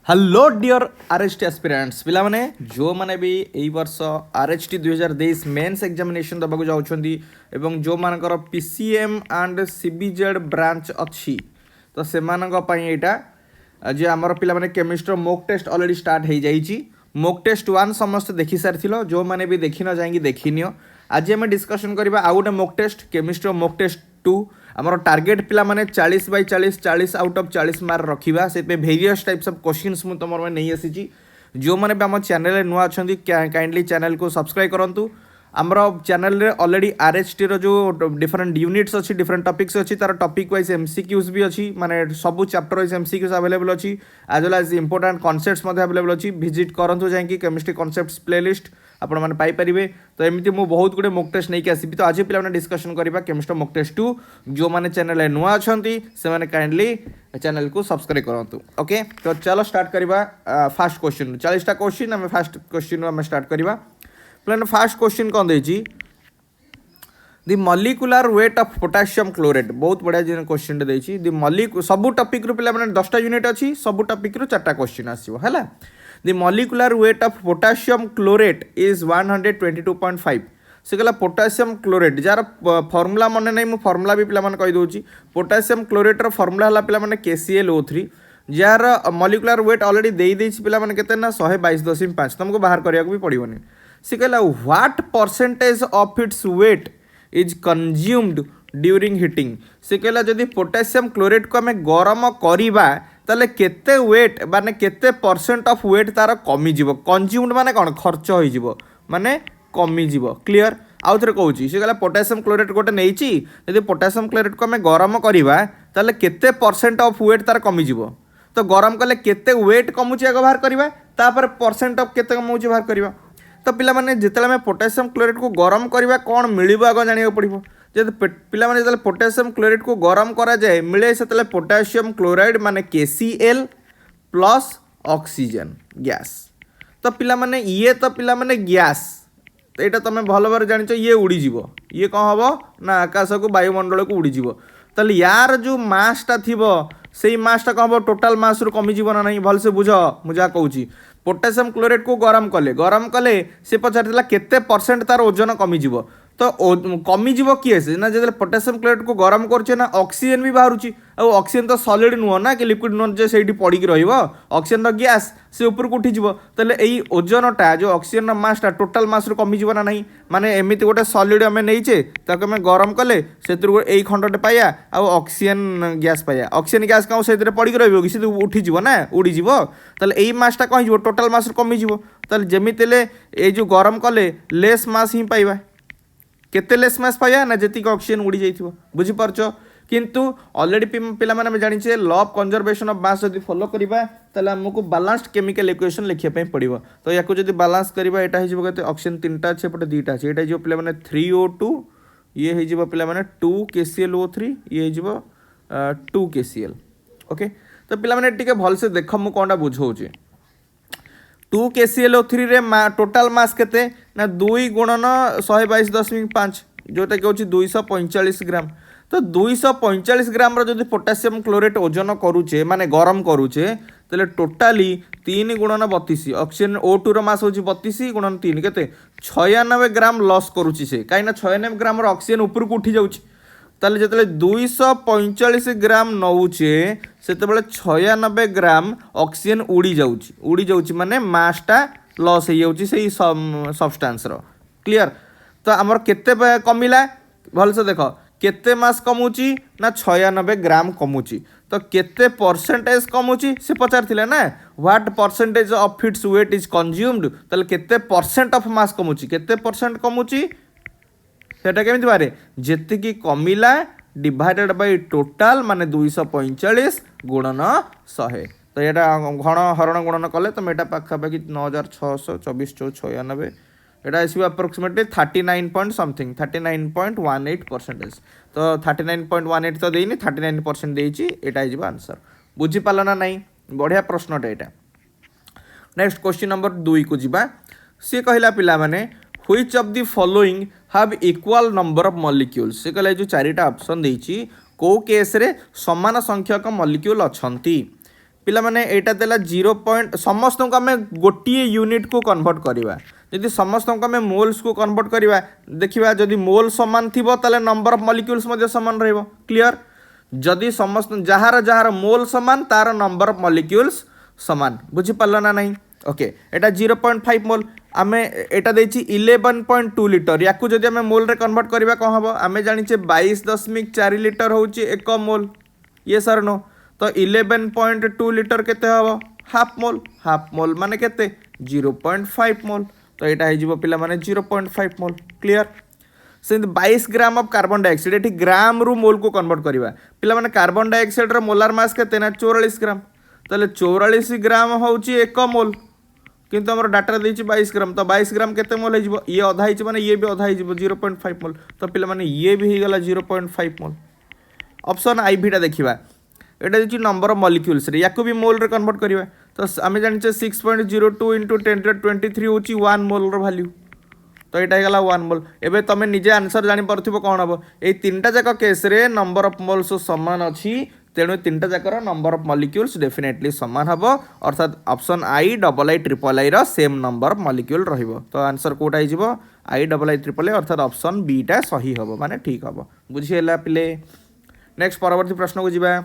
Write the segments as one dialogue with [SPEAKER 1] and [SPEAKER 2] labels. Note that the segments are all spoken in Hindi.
[SPEAKER 1] हेलो डियर आरएचटी एस्पिरेंट्स पिला माने जो माने भी एई वर्ष आरएचटी 2023 मेंस एग्जामिनेशन दबाकू जाउछंती एवं जो मानकर पीसीएम एंड सीबीजेड ब्रांच अछि तो से मानक पई एटा जे हमर पिला माने chemistry mock test already start हे जाईची मॉक टेस्ट 1 समस्त देखि सारथिलो जो माने भी देखि न जाएंगी देखिनियो आज हम डिस्कशन करबा आ गोटे mock test chemistry mock test 2 आमर टार्गेट पिला माने 40 बाय 40 40 आउट ऑफ 40 मार्क रखिबा से पे वेरियस टाइप्स ऑफ क्वेश्चंस मु तमर में नहीं आसीची जो माने भी हम चैनल रे नुआ अछंती काइंडली चैनल को सब्सक्राइब करंतु आमर चैनल रे ऑलरेडी आरएचटी रो जो डिफरेंट यूनिट्स अच्छी डिफरेंट टॉपिक्स अच्छी तार टॉपिक वाइज एमसीक्यूज भी अच्छी माने सब चैप्टर वाइज एमसीक्यूज अवेलेबल अच्छी as well as important concepts मध्य अवेलेबल अच्छी विजिट करंतु जाइंकी केमिस्ट्री कॉन्सेप्ट्स प्लेलिस्ट आपण माने पाई परिबे तो एमती मु बहुत गुडे मॉक टेस्ट नहीं आसीबी तो आज पिला माने डिस्कशन करबा केमिस्ट्री मॉक टेस्ट 2 जो माने चैनल रे नुआ अछंती से माने काइंडली चैनल को सब्सक्राइब करंतु ओके तो चलो स्टार्ट करबा फर्स्ट क्वेश्चन 40 टा क्वेश्चन हम फर्स्ट क्वेश्चन हम स्टार्ट करबा प्लान फर्स्ट क्वेश्चन कौन देछि the molecular weight of potassium chloride बहुत बढ़िया जिन क्वेश्चन देछि द सब टॉपिक रो पिला माने 10टा यूनिट अछि सब टॉपिक रो 4टा क्वेश्चन आसीबो हैला the molecular weight of potassium chloride is 122.5 से कहला पोटेशियम क्लोराइड जार फार्मूला मन नहीं मु फार्मूला भी पिला माने कहि दोछि पोटेशियम क्लोराइड रो फार्मूला हला पिला माने KClO3 jar molecular weight already देई देछि पिला माने केते ना 122.5 तुमको बाहर करिया को भी पड़िबोनी से कहला what percentage of its weight is consumed during heating से कहला जदि पोटेशियम क्लोराइड को आम गरम करवा ताले केते वेट माने केते परसेंट ऑफ वेट तार कमी जीवो कंज्यूम्ड माने कोन खर्च होई जीवो माने कमी जीवो क्लियर आउ थरे कहूची से कहला पोटेशियम क्लोराइड गोटे नहींची जदि पोटेशियम क्लोराइड को आम गरम करवा ताले केते परसेंट ऑफ वेट तार कमी जीवो तो गरम कले केते वेट कमुची आगे बाहर करवा तापर परसेंट ऑफ केते कमुची बाहर करवा तो पिला माने जितले में पोटेशियम क्लोराइड को गरम करवा कौन मिलिबो आगे जानियो पड़िबो जब पिला माने जितले पोटेशियम क्लोराइड को गरम करा जाए मिले सेतले पोटेशियम क्लोराइड माने KCl प्लस ऑक्सीजन गैस तो पिला माने ये तो पिला माने गैस तो यहाँ तुम भल भाव जान ये उड़ी जीवो ये कौन हम ना आकाश को वायुमंडल को उड़ी जीवो ताले यार जो मासटा थिबो सेई मासटा कौन हम टोटाल मास रु कमी जीवो ना नहीं भल से बुझ मुझा कहूँ पोटेशियम क्लोराइड को गरम कले से पचार केते परसेंट तार ओजन कमी जीवो तो कमी जीवो किए से ना जब पोटेशियम क्लोराइड को गरम कर ना ऑक्सीजन भी बाहर ऑक्सीजन तो सॉलिड नुह ना कि लिक्विड नुह जे से पड़ी रहिबो ऑक्सीजन रो गैस से ऊपर को उठी जीवो तले एई ओजनटा जो ऑक्सीजन मासटा टोटाल मास रु कमी जीवो ना नहीं माने एमिति गोटे सॉलिड आमे नहींचे ताको आमे गरम कले सेतिर एई खंडटे पाया आ ऑक्सीजन गैस पाया ऑक्सीजन गैस का सेतिर पड़ी रहिबो कि से उठी जीवो ना उड़ी जीवो तले एई मासटा कहि जीवो टोटाल मास रु कमी जीवो तले जेमितिले एई जो गरम कले लेस मास ही पाइबा केते लेस मास पाया ना जति ऑक्सीजन उड़ी जाइथिबो बुझि परछो किंतु ऑलरेडी पिला माने जानिछे law of conservation of mass जदि फॉलो करिबा तले हमको बैलेंस्ड केमिकल इक्वेशन लिखिया पय पड़िबो तो याको जदि बैलेंस करिबा एटा हिजबो केते ऑक्सीजन तीनटा छै पटे दुईटा छै एटा जो पिला माने 3O2 ये हिजबो पिला माने 2 KClO3 ये हिजबो 2 KCl ओके तो पिला माने टिके भल से देख मु कोनटा बुझौचे 2 KClO3 रे टोटाल मास केते ना 2 गुणन 122.5 जोटा कि होची 245 ग्राम तो 245 ग्राम रो जदि पोटेशियम क्लोराइड ओजन करूचे माने गरम करूचे तले टोटाली 3 गुणन 32 ऑक्सीजन O2 रो मास होची 32 गुणन 3 केते 96 ग्राम लॉस करूची से काई ना 96 ग्राम रो ऑक्सीजन ऊपर को उठी जाउची ताले जतले 245 ग्राम नउचे सेतेबेले 96 ग्राम ऑक्सीजन उड़ी जाउची माने मासटा लॉस हे जाउची सेही सब्सटेंस रो क्लियर तो हमर केते कमिला भल से देखो केते मास कमुची ना 96 ग्राम कमुची तो केते परसेंटेज कमुची से पचार थिले ना what percentage of its weight is consumed तले केते परसेंट ऑफ मास कमुची केते परसेंट कमुची सेटा केमिति बारे जेतिकी कमिला डिवाइडेड बाय टोटल माने 245 गुणन 100 तो एटा घन हरण गुणन कले तो मेटा पाखा पाखी 9624 एटा आसीबो अप्रोक्सीमेटली 39 पॉइंट समथिंग 39.18% तो 39.18 तो देइनी 39% देइची एटा आइबो आंसर बुझी पाला ना नहीं बढ़िया प्रश्नटा एटा नेक्स्ट क्वेश्चन नंबर 2 को जिबा से कहला पिला माने which of the following have equal number of molecules से कहला जो चारिटा ऑप्शन देइची को केस रे समान संख्यक मॉलिक्यूल अछंती पिला माने एटा देला 0 पॉइंट समस्त को आम गोटे यूनिट को कन्वर्ट करवा जदि समस्त को आम मोल्स को कन्वर्ट करवा देखिए जदि मोल समान थी ताले नंबर ऑफ मॉलिक्यूल्स समान रहिबो क्लियर जदि समस्त जार जार मोल समान तार नंबर ऑफ मॉलिक्यूल्स समान बुझी पारल ना नहीं ओके एटा 0.5 मोल आम एटा देछि 11.2 लिटर या जदि आम मोल रे कन्वर्ट करवा कौन हम आम जानिचे 22.4 लिटर होची एक मोल ये सर नो तो 11.2 लिटर केते हबो हाफ मोल माने केते 0.5 मोल तो यहाँ हो पिला माने 0.5 मोल क्लियर से 22 ग्राम ऑफ कार्बन डाइऑक्साइड ये ग्राम रु मोल को कन्वर्ट करवा पिला माने कार्बन डाइऑक्साइड रो मोलार मास केते ना 44 ग्राम ताले 44 ग्राम होची एक मोल किंतु हमर डाटा देछि 22 ग्राम तो 22 ग्राम केते मोल हो ये अधा ही माने ये भी अधा ही 0.5 मोल तो पिला माने ये भी हो गला 0.5 मोल ऑप्शन आई भीटा देखिबा एटा देखि नंबर ऑफ मॉलिक्यूल्स रे याकू भी मोल रे कन्वर्ट करवा तो आम जानिचे 6.02 इंटू 1023 होची 1 मोल रो वैल्यू तो यहाँ गला 1 मोल एबे तमे निजे आंसर जानि परथिबो कोन हबो ए तीनटा जाक केस रे नंबर ऑफ मोल्स समान अछि तेणु तीनटा जाकर नंबर ऑफ मॉलिक्यूल्स डेफिनेटली समान हबो अर्थात option I double I triple I रो सेम नंबर ऑफ मॉलिक्यूल रहिबो तो आंसर कोटा हिजबो I double I triple I अर्थात ऑप्शन बी टा सही हबो माने ठीक हबो बुझी हैला पिले नेक्स्ट परवर्ती प्रश्न को जिबा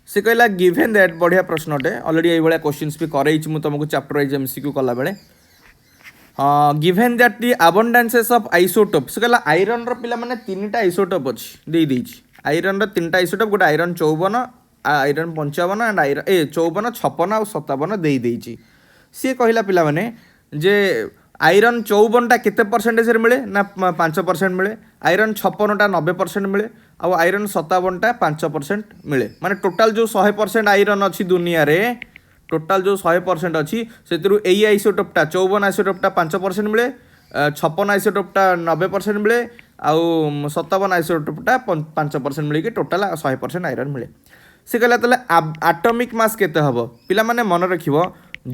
[SPEAKER 1] से कहला गिवन दैट बढ़िया प्रश्नटे ऑलरेडी ये भाया क्वेश्चंस भी करई मु तुमको चैप्टर वाइज एमसीक्यू कला बेले given that the abundances of isotope से कहला आयरन रो पिला माने तीनटा आइसोटोप अछि दे देछि आयरन रो तीनटा आइसोटोप गोटे आयरन 54 आयरन 55 एंड आयरन 54 56 और 57 दे देछि सी कहला पिला माने जे आयरन 54टा केते परसेंटेज रे मिले ना 5% मिले आयरन 56टा 90% मिले आ आयरन 57टा 5% मिले माने टोटल जो 100% आयरन अच्छी दुनिया रे टोटल जो 100% अच्छी से यही आइसोटोपटा 54 आइसोटोपटा 5% मिले 56 आइसोटोपटा 90% मिले आउ 57 आइसोटोपटा 5% मिले कि टोटल 100% आयरन मिले से कहला तले एटॉमिक मास केते हबो पिला माने मन रखिबो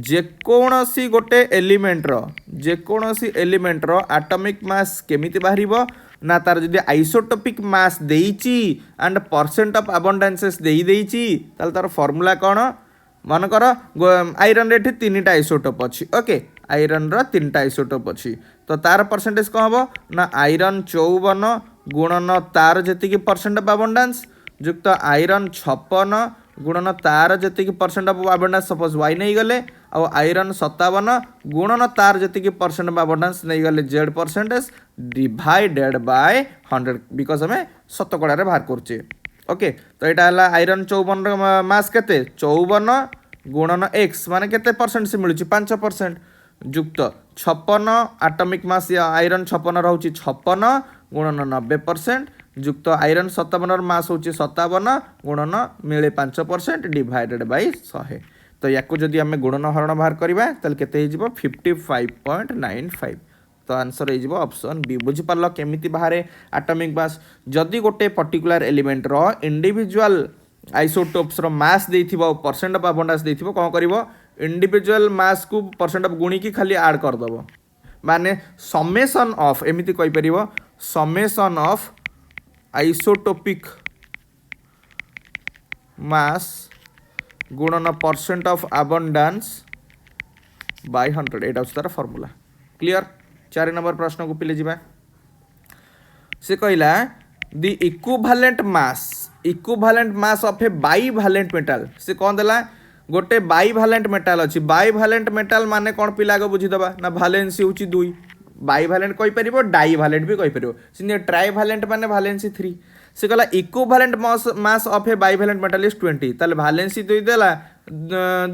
[SPEAKER 1] जेकोसी गोटे एलिमेंट रो एटॉमिक मास केमिति बाहरिबो ना तार जदि आइसोटोपिक मास देइची एंड परसेंट ऑफ अबंडेंसेस देइची ताल तार फार्मूला कोन मन कर आयरन रे तीनटा आइसोटोप अछि ओके आयरन रो तीनटा आइसोटोप अछि तो तार परसेंटेज कोन हबो ना आयरन 54 गुणन तार जति की परसेंट ऑफ अबंडेंस युक्त आयरन 56 गुणन तार जति percent of abundance suppose y नहीं गले और आयरन 57 गुणन तार जति परसेंट ऑफ अबंडेंस नहीं गले Z percentage divided by 100 because हमें शतकड़ा रे बाहर करछे ओके तो यहाँ है आयरन 54 मास केते 54 गुणन एक्स माने केते परसेंट से मिलुची 5% युक्त 56 एटॉमिक मास आयरन 56 रहउची 56 गुणन 90% युक्त आयरन 57 मास होची 57 गुणन मिले 5% डिवाइडेड बाय 100 तो याको जदि आम गुणन हरण बाहर करवा ताल केते हो जिवो 55.95 तो आंसर हो जिवो ऑप्शन बी बुझी पारल केमिति बाहरे एटॉमिक मास जदि गोटे पर्टिकुलर एलिमेंट रो इंडिविजुअल आइसोटोप्स रो मास देइथिबो परसेंट ऑफ अबंडेंस देइथिबो कोन करिवो इंडिविजुअल मास को परसेंट ऑफ गुणी की खाली ऐड कर दबो माने समेशन ऑफ एमिति कहि परिवो समेशन ऑफ आइसोटोपिक मास गुणन परसेंट ऑफ अबंडेंस बाय 100 एटा तार फार्मूला क्लियर 4 नंबर प्रश्न को पिले जिबा से कहला the equivalent mass of A bivalent metal से कौन देला गोटे बाइवेलेंट मेटल अछि बाइवेलेंट मेटल माने कौन पिला को बुझी दबा ना वैलेंसी होची 2 बाइवेलेंट कहि परिबो डाइवेलेंट भी कहि परिबो सिने ट्राइवेलेंट माने वैलेंसी 3 से कहला equivalent mass of A bivalent metal is 20 ताले वैलेंसी दे देला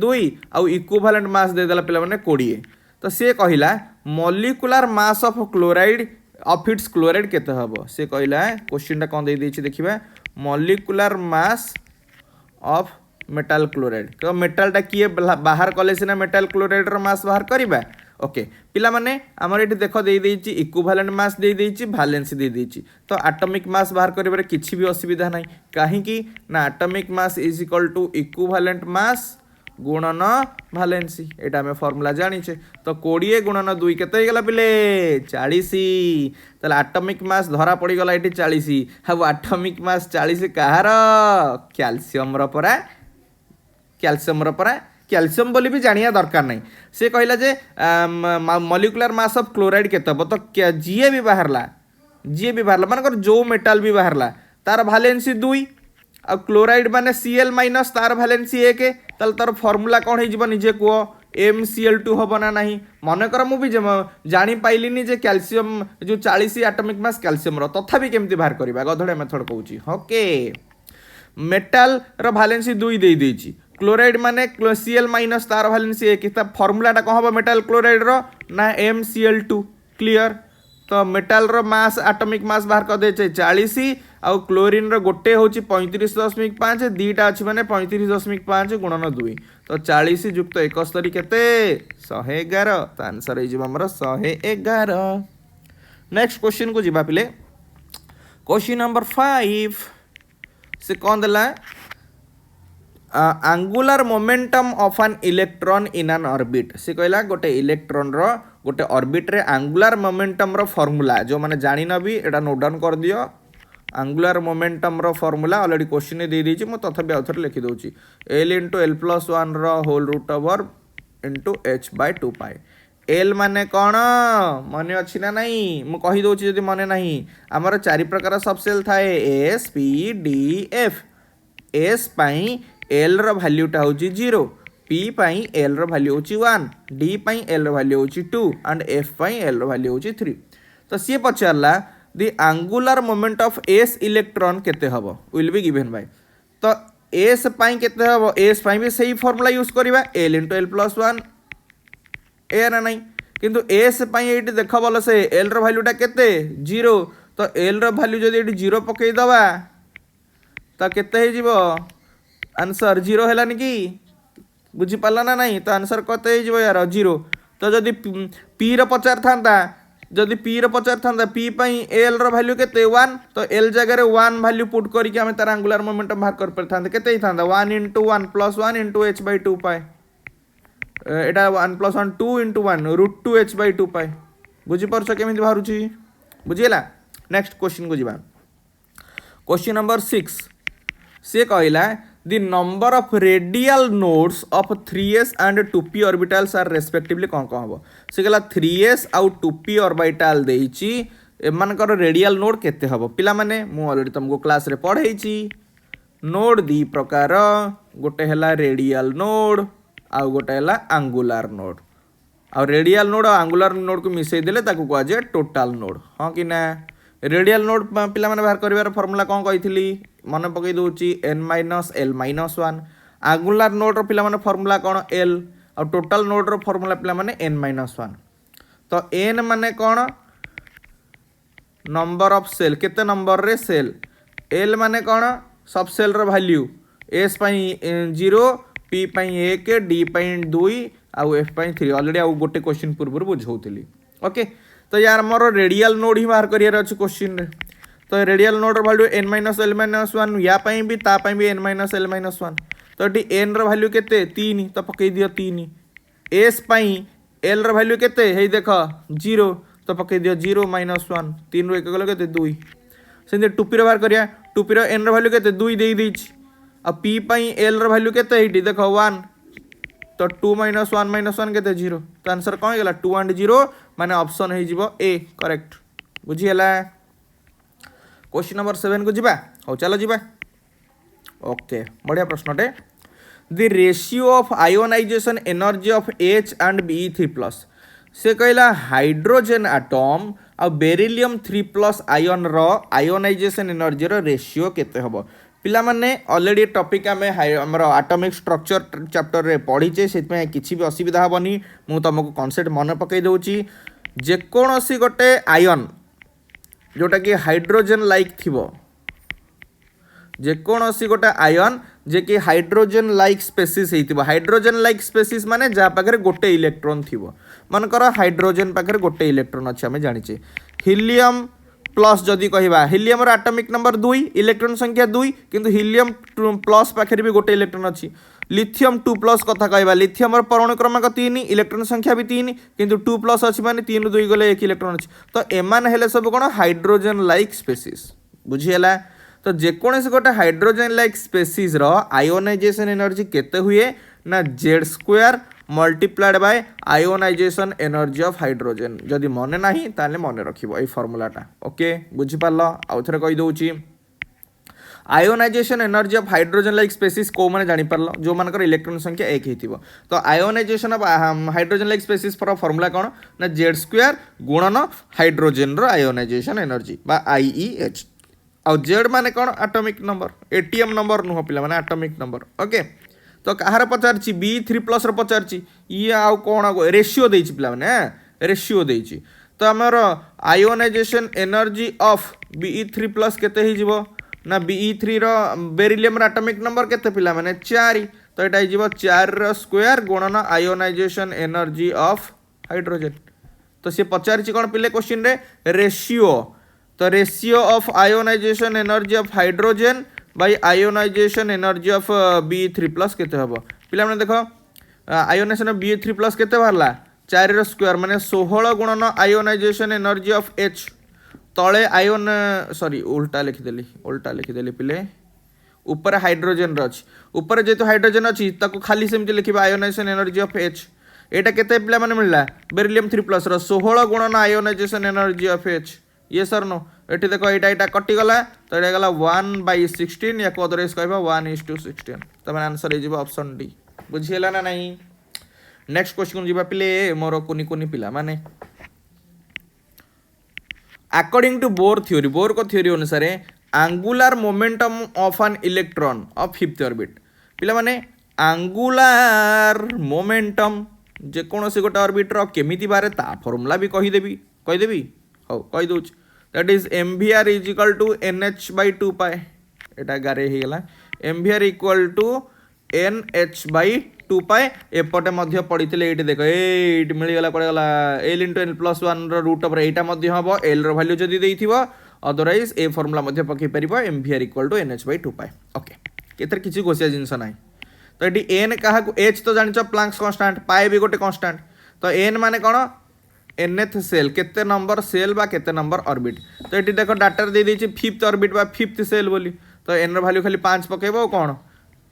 [SPEAKER 1] 2 आउ इक्विवेलेंट मास दे देला पिला माने 20 तो से कहला molecular mass of chloride of its chloride केते हबो से कहला क्वेश्चन कोन दे देछि देखिबा molecular mass of metal chloride तो मेटल टा किए बाहर कले सिना मेटल क्लोराइड रो मास बाहर करिबा ओके पिला माने हमर एठी देखो दे देछि इक्विवेलेंट मास दे देछि वैलेंसी दे देछि तो एटॉमिक मास बाहर करिबारे किछि भी असुविधा नाही काहे कि ना atomic mass is equal to equivalent mass गुणन वैलेंसी एटा हमें फार्मूला जानिछे तो 20 गुणन 2 केते हो गला पिले 40 तले एटॉमिक मास धरा पड़ी गला एठी 40 हाउ एटॉमिक मास 40 कहार कैल्शियम रो परा क्याल्सियम परा क्याल्सियम बोली भी जानिया दरकार नहीं से कहला जे मॉलिक्यूलर मास ऑफ क्लोराइड केते हबो तो जीए भी बाहरला मानकर जो मेटाल भी बाहरला तार वैलेंसी 2 आ क्लोराइड माने Cl माइनस तार वैलेंसी 1 ताल तार फार्मूला कौन हो निजे कह MCl2 हम ना नहीं मनकर मुझे जानी पाइलिनी जे क्याल्सियम जो 40 एटॉमिक मास क्याल्सियम तथापि केमती बाहर करबा गधड़े मेथड कहूची ओके मेटाल रो वैलेंसी 2 दे देची क्लोराइड माने Cl माइनस तार वैलेंसी 1 ता फार्मूलाटा कौन हम मेटाल क्लोराइड रो ना MCl2 क्लियर तो मेटाल रो मास एटॉमिक मास बाहर कर दे 40 आउ क्लोरीन रो गोटे हूँ 35.5 दीटा अच्छी माने 35.5 गुणन 2 तो 40 युक्त 71 केते 111 तो आंसर हो 111। नेक्स्ट क्वेश्चन को जीवा पिले क्वेश्चन नंबर 5 से कौन देला angular momentum of an electron in an orbit से कहला गोटे इलेक्ट्रॉन रो गोटे ऑर्बिट रे angular momentum रो फॉर्मूला जो माने जानि न भी एटा नोट डाउन कर दियो angular momentum रो फॉर्मूला ऑलरेडी क्वेश्चन दे देछि मु तथापि आउथर लिखि दोछि L * L+1 रो whole root over into h/2 pi L माने कोन मने अछि ना नहीं मु कहि दोछि जदि मने नहीं हमर चारि प्रकार सब सेल थाए S P D F S पाई L रो वैल्यूटा होची 0 P पाई L रो वैल्यू होची 1 D पाई L रो वैल्यू होची 2 एंड F पाई L रो वैल्यू होची 3 तो सी पचारला the angular moment of S electron केते हबो विल बी गिवन बाय तो S पाई केते हबो S पाई भी सही फार्मूला यूज करबा L * L+1 ए ना नहीं किंतु S पाई एटी देख बोल से L रो वैल्यूटा केते 0 तो L रो वैल्यू जदि एटी 0 पकई दबा तो केते हे जीवो आंसर 0 हेलानी कि बुझी पाला ना नहीं तो आंसर कते हे जीवो यार 0 तो जदि P रो पचार थांता जदि P रो पचार थांता P पाई L रो वैल्यू केते 1 तो L जगह रे 1 वैल्यू पुट करी कि हमें तार एंगुलर मोमेंटम बाहर कर पर थांते केते ही थांता 1 * 1 + 1 * h/2 पाई एटा 1 + 1 2 * 1 √2 h/2 पाई बुझी परछ केमिति बाहरुची बुझिला। नेक्स्ट क्वेश्चन को जीवा क्वेश्चन नंबर 6 से कहला the number of radial nodes of 3s and 2p orbitals are respectively कौन कौन हम से कहला 3s आउ 2p orbital देइची एमानकर रेडियल नोड केते हबो पिला माने मु ऑलरेडी तुमको क्लास रे पढ़ेइची नोड दी प्रकार गोटे हला रेडियल नोड आउ गोटे हला एंगुलर नोड आ रेडियल नोड और एंगुलर नोड को मिसई देले ताको कहआ जे टोटल नोड हां कि ना रेडियल नोड पिला माने बाहर करबार फार्मूला कौन कहितली मन पकई दोची n - L-1 एंगुलर नोड रो पिला माने फार्मूला कौन L और टोटल नोड रो फार्मूला पिला माने n-1 तो n माने कौन नंबर ऑफ सेल केते नंबर रे सेल L माने कौन सब सेल रो वैल्यू S पाई 0 P पाई 1 D पाई 2 आउ F पाई 3 ऑलरेडी आउ गोटे क्वेश्चन पूर्व बुझौतली ओके तो यार मोर रेडियल नोड ही बाहर करियार अछि क्वेश्चन रे तो रेडियल नोड रो वैल्यू n - L-1 या पाई भी ता पाई भी n - L-1 तो एटी n रो वैल्यू केते 3 तो पकई दियो 3 S पाई L रो वैल्यू केते हे देखो 0 तो पकई दियो 0 - 1 3 रो 1 गलो केते 2 सेंदे 2p रो बाहर करिया 2p रो n रो वैल्यू केते 2 देई दैछि आ p पाई L रो वैल्यू केते हेटी देखो 1 तो 2 - 1 - 1 केते 0 तो आंसर कोन गेला 2 and 0 माने ऑप्शन हे जीवो ए करेक्ट बुझी हला। क्वेश्चन नंबर 7 को जीवा हो चलो जीवा ओके बढ़िया प्रश्नटे the ratio of ionization energy of H and Be3+ से कहला हाइड्रोजन एटम आ बेरिलियम 3+ आयन रो आयोनाइजेशन एनर्जी रो रेशियो केते हबो पिला माने ऑलरेडी टॉपिक आमे हमर एटॉमिक स्ट्रक्चर चैप्टर रे पढीचे सेतमे किछि भी असुविधा हबनी मु तुमको कांसेप्ट मन पकई दोची जे कोनोसी गोटे आयन जोटा कि हाइड्रोजन लाइक थिबो जेकोसी गोटे आयन जे कि हाइड्रोजन लाइक स्पेसीस हेतिबो हाइड्रोजन लाइक स्पेसीस माने जा पाखरे गोटे इलेक्ट्रॉन थिबो मनकर हाइड्रोजन पाखरे गोटे इलेक्ट्रॉन अछि हमें जानिचे हीलियम प्लस जदि कहबा हीलियम रो एटॉमिक नंबर 2 इलेक्ट्रॉन संख्या 2 किंतु हीलियम प्लस पाखरे भी गोटे इलेक्ट्रॉन अछि लिथियम 2+ कथा कहबा लिथियम रो परमाणु क्रमांक 3 इलेक्ट्रॉन संख्या भी 3 किंतु 2+ अछि माने 3 2 गले 1 इलेक्ट्रॉन अछि तो एमान हेले सब कोन हाइड्रोजन लाइक स्पेसीस बुझियला तो जेकोसी गोटे हाइड्रोजेन लाइक स्पेसीज रो आयोनाइजेशन एनर्जी केते हुए ना Z square multiplied by ionization energy of hydrogen जदि मन नाही ताले मन रखिबो ए फार्मूलाटा ओके बुझी पारलो आउ थरे कहि दउची ionization energy of hydrogen like species को मैंने जानीपार जो मानकर इलेक्ट्रॉन संख्या एक ही तो ionization of hydrogen like species for formula कौन ना जेड स्क्वायर गुणन हाइड्रोजन रो आयोनाइजेशन एनर्जी बा आईईएच आ जेड माने कौन एटॉमिक नंबर एटीएम नंबर नुह पिला माने एटॉमिक नंबर ओके तो कहार पचारची B3+ रो पचारची ये आउ कौन रेशियो देछि पिला माने रेशियो देछि तो हमर आयोनाइजेशन एनर्जी ऑफ Be3+ केते ही जीवो ना Be3 रो बेरिलियम रो एटॉमिक नंबर केते पिला माने 4 तो एटा जीवो 4 रो स्क्वायर गुणन आयोनाइजेशन एनर्जी ऑफ हाइड्रोजन तो से पचारची कोन पिले क्वेश्चन रे रेशियो तो ratio of ionization energy of hydrogen by ionization energy of Be3+ केते हबो पिला माने देखो आयोनाइजेशन ऑफ Be3+ केते बाहरला 4 रो स्क्वायर माने 16 गुणन आयोनाइजेशन एनर्जी ऑफ H तले आयोन सॉरी उल्टा लिखिदेली पिले ऊपर हाइड्रोजन रच ऊपर जेतु हाइड्रोजन अच्छी ताको खाली सेमती लिखिबा आयोनाइजेशन एनर्जी ऑफ H एटा केते पिला माने मिलला बेरिलियम 3+ रो 16 गुणन आयोनाइजेशन एनर्जी ऑफ H ये सर नो एठी देखो एटा कटि गला तो एटा गला 1/16 या को अदरवाइज कहबा 1:16 त माने आंसर हे ऑप्शन डी बुझियला ना नहीं नेक्स्ट क्वेश्चन जीवा पिले मोर कुनी कुनी पिला माने अकॉर्डिंग टू बोर को थ्योरी अनुसार angular momentum of an electron of fifth orbit पिला माने एंगुलर मोमेंटम जेकोसी गोटे ऑर्बिट रो केमिति बारे ता फार्मूला भी कहीदेवी हो कही दूच that is mvr is equal to nh/2 एटा गारे ही गला mvr इक्वल टू nh/2 एपटे मध्य पड़ीथिले एटी देखो एटी मिल गला पड़ गला l * n+1 रो रूट ओवर एटा मध्य हबो l रो वैल्यू जदी देइथिबो अदरवाइज ए फार्मूला मध्य पकई परिबो mvr equal to nh/2 okay केतर किछि गोसिया जिंस नाही तो एटी n कहा h तो जानिचो प्लैंक्स कांस्टेंट पाए भी गोटे कांस्टेंट तो n माने कोन nth सेल केते नंबर सेल बा केते नंबर ऑर्बिट तो एटी देखो डाटा दे देछि फिफ्थ ऑर्बिट बा फिफ्थ सेल बोली तो n रो वैल्यू खाली 5 पकेबो कोन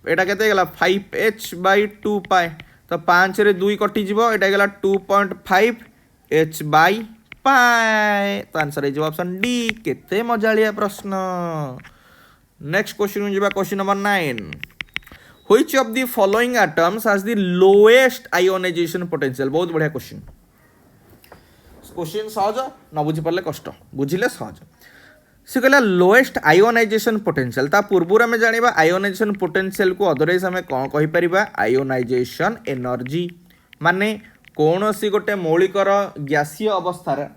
[SPEAKER 1] एटा केते गेला 5h/2 तो 5 रे 2 कटि जीवो एटा गेला 2.5 h/π तो आंसर हे ऑप्शन डी केते मजालिया प्रश्न नेक्स्ट क्वेश्चन जीवा question number 9 which of the following atoms has the lowest ionization potential बहुत बढ़िया क्वेश्चन सहज न बुझी पारे कष्ट बुझिले सहज से कहला लोएस्ट आयोनाइजेशन पोटेंशियल ता पूर्व आम जाना आयोनाइजेशन पोटेंशियल को अदरवाइज आम कौन कहीपर आयोनाइजेशन एनर्जी माने कौन सी गोटे मौलिकर गैसीय अवस्थार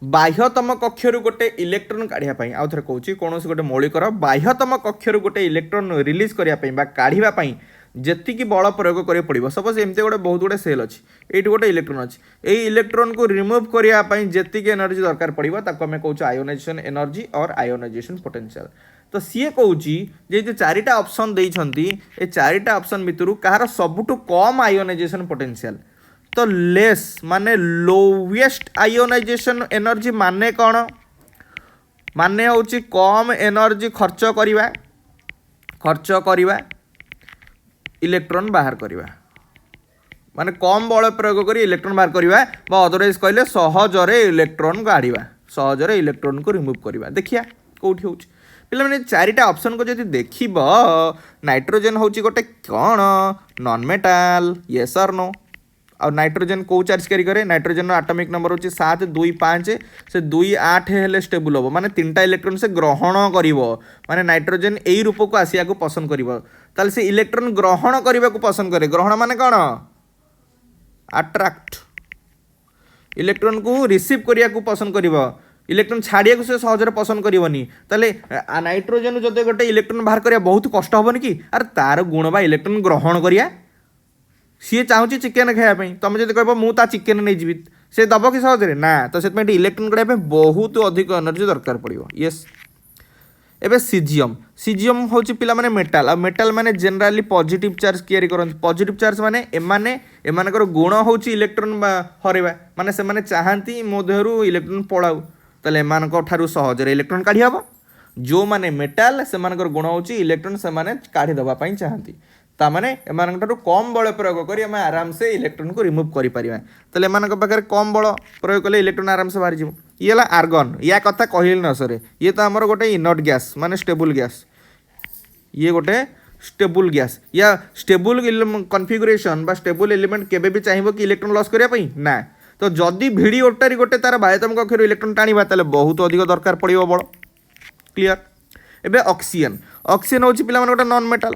[SPEAKER 1] बाह्यतम कक्षर गोटे इलेक्ट्रॉन काढ़ापी आउ थे कौन कौन गोटे मौलिकर बाह्यतम कक्षर गोटे इलेक्ट्रॉन रिलीज करने काढ़ापी जेतिकी बल प्रयोग कर पड़ो सपोज एमती गोटे बहुत गुड़े सेल अच्छी ये गोटे इलेक्ट्रॉन अच्छी यही इलेक्ट्रॉन को रिमूव करने जी एनर्जी दरकार पड़ो ताको आम कौच आयोनाइजेशन एनर्जी और आयोनाइजेशन पोटेंशियल तो सी कौच जे चारिटा ऑप्शन देइछंती ए चारिटा ऑप्शन भितर कहार सबुठु कम आयोनाइजेशन पोटेंशियल तो लेस माने लोएस्ट आयोनाइजेशन एनर्जी माने कौन माने होची कम एनर्जी खर्च करवा इलेक्ट्रॉन बाहर करवा माने कम बल प्रयोग कर इलेक्ट्रॉन बाहर करवा अदरवाइज कहले सहजरे इलेक्ट्रॉन काढ़ा सहजरे इलेक्ट्रॉन को रिमूव करवा देखिया कौटी हो पे मैंने चारिटा ऑप्शन को जब देख नाइट्रोजन हूँ गोटे कौन non metal yes or no और नाइट्रोजन को चार्ज कैरी करे नाइट्रोजन एटॉमिक नंबर होची 7 2 5 से 2 8 हेले स्टेबल हम माने 3टा इलेक्ट्रॉन से ग्रहण करिवो माने नाइट्रोजन एई रूप को आसिया को पसंद करिवो ताल से इलेक्ट्रॉन ग्रहण करबा को पसंद करे ग्रहण माने कोन अट्रैक्ट इलेक्ट्रॉन को रिसीव करिया को पसंद करिवो इलेक्ट्रॉन छाड़िया को से सहजरे पसंद करिवनी ताले नाइट्रोजन जदि गोटे इलेक्ट्रॉन बाहर करिया बहुत कष्ट होबनी कि अरे तार गुण बा इलेक्ट्रॉन ग्रहण करिया सी चाहूँ चिकेन खायापी तुम जब कह मुझे चिकेन नहीं जी से दब कि सहजरे ना तो से इलेक्ट्रॉन काढ़ा बहुत अधिक एनर्जी दरकार पड़ो येस एबे सीजियम हूँ पिला माने मेटाल आ मेटाल माने जनरली पॉजिटिव चार्ज क्रिएट करते पॉजिटिव चार्ज माने एमानकर गुण हूँ इलेक्ट्रॉन हरवा माने से माने चाहती मो देहरु इलेक्ट्रॉन पलाऊ ताले एमानक ठारू सहजरे इलेक्ट्रॉन काढ़ी हम जो माने मेटाल से गुण होची इलेक्ट्रॉन से माने काढ़ी दबा पई चाहती तामाने एमानकटारु कम बल प्रयोग करी आम आराम से इलेक्ट्रॉन को रिमूव करि परिबा तले एमानक पाखरे कम बल प्रयोग कले इलेक्ट्रॉन आराम से बाहर जिवो ये हला आर्गन या कथा कहिल न सरे ये तो हमर गोटे इनर्ट गैस माने स्टेबल गैस ये गोटे स्टेबल गैस या स्टेबल कॉन्फिगरेशन बा स्टेबल एलिमेंट केबे भी चाहिबो कि इलेक्ट्रॉन लॉस करिया पई ना तो जदि भिड़ी ओटारी गोटे तार बाह्यतम कक्षर इलेक्ट्रॉन टाणीबा ताले बहुत अधिक दरकार पड़िबो बल क्लियर एबे ऑक्सीजन ऑक्सीजन होची पिला माने गोटे नॉन मेटल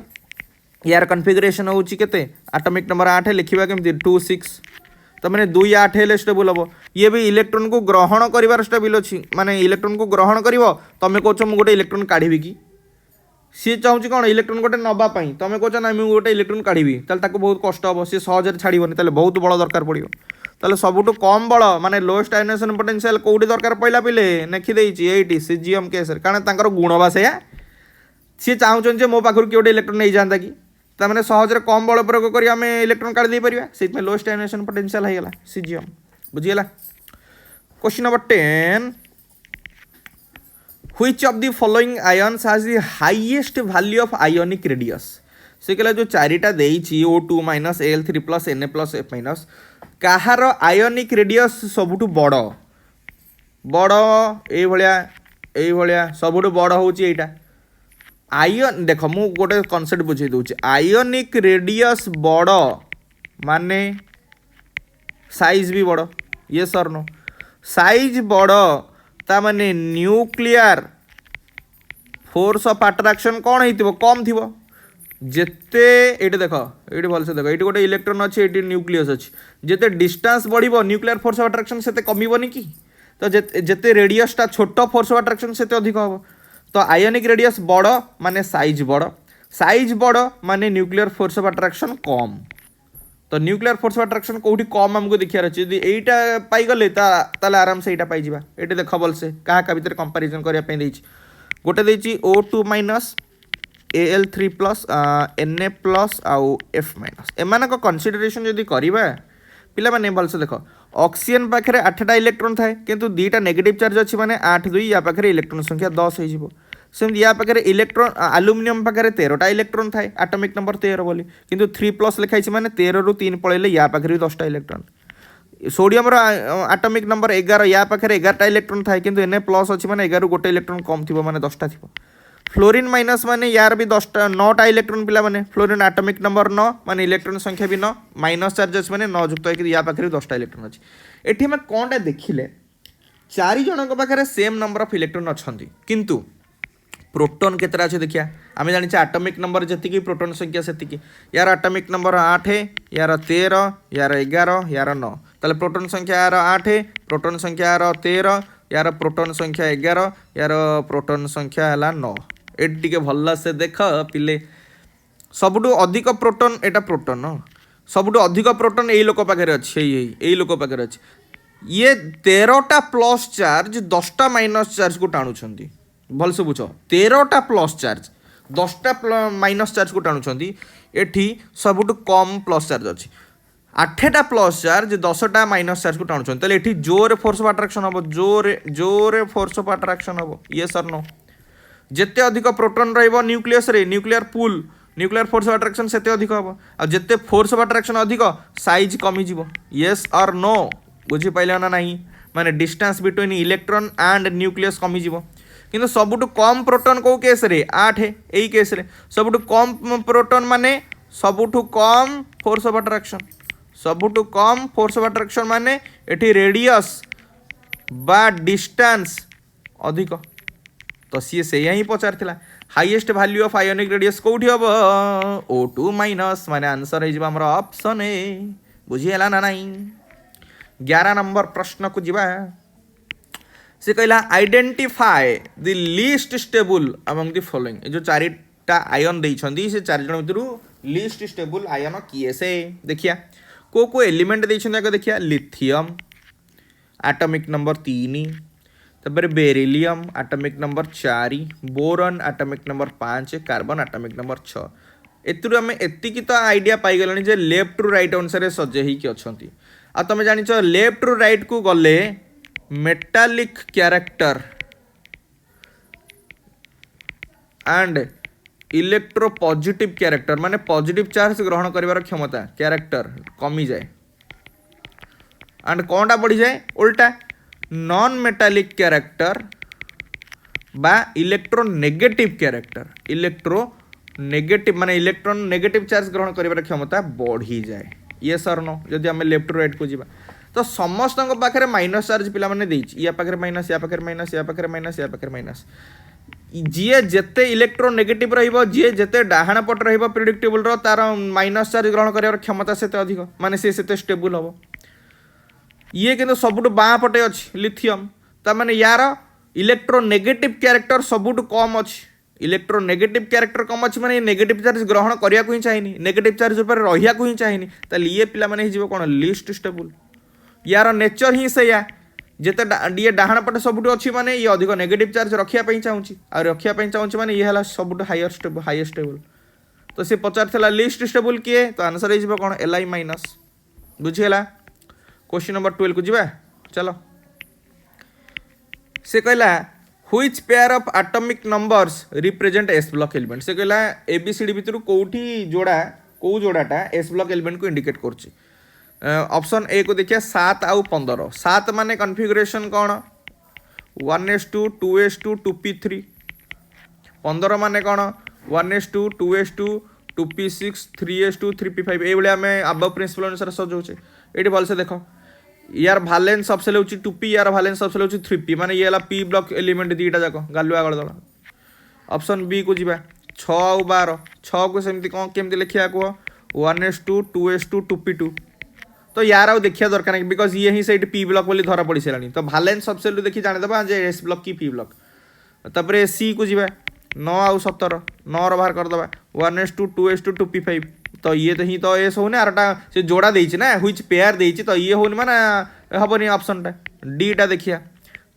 [SPEAKER 1] यार कन्फिगरेशन होची केते एटॉमिक नंबर 8 लिखिबा केमति 2 6 तो माने 2 8 हेले स्टेबल हबो ये भी इलेक्ट्रॉन को ग्रहण करिवार स्टेबल अछि माने इलेक्ट्रॉन को ग्रहण करिवो तमे कहछ मु गोटे इलेक्ट्रॉन काढिबी कि सी चाहूँ कौन इलेक्ट्रॉन गोटे नवा तुम कौच ना मुझे गोटे इलेक्ट्रॉन काढ़ी ताको बहुत कष्ट हम सी सहज छाड़बनी ताले बहुत बल दरकार पड़ो ताले सबुठ कम बल माने लोएस्ट आयोनाइजेशन पोटेंशियल कौटी दरकार पड़ा पे लिखिदेची ये सीजीएम केस कारण गुण बा से सी चाहूँ मो पाखर किए गोटे इलेक्ट्रॉन नहीं जाता कि ताने सहजरे कम बल प्रयोग कर आम इलेक्ट्रॉन काढ़ी दे पार से लोएस्ट आयोनाइजेशन पोटेंशियल होगा सीजीएम बुझीगला question number 10 Which of the following ions has the highest value of ionic radius? से कहला जो चारिटा देइछि O2 minus Al3 plus Na plus F minus कहार आयोनिक रेडियस सबुठु बड़ बड़ ए भलिया सबुठु बड़ होची एटा आयन देख मु गोटे कॉन्सेप्ट बुझे दूची आयोनिक रेडियस बड़ माने साइज भी बड़ ये सर नो साइज बड़ ता माने न्यूक्लियर फोर्स ऑफ अट्रैक्शन कौन हो कम थी जेते ये देख ये भल से देख ये गोटे इलेक्ट्रॉन अच्छे ये न्यूक्लियस अच्छी जिते डिस्टेंस बढ़ो न्यूक्लियर फोर्स ऑफ अट्रैक्शन से कमिबनी कि तो जिते रेडियसटा छोट फोर्स ऑफ अट्रैक्शन से अधिक हम तो आयोनिक रेडियस बड़ माने साइज बड़ माने न्यूक्लियर फोर्स ऑफ अट्रैक्शन कम तो न्यूक्लियर फोर्स ऑफ अट्रैक्शन कौटी कम आमको देखियार अच्छे यदि एटा पाइगले ताले आराम से एटा पाइजिबा एटे देख भल से क्या भितर कंपैरिजन करिया पे देछि गोटे देछि O2 minus Al3 plus Na plus आउ F माइनस एमानक कंसीडरेशन यदि करिबा पिला माने भल से देख ऑक्सीजन पाखरे 8टा इलेक्ट्रॉन थाए किंतु 2टा नेगेटिव चार्ज अछि माने 8 2 या पाखरे इलेक्ट्रॉन संख्या 10 हो जिवो सेम या पाखरे इलेक्ट्रॉन एल्युमिनियम पाखरे 13टा इलेक्ट्रॉन थाए एटॉमिक नंबर 13 बोली किंतु 3 प्लस लिखाई माने 13 रु 3 पळेले या पाखरे 10टा इलेक्ट्रॉन सोडियम रो एटॉमिक नंबर 11 या पाखरे 11टा इलेक्ट्रॉन थाए किंतु Na प्लस अछि माने 11 रु गोटे इलेक्ट्रॉन कम थिबो माने 10टा थिबो फ्लोरीन माइनस माने यार भी 10टा 9टा इलेक्ट्रॉन पिला माने फ्लोरीन एटॉमिक नंबर 9 माने इलेक्ट्रॉन संख्या भी 9 माइनस चार्जेस माने 9 युक्त है कि या पाखरे 10टा इलेक्ट्रॉन अछि एठी हम कोनटा देखिले चारि जनक पाखरे सेम नंबर ऑफ इलेक्ट्रॉन अछंती किंतु प्रोटॉन केतरा अच्छे देखिया आम जानी एटॉमिक नंबर जी प्रोटॉन संख्या से यार एटॉमिक नंबर 8 यार 13 यार 11 यार 9 ताले प्रोटॉन संख्या यार 8 प्रोटॉन संख्या यार 13 यार प्रोटॉन संख्या 11 यार प्रोटॉन संख्या है 9 ये भल से देख पिले सबुठु अधिक प्रोटॉन एटा प्रोटॉन सबुठु अधिक प्रोटॉन यही लोक पाखे अच्छे यही लोक पाखे अच्छे ये 13टा प्लस चार्ज 10टा माइनस चार्ज को टाणुछंती भल से बुझ 13टा प्लस चार्ज 10टा माइनस चार्ज को टाणुछंती एठी सबुठु कम प्लस चार्ज अच्छी 8टा प्लस चार्ज 10टा माइनस चार्ज को टाणुछंती ताले एठी जोरे फोर्स ऑफ अट्रैक्शन हबो जोरे फोर्स ऑफ अट्रैक्शन हबो ये सर नो जेते अधिक प्रोटॉन रहइबो न्यूक्लियस रे nuclear pool nuclear force of attraction सेते अधिक हबो आ जेते फोर्स ऑफ अट्रैक्शन अधिक साइज कमी जिवो यस और नो बुझी पाइले ना नहीं माने distance between electron and nucleus कमी जिवो किंतु सबुठु कम प्रोटॉन को केस रे 8 एई केस रे सबुठु कम प्रोटॉन माने सबुठु कम फोर्स ऑफ अट्रैक्शन सबुठु कम फोर्स ऑफ अट्रैक्शन माने एठी रेडियस बा डिस्टेंस अधिक तो सी से ही पचार highest value of ionic radius कौटी हम O2 माइनस माने आंसर हो हमर ऑप्शन ए बुझीला ना नहीं 11 नंबर प्रश्न को जीवा से कहला identify the least stable among the following जो चारिटा आयन देइछंदी से चारि जण भितरु लीस्ट स्टेबल आयन किए से देखिया को एलिमेंट देइछंदी आगे देखिया लिथियम एटॉमिक नंबर 3 तब beryllium atomic number 4 boron atomic number 5 carbon atomic number 6 एतुरु आम एतिकी तो आइडिया पाई गलनी जे लेफ्ट टू राइट अनुसार सजे ही कि अछंती आ तमे जानिछ लेफ्ट टू राइट को गले metallic character and electro positive character माने पॉजिटिव चार्ज ग्रहण करिवार क्षमता कैरेक्टर कमी जाए एंड कौनटा बढ़ी जाए उल्टा नॉन मेटालिक कैरेक्टर बा इलेक्ट्रोनेगेटिव कैरेक्टर इलेक्ट्रोनेगेटिव माने इलेक्ट्रॉन नेगेटिव चार्ज ग्रहण करिवार क्षमता बढ़ी जाए ये सर नो जदि आम लेफ्ट टू राइट को जीवा तो समस्त पाखे माइनस चार्ज पिला माने देइछि या पाखे माइनस या पाखे माइनस या पाखे माइनस या पाखे माइनस जी जेते इलेक्ट्रोनेगेटिव रहिबो जी जेते डाहाण पट रहिबो प्रेडिक्टेबल रो तार माइनस चार्ज ग्रहण करिवार क्षमता सेते अधिक माने से सेते स्टेबल हबो ये किंतु सबुठ बाँ पटे अच्छी लिथियम ता माने यार इलेक्ट्रोनेगेटिव कैरेक्टर सबुठ कम अच्छी इलेक्ट्रोनेगेटिव कैरेक्टर कम अच्छी माने नेगेटिव चार्ज ग्रहण करिया को ही चाहिए नेगेटिव चार्ज ऊपर रहिया को ही चाहिए ताले ये पिला माने हिजिबो कोन लीस्ट स्टेबल यार नेचर ही सेया जेते ये डाहाण पटे सबुठ अच्छी माने ये अधिक नेगेटिव चार्ज रखिया पई चाहूची आ रखिया पई चाहूची माने ये हला सबुठ हायर स्टेबल हाईएस्ट स्टेबल तो से पचार थला लीस्ट स्टेबल किए तो आंसर हिजिबो कोन Li माइनस बुझियला क्वेश्चन नंबर 12 को जीवा चलो से कहला which pair of atomic numbers represent S block element से कहला एबीसीडी भितर कोठी जोड़ा को जोड़ाटा एस ब्लॉक एलिमेंट को इंडिकेट करछि ऑप्शन ए को देखिए 7 आउ 15 7 माने कॉन्फ़िगरेशन कौन 1s2 2s2 2p3 15 माने कौन 1s2 2s2 2p6 3s2 3p5 ये भाई आम अब प्रिंसिपल अनुसार सजाऊे ये भल से देख यार भालेंस सबसेल हूँ 2p यार भालेंस सबसेल हूँ 3p माने ये पी ब्लॉक एलिमेंट दीटा जाक गालुआ गड़ दल ऑप्शन बी को जीवा 6 आउ 12 6 को सेमती कौन केमती लिखिया कह 1s2 2s2 2p2 तो यार आउ देखिया दरकार नहीं बिकज ये ही से पी ब्लॉक बोली धरा पड़ी सारा तो भालेंस सबसेल देखी जानेदेबा जे एस ब्लॉक की पी ब्लॉक तापर सी को जीवा 9 आउ 17 9 बाहर करदे 1s2 2s2 2p5 तो ये तो ही तो एस होने आरटा से जोड़ा देछि ना व्हिच पेयर देछि तो ये होनी माने हबनी ऑप्शन टा डी टा देखिया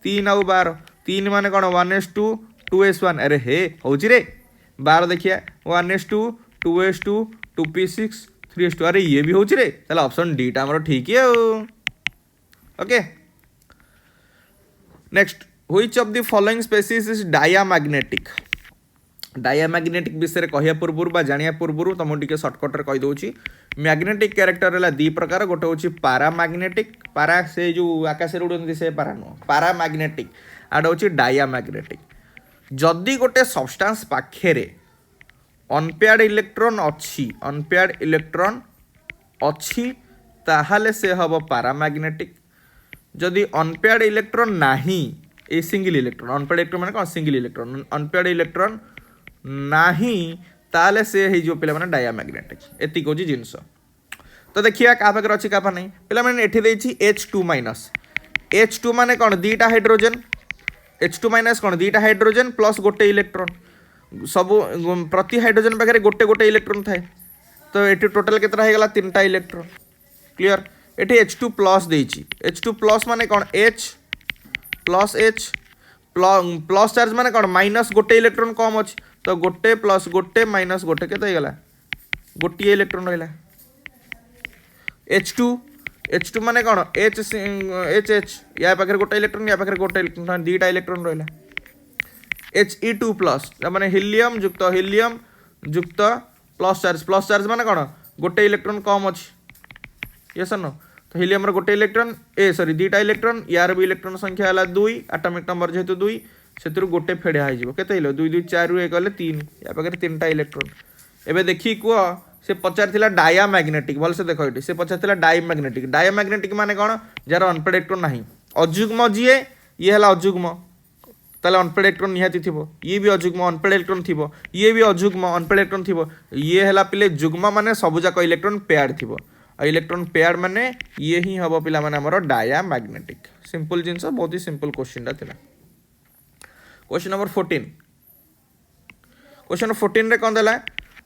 [SPEAKER 1] 3 आउ 12 3 माने कोन 1s2 2s1 अरे हे होछि रे 12 देखिया 1s2 2s2 2p6 3s2 अरे ये भी होछि रे चलो ऑप्शन डी टा हमरो ठीक है okay next which of the following species is diamagnetic diamagnetic विषय कहया पूर्व बा जानिया पूर्व तुम टे सर्टकट रे कहि दउची मैग्नेटिक कैरेक्टर है दी प्रकार गोटे हूँ पारामैग्नेटिक पारा से जो आकाश उड़ती से पारा नुह पारामैग्नेटिक आटा हूँ डायामैग्नेटिक जदि गोटे सब्सटेंस पाखे अनपेयर्ड इलेक्ट्रॉन अच्छी ताहले से हम पारामैग्नेटिक जदि अनपेयर्ड इलेक्ट्रॉन नाही a single electron unpaired electron माने कौन सिंगल इलेक्ट्रॉन अनपेयर्ड इलेक्ट्रॉन नाही ताले से हो पे डायामैग्नेटिक एतिक हूँ जिनस तो देखिए क्या पाखे अच्छी क्या नहीं पे एठी H2 माइनस H2 माने कौन दीटा हाइड्रोजेन H2 माइनस कौन दीटा हाइड्रोजेन प्लस गोटे इलेक्ट्रॉन सब प्रति हाइड्रोजेन पाखे गोटे गोटे इलेक्ट्रॉन थाए तो ये टोटाल केतटा होगा 3टा इलेक्ट्रॉन क्लियर ये H2 प्लस देछि H2 प्लस माने कौन H plus H plus charge माने कौन माइनस गोटे इलेक्ट्रॉन कम अच्छी तो गोटे प्लस गोटे माइनस गोटे केते होगा गोटे इलेक्ट्रॉन रहा H2 माने कौन H या पाखे गोटे इलेक्ट्रॉन या पाखे गोटे इलेक्ट्रॉन दीटा इलेक्ट्रॉन रहा He2 प्लस माने हीलियम युक्त प्लस चार्ज माने कौन गोटे इलेक्ट्रॉन कम अच्छी यस नो तो हीलियम गोटे इलेक्ट्रॉन सॉरी दीटा इलेक्ट्रॉन यार भी इलेक्ट्रॉन संख्या है 2 एटॉमिक नंबर जेहेतु 2 से गोटे फेड़ा हो केते 2 2 4 रु 1 गले 3 या पाखे 3टा इलेक्ट्रॉन एबे देखी कह से पचार डायामैग्नेटिक भल से देख ये से पचार डायामैग्नेटिक माने कौन जार अनपेड इलेक्ट्रॉन ना अजुग्म जीए ये है अजुग्म ताले अनपेड इलेक्ट्रॉन निहाती थी ये भी अजुग्म अनपेड इलेक्ट्रॉन थी ये भी अजुग्म अनपेड इलेक्ट्रॉन थी ये है पिले जुग्म माने सबुजाक इलेक्ट्रॉन पेयर्ड थी इलेक्ट्रॉन पेयर्ड माने ये ही हम पिला माने हमर डायामैग्नेटिक सिंपल जिनस बहुत ही सिंपल क्वेश्चन टा थिला क्वेश्चन नंबर 14 क्वेश्चन 14 रे कौन देला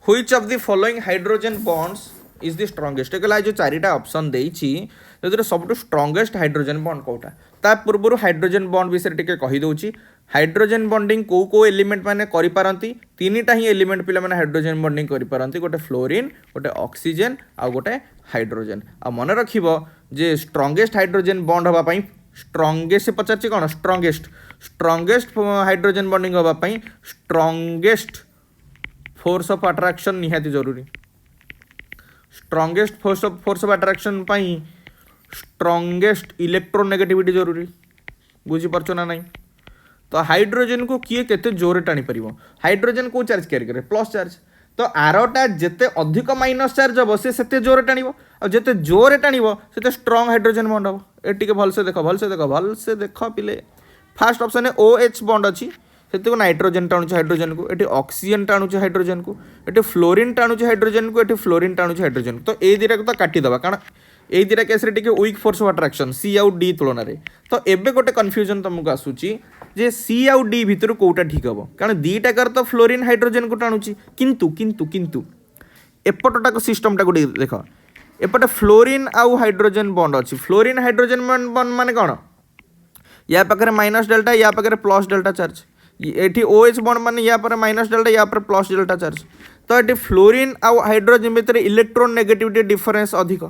[SPEAKER 1] which of the following hydrogen bonds is the strongest कहला जो चारिटा ऑप्शन देइछि जो सबटू स्ट्रॉन्गेस्ट हाइड्रोजन बॉन्ड कोटा ता पूर्व हाइड्रोजन बॉन्ड विषय टिके कहि दउछि हाइड्रोजन बॉन्डिंग को एलिमेंट माने करि पारंती तीनटा ही एलिमेंट पिला माने हाइड्रोजन बॉन्डिंग करि पारंती गोटे फ्लोरीन गोटे ऑक्सीजन आ गोटे हाइड्रोजन आ मन रखिबो जे स्ट्रॉन्गेस्ट हाइड्रोजन बॉन्ड हवा पई स्ट्रॉन्गेस्ट से पचारछि कोन स्ट्रॉन्गेस्ट स्ट्रंगेस्ट हाइड्रोजन बॉन्डिंग होगा स्ट्रंगेस्ट फोर्स ऑफ अट्रैक्शन निहाती जरूरी strongest force of attraction strongest electronegativity जरूरी बुझीपार ना नहीं तो हाइड्रोजन को किए केते जोर टाणी पार हाइड्रोजन को चार्ज कैरी करे प्लस चार्ज तो आरटा जिते अधिक माइनस चार्ज हम से जोर टाणी जिते जोर टाणी से स्ट्रंग हाइड्रोजन बॉन्ड हम ये भलसे देख पिले फास्ट ऑप्शन है OH बॉन्ड अच्छी से नाइट्रोजन टाणुचे हाइड्रोजन को ये ऑक्सीजन टाणुचे हाइड्रोजन को ये फ्लोरीन टाणुचे हाइड्रोजन को ये फ्लोरीन टाणुचे हाइड्रोजन को तो ये दुटा को तो काटिदेवा कारण ये दुटा case weak force of attraction C आउ D तुलन तो एबे गोटे कन्फ्यूजन तुमको आसूची जे C आउ D भितर कोटा ठीक हम कारण दीटाकर तो फ्लोरीन हाइड्रोजन को टाणुची किंतु किंतु किंतु एपटटा सिस्टमटा गोटे देख एपटे फ्लोरीन आउ हाइड्रोजन बॉन्ड अच्छी फ्लोरीन हाइड्रोजन बॉन्ड माने कौन या पाखे माइनस डेल्टा या पाखे प्लस डेल्टा चार्ज ये OH बॉन्ड माने या पर माइनस डेल्टा या पर प्लस डेल्टा चार्ज तो ये फ्लोरीन आउ हाइड्रोजन भितर इलेक्ट्रोन नेगेटिविटी डिफरेंस अधिक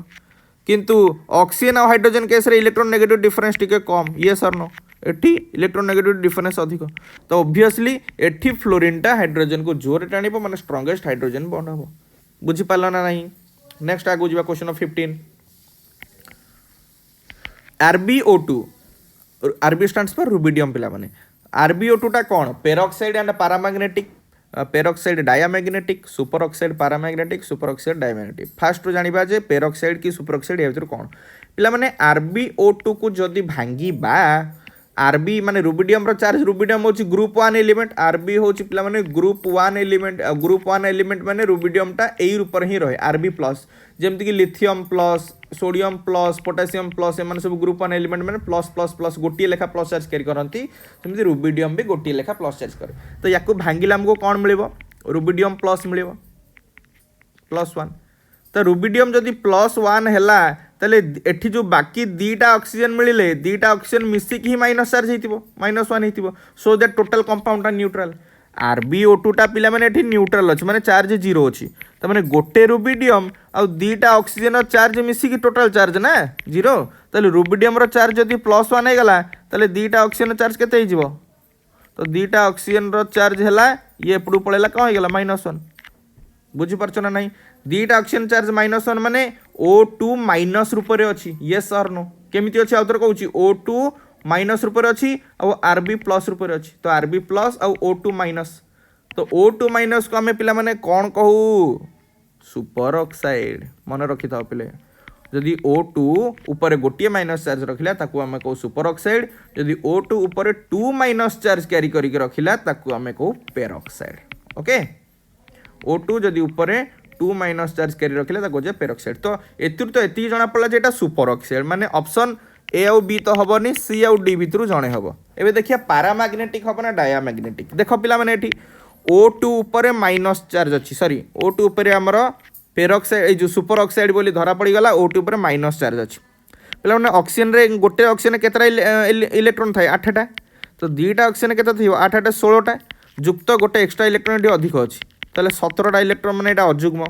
[SPEAKER 1] किंतु ऑक्सीजन और हाइड्रोजन केस रे इलेक्ट्रोन नेगेटिव डिफरेंस टिके कम ये सर नो एठी इलेक्ट्रोन नेगेटिव डिफरेंस अधिक तो ऑब्वियसली एठी फ्लोरीनटा हाइड्रोजन को जोर टाणिबो माने स्ट्रॉन्गेस्ट हाइड्रोजन बॉन्ड हो बुझी पाला ना नहीं नेक्स्ट आगु जीवा question of 15 RbO2 RB stands for rubidium पिला माने RbO2 टा कौन peroxide and paramagnetic peroxide diamagnetic super oxide paramagnetic super oxide diamagnetic fast जानिबा जे पेरोक्साइड की सुपर ऑक्साइड या कौन पिला माने RbO2 को जदि भांगी बा आरबी माने रुबिडियम रो चार्ज रुबिडियम होची ग्रुप 1 एलिमेंट आरबी होची पिला माने ग्रुप 1 एलिमेंट माने रुबिडियम टा एई ऊपर ही रहे आरबी प्लस जेमति कि lithium plus sodium plus potassium plus एमान सब ग्रुप 1 एलिमेंट माने प्लस प्लस प्लस गोटी लेखा प्लस चार्ज कैरी करंती सेमति रुबिडियम भी गोटी लेखा प्लस चार्ज करे तो याकू भांगिला हमको कोन मिलिबो रुबिडियम प्लस मिलिबो +1 तो रुबिडियम जदि +1 हैला ताले एठी जो बाकी दीटा ऑक्सीजन मिले दीटा ऑक्सीजन मिसिक ही माइनस चार्ज होइतिबो -1 होइतिबो सो दैट टोटल कंपाउंड टा न्यूट्रल RbO2 टा पिला माने एठी न्यूट्रल अछि माने चार्ज 0 अछि त माने गोटे रुबिडियम आ दीटा ऑक्सीजन चार्ज मिसिक टोटल चार्ज ना 0 ताले रुबिडियम रो चार्ज जदि +1 हे गला ताले दीटा ऑक्सीजन चार्ज केते हिजिबो तो दीटा ऑक्सीजन रो चार्ज हैला ये एपडू पळेला का हो गेला -1 बुझी परछो ना नहीं दीटा ऑक्सीजन चार्ज -1 माने O2 माइनस रूप रे अछि यस और नो केमिति अछि आउतर कहूची O2 माइनस रूप रे अछि और Rb प्लस रूप रे अछि तो Rb प्लस और O2 माइनस तो O2 माइनस को हमें पिला माने कोन कहू सुपर ऑक्साइड मन रखि थाओ पिले जदि O2 ऊपर गोटे माइनस चार्ज रखिला ताकू हमें कहू सुपर ऑक्साइड जदि O2 ऊपर 2 माइनस चार्ज कैरी करिक रखिला ताकू हमें कहू पेरोक्साइड ओके O2 जदि ऊपर 2 माइनस चार्ज कैरी रखिले ताको पेरोक्साइड तो एतुर तो एति जणा पड़ला जे एटा सुपर ऑक्साइड माने ऑप्शन ए आउ बी तो हबनी सी आउ डी भितरु जणे हबो एबे देखिया पैरामैग्नेटिक हबो ना डायमैग्नेटिक देखो पिला माने एठी O2 ऊपर माइनस चार्ज अछि सॉरी O2 ऊपर हमर पेरोक्साइड ए जो सुपर ऑक्साइड बोली धरा पड़ी गला O2 ऊपर माइनस चार्ज अछि पिला माने ऑक्सीजन रे गोटे ऑक्सीजन केतरा इलेक्ट्रॉन थाए 8टा तो दीटा ऑक्सीजन केता थियो 8टा 16टा युक्त गोटे एक्स्ट्रा इलेक्ट्रॉन अधिक अछि ताले 17टा इलेक्ट्रॉन माने एटा अजुग्म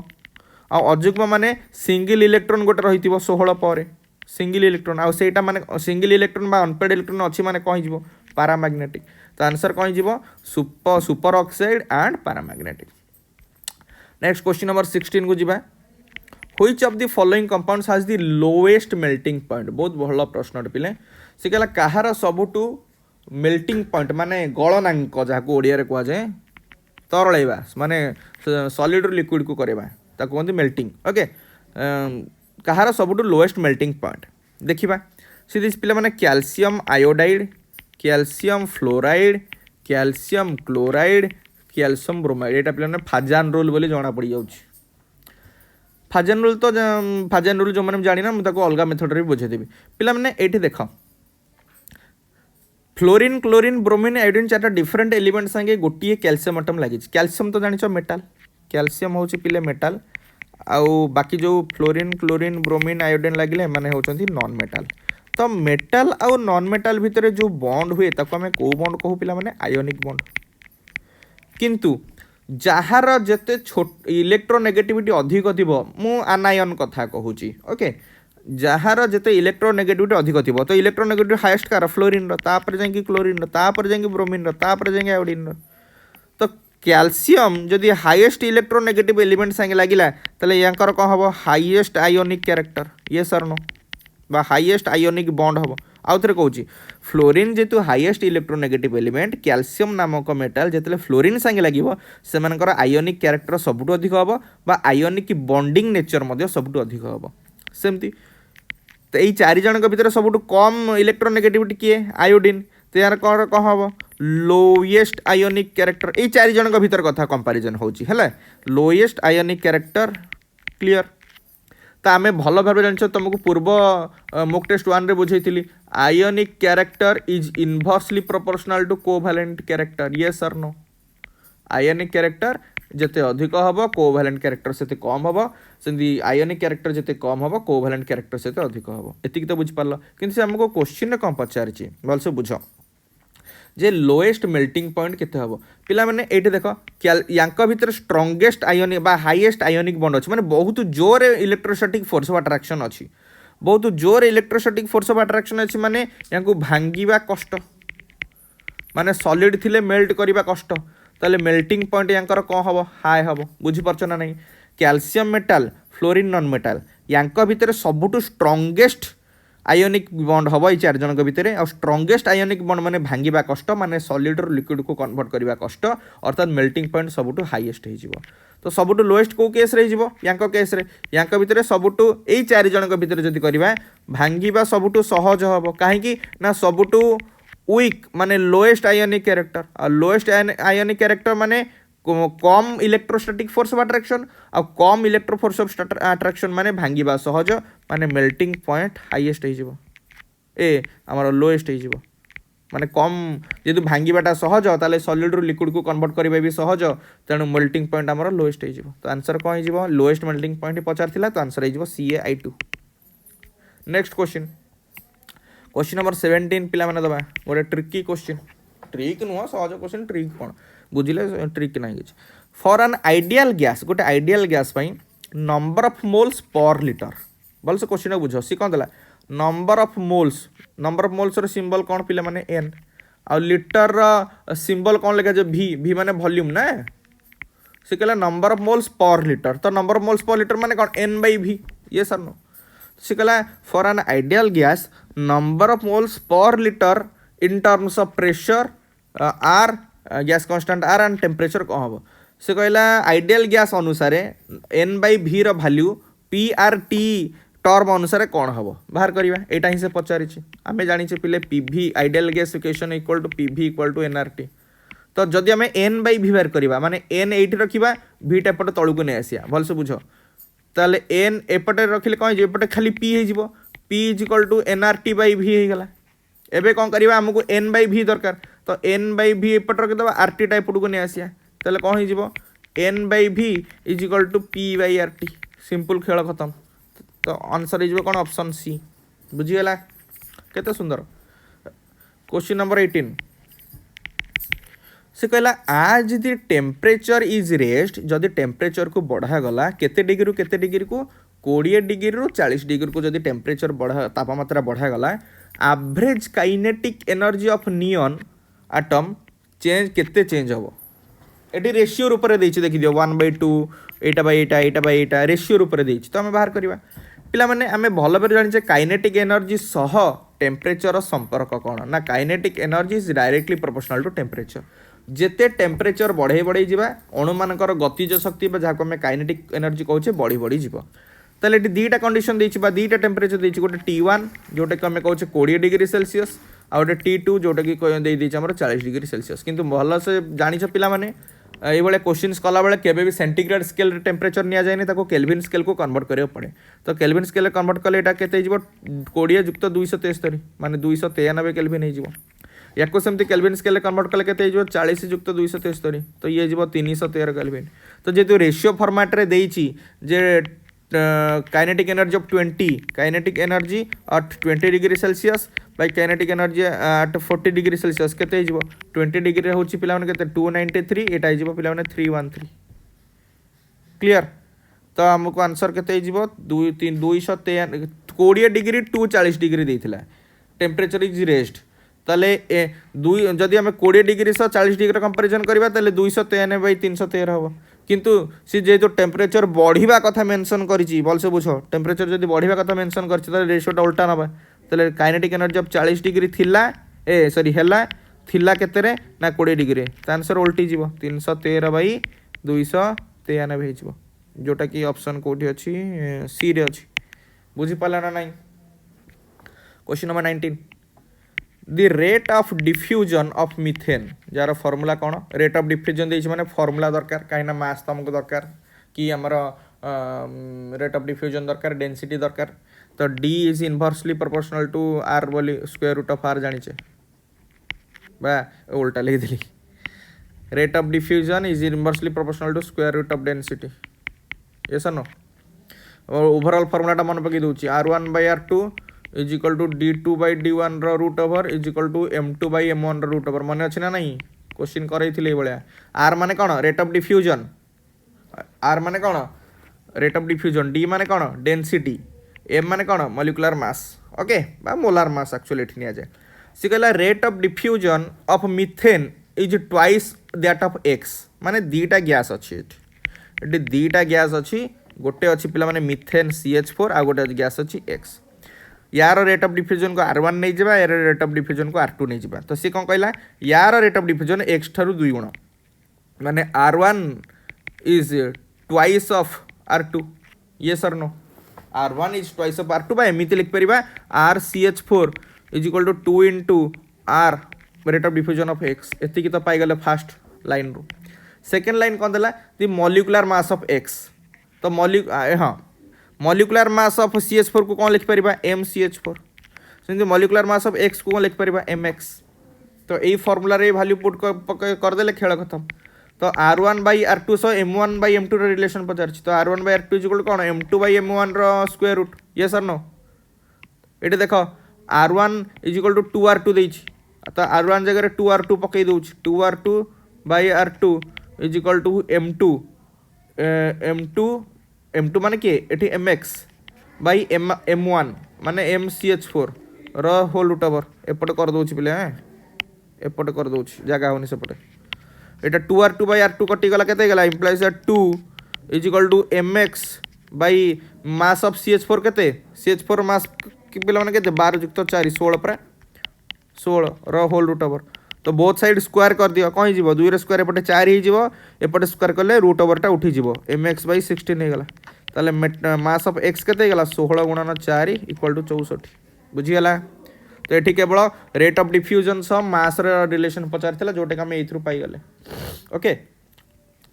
[SPEAKER 1] आ अजुग्म माने सिंगल इलेक्ट्रॉन गोटे रहितिबो 16 पर सिंगल इलेक्ट्रॉन आ सेटा माने सिंगल इलेक्ट्रॉन बा अनपेड इलेक्ट्रॉन अछि माने कहि जिवो पैरामैग्नेटिक तो आंसर कहि जिवो super oxide and paramagnetic next question number 16 को जिबा which of the following compounds has the lowest melting point बहुत भलो प्रश्न पिले से कहला काहार सबुटू मेल्टिंग पॉइंट माने गलनांक जाको ओडिया रे कहवा जाय तरळेबा माने सॉलिड रु लिक्विड को करेबा ताको कहते मेल्टिंग ओके कहार सबुटू लोएस्ट मेल्टिंग पॉइंट देखिबा सीधे पिला माने calcium iodide calcium fluoride calcium chloride calcium bromide एटा पिला माने फाजान रूल बोली जणा पड़ी जाउछ फाजान रूल जो माने जानि ना म ताको अलगा मेथड रे बुझे देबी पिला माने एठी देखो फ्लोरीन क्लोरीन ब्रोमीन आयोडीन चार्टा डिफरेंट एलिमेंट संगे गोटे कैल्शियम आटम लगी कैल्शियम तो जानिछ मेटाल कैल्शियम होची पिले मेटाल आउ बाकी जो फ्लोरीन क्लोरीन ब्रोमीन आयोडीन लगिले माने होचंती नॉन मेटाल तो मेटाल आउ नॉन मेटाल भितर जो बॉन्ड हुए ताको हमें को बॉन्ड कहू पिला माने आयोनिक बॉन्ड किंतु जहार जेते छोट इलेक्ट्रोनेगेटिविटी अधिक थिबो मु आनायन कथा कहूची ओके जार जिते इलेक्ट्रोनेगेटिविटी अधिक थी तो इलेक्ट्रोनेगेटिविटी हाएस्ट कार फ्लोरीन तापर जाकि क्लोरीन तापर जाकि ब्रोमीन तापर जाकि आयोडीन तो कैल्शियम जदि हाईएस्ट इलेक्ट्रोनेगेटिव एलिमेंट संगे लगिला ताले यांकर कौन हम हाईएस्ट आयोनिक कैरेक्टर ये सर नो बा हाईएस्ट आयोनिक बॉन्ड हम आउ थे कहूँ फ्लोरीन जेतु हाईएस्ट इलेक्ट्रोनेगेटिव एलिमेंट कैल्शियम नामक मेटाल जिते फ्लोरीन संगे लगे से आयोनिक कैरेक्टर सबुठ अधिक हम बा आयोनिक बॉन्डिंग नेचर सबुठ अधिक हम सेमती तो यही चार जन भर सबुठ कम इलेक्ट्रोनेगेटिविटी किए आयोडीन तो यार कौन कौन हम लोएस्ट आयोनिक कैरेक्टर यही चार जन भर कथा कंपैरिजन होची है लोएस्ट आयोनिक कैरेक्टर क्लियर तो आम भल भाव जान तुमको पूर्व मोक टेस्ट 1 रे बुझे ionic character is inversely proportional to covalent character ये सर नो आयोनिक कैरेक्टर जिते अधिक हम कोवैलेंट कैरेक्टर से कम हम सेमती आयोनिक कैरेक्टर जिते कम हम कोवैलेंट कैरेक्टर से अधिक हम एतिक तो बुझिपार कि आमको क्वेश्चन कौन पचारि भलसे बुझ जे लोएस्ट मेल्टिंग पॉइंट केते हम पिला माने एठी देखो यांक भीतर स्ट्रॉन्गेस्ट आयोनिक बा हाईएस्ट आयोनिक बॉन्ड अछि माने बहुत जोर इलेक्ट्रोस्टैटिक फोर्स ऑफ अट्रैक्शन अछि बहुत जोर इलेक्ट्रोस्टैटिक फोर्स ऑफ अट्रैक्शन अछि माने यांकु भांगीबा कष्ट माने सॉलिड थिले मेल्ट करिबा कष्ट ताले मेल्टिंग पॉइंट यांकर कौन हम हाई हम बुझी पारछ ना नहीं calcium metal fluorine non metal rank भीतर सबुठु स्ट्रॉन्गेस्ट आयोनिक बॉन्ड हम ये चार जन भितर आ स्ट्रॉन्गेस्ट आयोनिक बॉन्ड माने भांगीबा कष्ट माने सॉलिड रो लिक्विड को कन्वर्ट करबा कष्ट अर्थात मेल्टिंग पॉइंट सबुठु हाईएस्ट हो तो सबुठु लोएस्ट को केस रे जीवो यांक केस रे यांक भितर सबुठु एई चार जन भितर जदि करबा भांगीबा सबुठु सहज हबो काहेकि ना सबुठु वीक माने लोएस्ट आयोनिक कैरेक्टर आ लोएस्ट आयोनिक कैरेक्टर माने कम इलेक्ट्रोस्टैटिक फोर्स ऑफ अट्रैक्शन आ कम इलेक्ट्रो फोर्स ऑफ अट्रैक्शन माने भांगीबा सहज माने मेल्टिंग पॉइंट हाईएस्ट हो ए आमर लोएस्ट हो माने कम जेतु भांगीबाटा सहज ताले सॉलिड रू लिक्विड को कन्वर्ट करबा भी सहज तेणु मेल्टिंग पॉइंट आमर लोएस्ट हो तो आंसर कौन हो लोएस्ट मेल्टिंग पॉइंट पचार तो आंसर हो CaI2 नेक्स्ट क्वेश्चन नंबर 17 पिला माने दबा गोटे ट्रिकी क्वेश्चन ट्रिक नुह सहज क्वेश्चन ट्रिक कौन बुझिले ट्रिक ना कि फॉर एन आइडियल गैस गोटे ideal gas number of moles per litre भलसे क्वेश्चन बुझ सी कौन देला नंबर ऑफ मोल्स सिंबल कौन पिला माने एन आ लिटर सिंबल कौन लिखा जो भी माने वॉल्यूम ना से कहला number of moles per litre तो number of moles per litre माने कौन N/V ये सर नो से कहला for an ideal gas number of moles per litre in terms of pressure R gas constant R and temperature कौन हम से कहला आइडियल गैस अनुसार N/V रो वैल्यू PRT टर्म अनुसार कौन हम बाहर करवा यहाँ ही से पचारि आम जाने पिले PV ideal gas equation equal to PV equal to NRT तो जदि आम N/V बाहर करवा माने N एटी रखा V टा एपटे तलू को नहीं आसिया भलसे बुझ ताले N एपटे रखिले कौन एपटे खाली P हो P is equal to NRT/V होगा एबे कौन करवा आमको N/V दरकार तो N/V एपटे रखिदेवा RT टा एपट को नहीं आसिया ताले कौन हो N/V is equal to P/RT simple खेल खत्म तो आंसर हो कौन ऑप्शन सी बुझीगला केते सुंदर क्वेश्चन नंबर 18 से कहला आज द टेम्परेचर इज रेस्ट जदि टेम्परेचर को बढ़ा गला केते डिग्री रु केते डिग्री को 20 डिग्री रु 40 डिग्री को जदि टेम्परेचर बढ़ा तापमात्रा बढ़ा गला average kinetic energy of neon atom change केते चेंज हम ये रेशियो रूप से देखिए देखी दियो 1/2 एटा रेशियो रूप से तो आम बाहर करवा पिला माने आमे भल भाव जाने काइनेटिक एनर्जी सह टेम्परेचर संपर्क कौन ना kinetic energy is directly proportional to temperature जेते टेम्परेचर बढ़े बढ़े जावा अणु मानकर गतिज शक्ति जहाँ को काइनेटिक एनर्जी कहूचे बढ़ी बढ़ी जीव ताले दीटा कंडीशन देइछि दीटा टेम्परेचर देइछि गोटे T1 जोटा कि आम कहूचे 20 डिग्री सेल्सियस आ गोटे T2 जोटा कि देइछि हमर 40 डिग्री सेल्सियस किंतु भल से जानिछ पिला माने ये क्वेश्चन कला बेले केबे भी सेंटीग्रेड स्केल टेम्परेचर नि जाए ताको केल्विन स्केल को कन्वर्ट करियो पड़े तो केल्विन स्केल कन्वर्ट कले एटा केते जीवो 20 युक्त 273 माने 293 केल्विन हो या सेमती केल्विन स्केल कन्वर्ट कले केते जीवो 40 युक्त 273 तो ये जीवो 313 केल्विन तो जेतु रेशियो फॉर्मेट रे देइछि जे kinetic energy of 20 kinetic energy at 20 degree Celsius by kinetic energy at 40 degree Celsius केते हो 20 डिग्री होची पिला माने केते 293 एटा हो पिला माने 313 क्लियर तो हमको आंसर केते हो 2 3 293 20 डिग्री टू 40 डिग्री देइथिला टेम्परेचर इज रेस्ट ताले दुई जदि आम 20 डिग्री 40 डिग्री कंपेरिजन करवा ताले 293 बाई 313 हम किंतु सी जेहेतु टेम्परेचर बढ़िया कथा मेंशन करिछि भलसे बुझ टेम्परेचर जदि बढ़िया कथा मेंशन करछि ताले रेशियोटा उल्टा नबा ताले काइनेटिक एनर्जी ऑफ 40 डिग्री थिला सॉरी हेला थिला केते रे ना 20 डिग्री ता आंसर उल्टी जीवो 313 बाई 293 हे जीवो जोटा कि ऑप्शन कोठी अछि सी रे अछि बुझी पाला ना नहीं question number 19 the rate of diffusion of methane जार फॉर्मूला कौन रेट ऑफ डिफ्यूजन देइछ माने फॉर्मूला दरकार काइना मास तुमको दरकार कि हमर रेट ऑफ डिफ्यूजन दरकार डेंसिटी दरकार तो d is inversely proportional to r बोली स्क्वायर रूट ऑफ r जानिछे बा उल्टा लिख देली rate of diffusion is inversely proportional to square root of density yes or no और ओवरऑल फॉर्मूलाटा मन पकई दूची r1 by r2 is equal to d2 by d1 रो root over is equal to m2 by m1 रो रूट ओवर मन अछि ना नहीं क्वेश्चन करैथिले ए बळिया r माने कोन रेट ऑफ डिफ्यूजन r माने कोन रेट ऑफ डिफ्यूजन d माने कोन डेंसिटी m माने कोन मॉलिक्यूलर मास ओके बा मोलार मास एक्चुअली एठी निया जाय सी कहला rate of diffusion of methane is twice that of x माने दीटा गैस अछि एठी दीटा गैस अछि गोटे अछि पिला माने मिथेन CH4 आ गोटे गैस अछि x यार रेट ऑफ डिफ्यूजन को r1 नहीं जिबा यार रेट ऑफ डिफ्यूजन को r2 नहीं जिबा तो सी कोन कहला यार रेट ऑफ डिफ्यूजन x ठारू 2 गुण माने r1 is twice of r2 yes or no r1 is twice of r2 बा एमिति लिख परिबा rCH4 is equal to 2 into r rate of diffusion of x एति की तो पाई गले फर्स्ट लाइन रो सेकंड लाइन कोन देला the molecular mass of x तो मॉलिक्यूलर मास ऑफ CH4 को कौन लिख परिबा MCH4 सेंति मॉलिक्यूलर मास ऑफ x को कौन लिख परिबा mx तो एई फार्मूला रे वैल्यू पुट कर देले खेल खत्म तो r1 by r2 so m1 by m2 रो रिलेशन पचारछि तो r1 by r2 इक्वल कोन m2 by m1 रो square root yes or no एटे देखो r1 इक्वल टू 2r2 देछि तो r1 जगह रे 2r2 पकई दोछि 2r2 by r2 equal to m2 m2 माने के एठी mx बाई m1 माने mCH4 रो होल रूट ओवर एपट कर दोछि पिले एपट कर दोछि जगह होनी सेपटे एटा 2r2 बाई r2 कटि गला केते गला implies 2 is equal to mx by mass of CH4 केते CH4 मास पिले माने केते 12 जुक्त 4 16 पर 16 रो होल रूट ओवर तो बोथ साइड स्क्वायर कर दियो कहीं जीवो 2 रे स्क्वायर एपटे 4 ही जीवो एपटे स्क्वायर करले रूट ओवरटा उठी जीवो mx बाई 16 हे गला ताले मास ऑफ x केते गला 16 गुणन 4 इक्वल टू 64 बुझी गला तो एठी केवल रेट ऑफ डिफ्यूजन सह मास रे रिलेशन पचारथिला जोटे का हम एथ्रु पाई गले ओके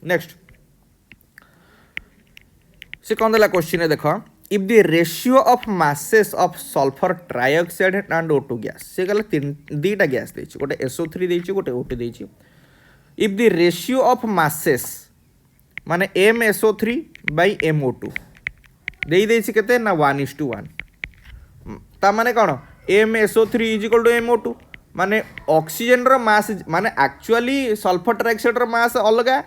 [SPEAKER 1] नेक्स्ट से कोन देला क्वेश्चन देखो if the ratio of masses of sulfur trioxide and O2 gas से गला दीटा गैस देछि गोटे SO3 देछि गोटे O2 देछि if the ratio of masses माने MSO3 by MO2 देई देछि केते ना 1:1 ता माने कोन MSO3 MO2 माने ऑक्सीजन रो मास माने एक्चुअली सल्फर ट्राइऑक्साइड रो मास अलगा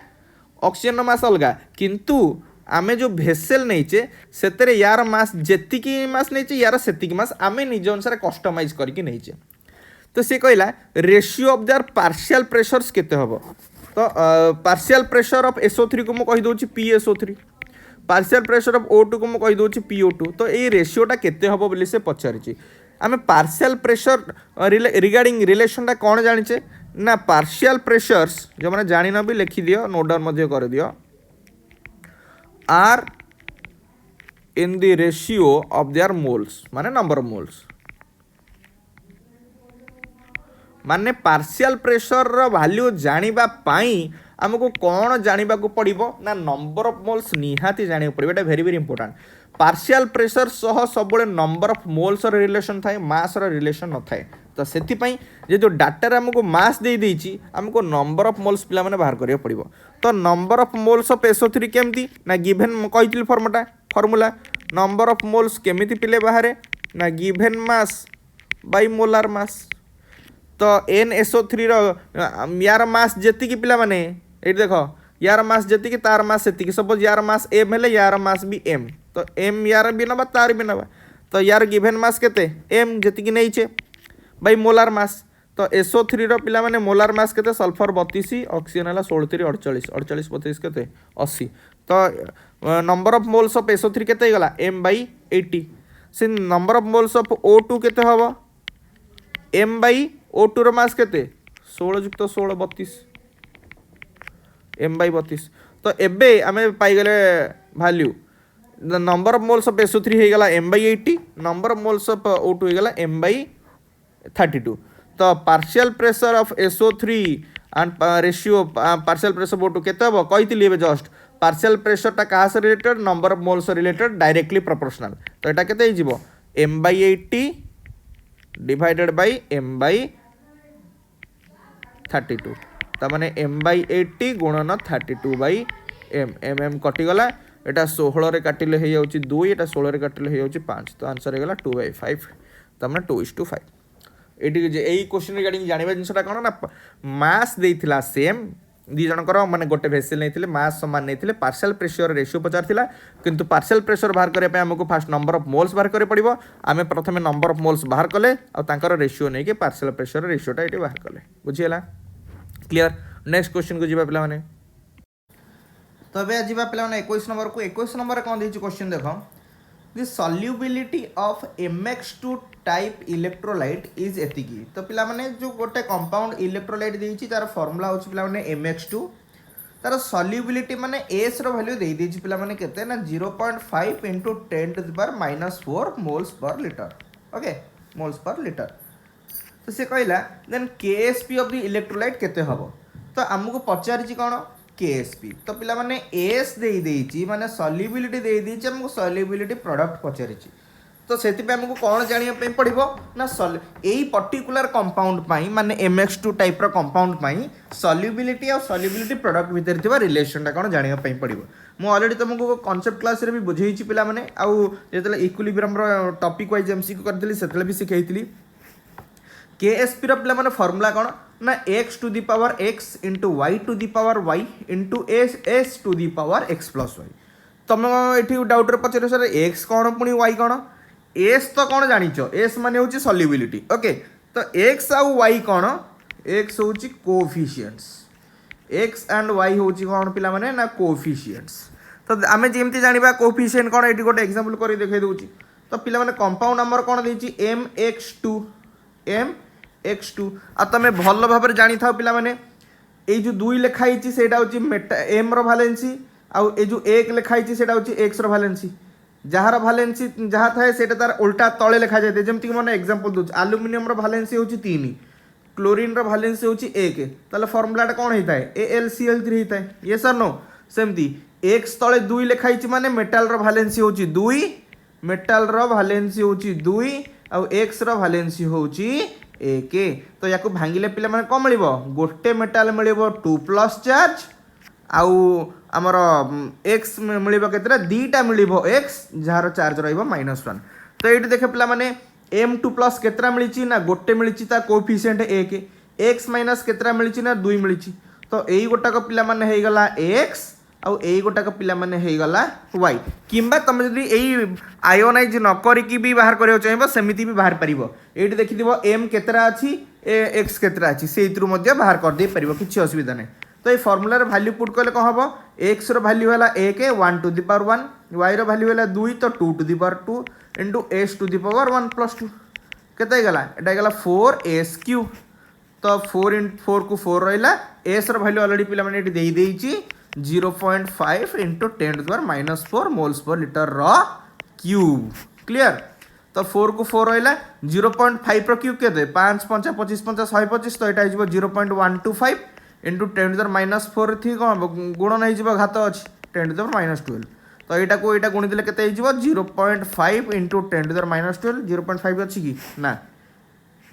[SPEAKER 1] ऑक्सीजन रो मास अलगा किंतु आमे जो भेसेल नहींचे सेतरे यार मास जेतिकी मास नहींचे यार सेतिकी मास आमे निज अनुसार कस्टमाइज करके नहींचे तो से कहला ratio of their partial pressures केते हबो तो पार्शियल प्रेशर ऑफ SO3 को मो कहि दोछि PSO3 partial pressure of O2 को मो कहि दोछि PO2 तो ए रेशियोटा केते हबो बोली से पचारिछि आमे पार्शियल प्रेशर रिगार्डिंग रिलेशन ता कोन जानिचे ना पार्शियल प्रेशर्स जो माने जानि न भी लिखि दियो नोट डाउन मध्ये कर दियो are in the ratio of their moles माने नंबर ऑफ मोल्स माने पार्शियल प्रेशर रो वैल्यू जानिबा पाई हमको कौन जानिबा को पड़िबो ना नंबर ऑफ मोल्स निहाती जानिबा पड़िबो एटा very very important partial pressure सह सबले नंबर ऑफ मोल्स रो रिलेशन थाए मास रो रिलेशन न थाए तो सेति पई जे जो डाटा रे हमको मास दे देछि हमको नंबर ऑफ मोल्स पिला माने बाहर करियो पड़िबो तो number of moles of SO3 केमती ना गिवन कहितली फार्मूला नंबर ऑफ मोल्स केमिति पिले बाहरे ना given mass by molar mass तो NSO3 रो यार मास जेति की पिला माने एठी देखो यार मास जेति की तार मास सेति की सपोज यार मास m हेले यार मास भी m तो m यार भी नबा तार भी नबा तो यार गिभेन मास केते एम जेतिकी नहींचे बाई मोलार मास तो SO3 रो पिला माने मोलार मास केते सल्फर 32 ऑक्सीजन हला 16 3 48 48 32 केते 80 तो number of moles of SO3 केते गला m/80 से number of moles of O2 केते हबो m/O2 रो मास केते 16 युक्त 16 32 m/32 तो एबे आमे पाई गले value number of moles of SO3 हे गला m/80 number of moles of O2 हे गला m/32 तो partial pressure of SO3 and ratio partial pressure of O2 केते हबो कहितली एबे जस्ट पार्शियल प्रेशर टा कहा से related number of moles related directly proportional तो एटा केते हे जिवो m/80 डिवाइडेड बाय m/32 ता माने m/80 गुणन 32/m mm कटिगला एटा 16 रे काटिले हे जाउची 2 एटा 16 रे काटिले हे जाउची 5 तो आंसर हे गला 2/5 ता माने 2:5 एटी जे एई क्वेश्चन रिगार्डिंग जानिबा जिनसटा कोन ना मास देइथिला सेम दी जनकर माने गोटे भेसेल नैथिले मास समान नैथिले पार्शियल प्रेशर रेशियो पचार थिला किंतु पार्शियल प्रेशर बाहर करे पे हमको फास्ट नंबर ऑफ मोल्स बाहर करे पड़िबो आमे प्रथमे नंबर ऑफ मोल्स बाहर कले आ तांकर रेशियो नै के पार्शियल प्रेशर रेशियोटा एटी बाहर कले बुझियला क्लियर नेक्स्ट क्वेश्चन को जीवा पिला माने तो अबे जीवा पिला माने 21 नंबर को 21 नंबर कोन देछि क्वेश्चन देखो the solubility of MX2 type electrolyte is एतिकी तो पिला माने जो गोटे कंपाउंड इलेक्ट्रोलाइट देछि तार फार्मूला होछि पिला माने MX2 तार सॉल्युबिलिटी माने S रो वैल्यू दे देछि पिला माने केते ना 0.5 * 10⁻⁴ moles per litre okay moles per litre तो से कहला then KSP of the electrolyte केते हबो तो हमको पचारिछि कोन KSP तो पिला माने S दे देछि माने सॉल्युबिलिटी दे देछि हमको सॉल्युबिलिटी प्रोडक्ट पचारिछि तो सेति पे हमको कोन जानिया पे पड़िबो ना एई पर्टिकुलर कंपाउंड पाई माने MX2 टाइप रो कंपाउंड पाई सॉल्युबिलिटी और सॉल्युबिलिटी प्रोडक्ट भीतर थिबा रिलेशन टा कोन जानिया पे पड़िबो मु ऑलरेडी तुमको कांसेप्ट क्लास रे भी बुझेइछि पिला माने आउ जेतले इक्विलिब्रियम रो टॉपिक वाइज MCQ करथिली सेतले भी सिखैथिली KSP रो पिला माने फार्मूला कोन ना x to the power x into y to the power y into s to the power x plus y तुम एठी डाउट रे पचरे सर x कोन पुनी y कोन s तो कोन जानिचो s माने होची सॉल्युबिलिटी ओके तो x आउ y कोन x होची कोएफिशिएंट्स x एंड y होची कोन पिला माने ना कोएफिशिएंट्स तो आमे जेमति जानिबा कोएफिशिएंट कोन एठी गोटे एग्जांपल करी देखाइ दोची तो पिला माने कंपाउंड नंबर कोन देची MX2 आ तमे भल भाबरे जानि थाओ पिला माने ए जो 2 लिखाई छि सेटा होची मेटा m रो वैलेंसी आ ए जो 1 लिखाई छि सेटा होची x रो वैलेंसी जहार वैलेंसी जहा थाए सेटा तार उल्टा तळे लिखा जाय जेमति कि माने एग्जांपल दोच एल्युमिनियम रो वैलेंसी होची 3 क्लोरीन रो वैलेंसी होची 1 ताले फार्मूला टा कोन हेताय AlCl3 हेताय yes or no सेमति x तळे 2 लिखाई छि माने मेटल रो वैलेंसी होची 2 मेटल रो वैलेंसी होची 2 आ x रो वैलेंसी होची 1 तो याकू भांगिले पिला माने को मिलिबो गोटे मेटल मिलिबो 2+ चार्ज आउ हमर x मिलिबो केतरा दीटा मिलिबो x जहार चार्ज रहइबो -1 तो एठी देखे पिला माने m2+ केतरा मिलिची ना गोटे मिलिची ता कोएफिशिएंट 1 x माइनस केतरा मिलिची ना 2 मिलिची तो एई गोटा को पिला माने हे गला x आउ एई गोटा को पिला माने हे गला y किंबा तुम जदी एई आयोनाइज न करी की भी बाहर करियो चाहिबो सेमिति भी बाहर परिबो एठी देखि दिबो m केतरा अछि x केतरा अछि सेइत्रु मध्ये बाहर कर दे परिबो किछि असुविधा नै तो ए फार्मूला रे वैल्यू पुट करले को हबो x रो वैल्यू हला 1 1 टू द पावर 1 y रो वैल्यू हला 2 तो 2 to the power 2 into s to the power 1 + 2 केते गला एटा गला 4s³ तो 4 * 4 को 4 रहला s रो वैल्यू ऑलरेडी पिला माने एटी देई देइची 0.5 * 10⁻⁴ मोल्स पर लीटर रो क्यूब क्लियर तो 4 को 4 रहला 0.5 रो क्यूब केते 5 5 25 5 125 तो एटा हिजबो 0.125 * 10⁻⁴ थी कोन गुणन हिजबो घात अछि 10⁻12 तो एटा को एटा गुणी देले केते हिजबो 0.5 * 10⁻12 0.5 अछि की ना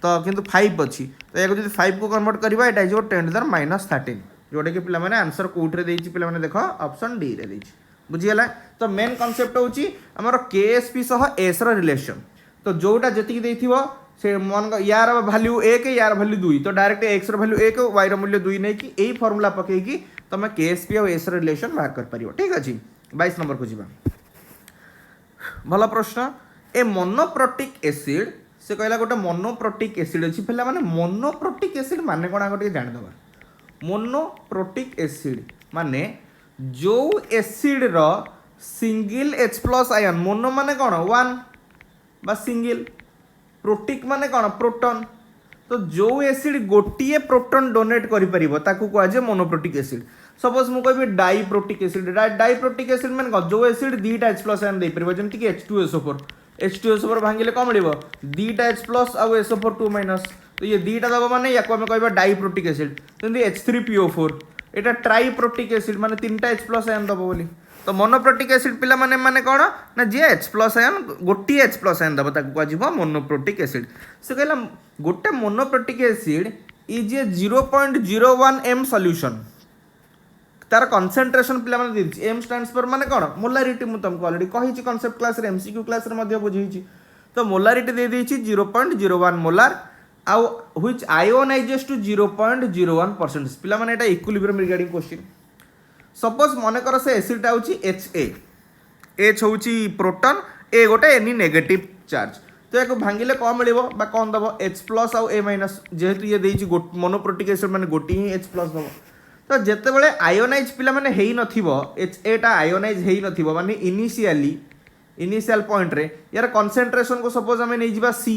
[SPEAKER 1] तो किंतु 5 अछि तो याको जदि 5 को कन्वर्ट करबा एटा हिजबो 10⁻13 जोड़े कि पिला माने आंसर कोठरे देछि पिला माने देखो ऑप्शन डी रे देछि बुझियला तो मेन कांसेप्ट होछि हमर KSP सह S रो रिलेशन तो जोटा जति कि देथिबो से मन यार वैल्यू 1 यार वैल्यू 2 तो डायरेक्ट x रो वैल्यू 1 y रो मूल्य 2 नै कि एई फार्मूला पकै कि तमे KSP और S रो रिलेशन बाहर कर परिबो ठीक अछि 22 नंबर को जिबा भला प्रश्न ए मोनोप्रोटिक एसिड से कहला गोटे मोनोप्रोटिक एसिड अच्छी पे मैंने मोनोप्रोटिक एसिड माने कौन आगे जानीदे मोनोप्रोटिक एसिड माने जो एसिड रो single H plus ion mono माने कौन वन बा सिंगल प्रोटिक माने कौन प्रोटॉन तो जो एसिड गोटे प्रोटॉन डोनेट करि परिबो ताकू कहुए मोनोप्रोटिक एसिड सपोज मु कहबी डाइप्रोटिक एसिड डाइप्रोटिक एसिड माने कौन जो एसिड दीटा H प्लस आयन दे परिबो जेमति कि H2SO4 भांगिले कम मिलिबो दीटा H प्लस आउ SO4 2 माइनस तो ये दीटा दबो माने याको हम कहबा डाइप्रोटिक एसिड जेमति H3PO4 एटा ट्राइप्रोटिक एसिड माने तीनटा H प्लस आयन दबो बोली तो मोनोप्रोटिक एसिड पिला माने कौन ना जी H प्लस आयन गोटे H प्लस आयन दबो ताकू कहजिबो मोनोप्रोटिक एसिड से कहला गोटे monoprotic acid is a 0.01 m solution तार कंसंट्रेशन पिला माने दिछि m स्टैंड्स फॉर माने कौन मोलारिटी मु तुमको ऑलरेडी कहिछि कांसेप्ट क्लास रे MCQ क्लास रे मध्ये बुझिछि तो मोलारिटी दे देछि 0.01 मोलार आउ व्हिच आयोनाइजेस टू 0.01% पिला माने एटा इक्विलिब्रियम रिगार्डिंग क्वेश्चन सपोज मन कर से एसिड होची H होची प्रोटॉन A गोटे एनी नेगेटिव चार्ज तो याको भांगिले कौन मिलिबो बा कौन दबो H प्लस आउ A माइनस जेहेतु ये देछि मोनोप्रोटिक एसिड माने गोटी ही H प्लस दबो तो जेते बेले आयोनाइज पिला माने हेई नथिबो HA टा आयोनाइज हेई नथिबो माने इनिशियल पॉइंट रे यार कंसंट्रेशन को सपोज हमें नै जिबा C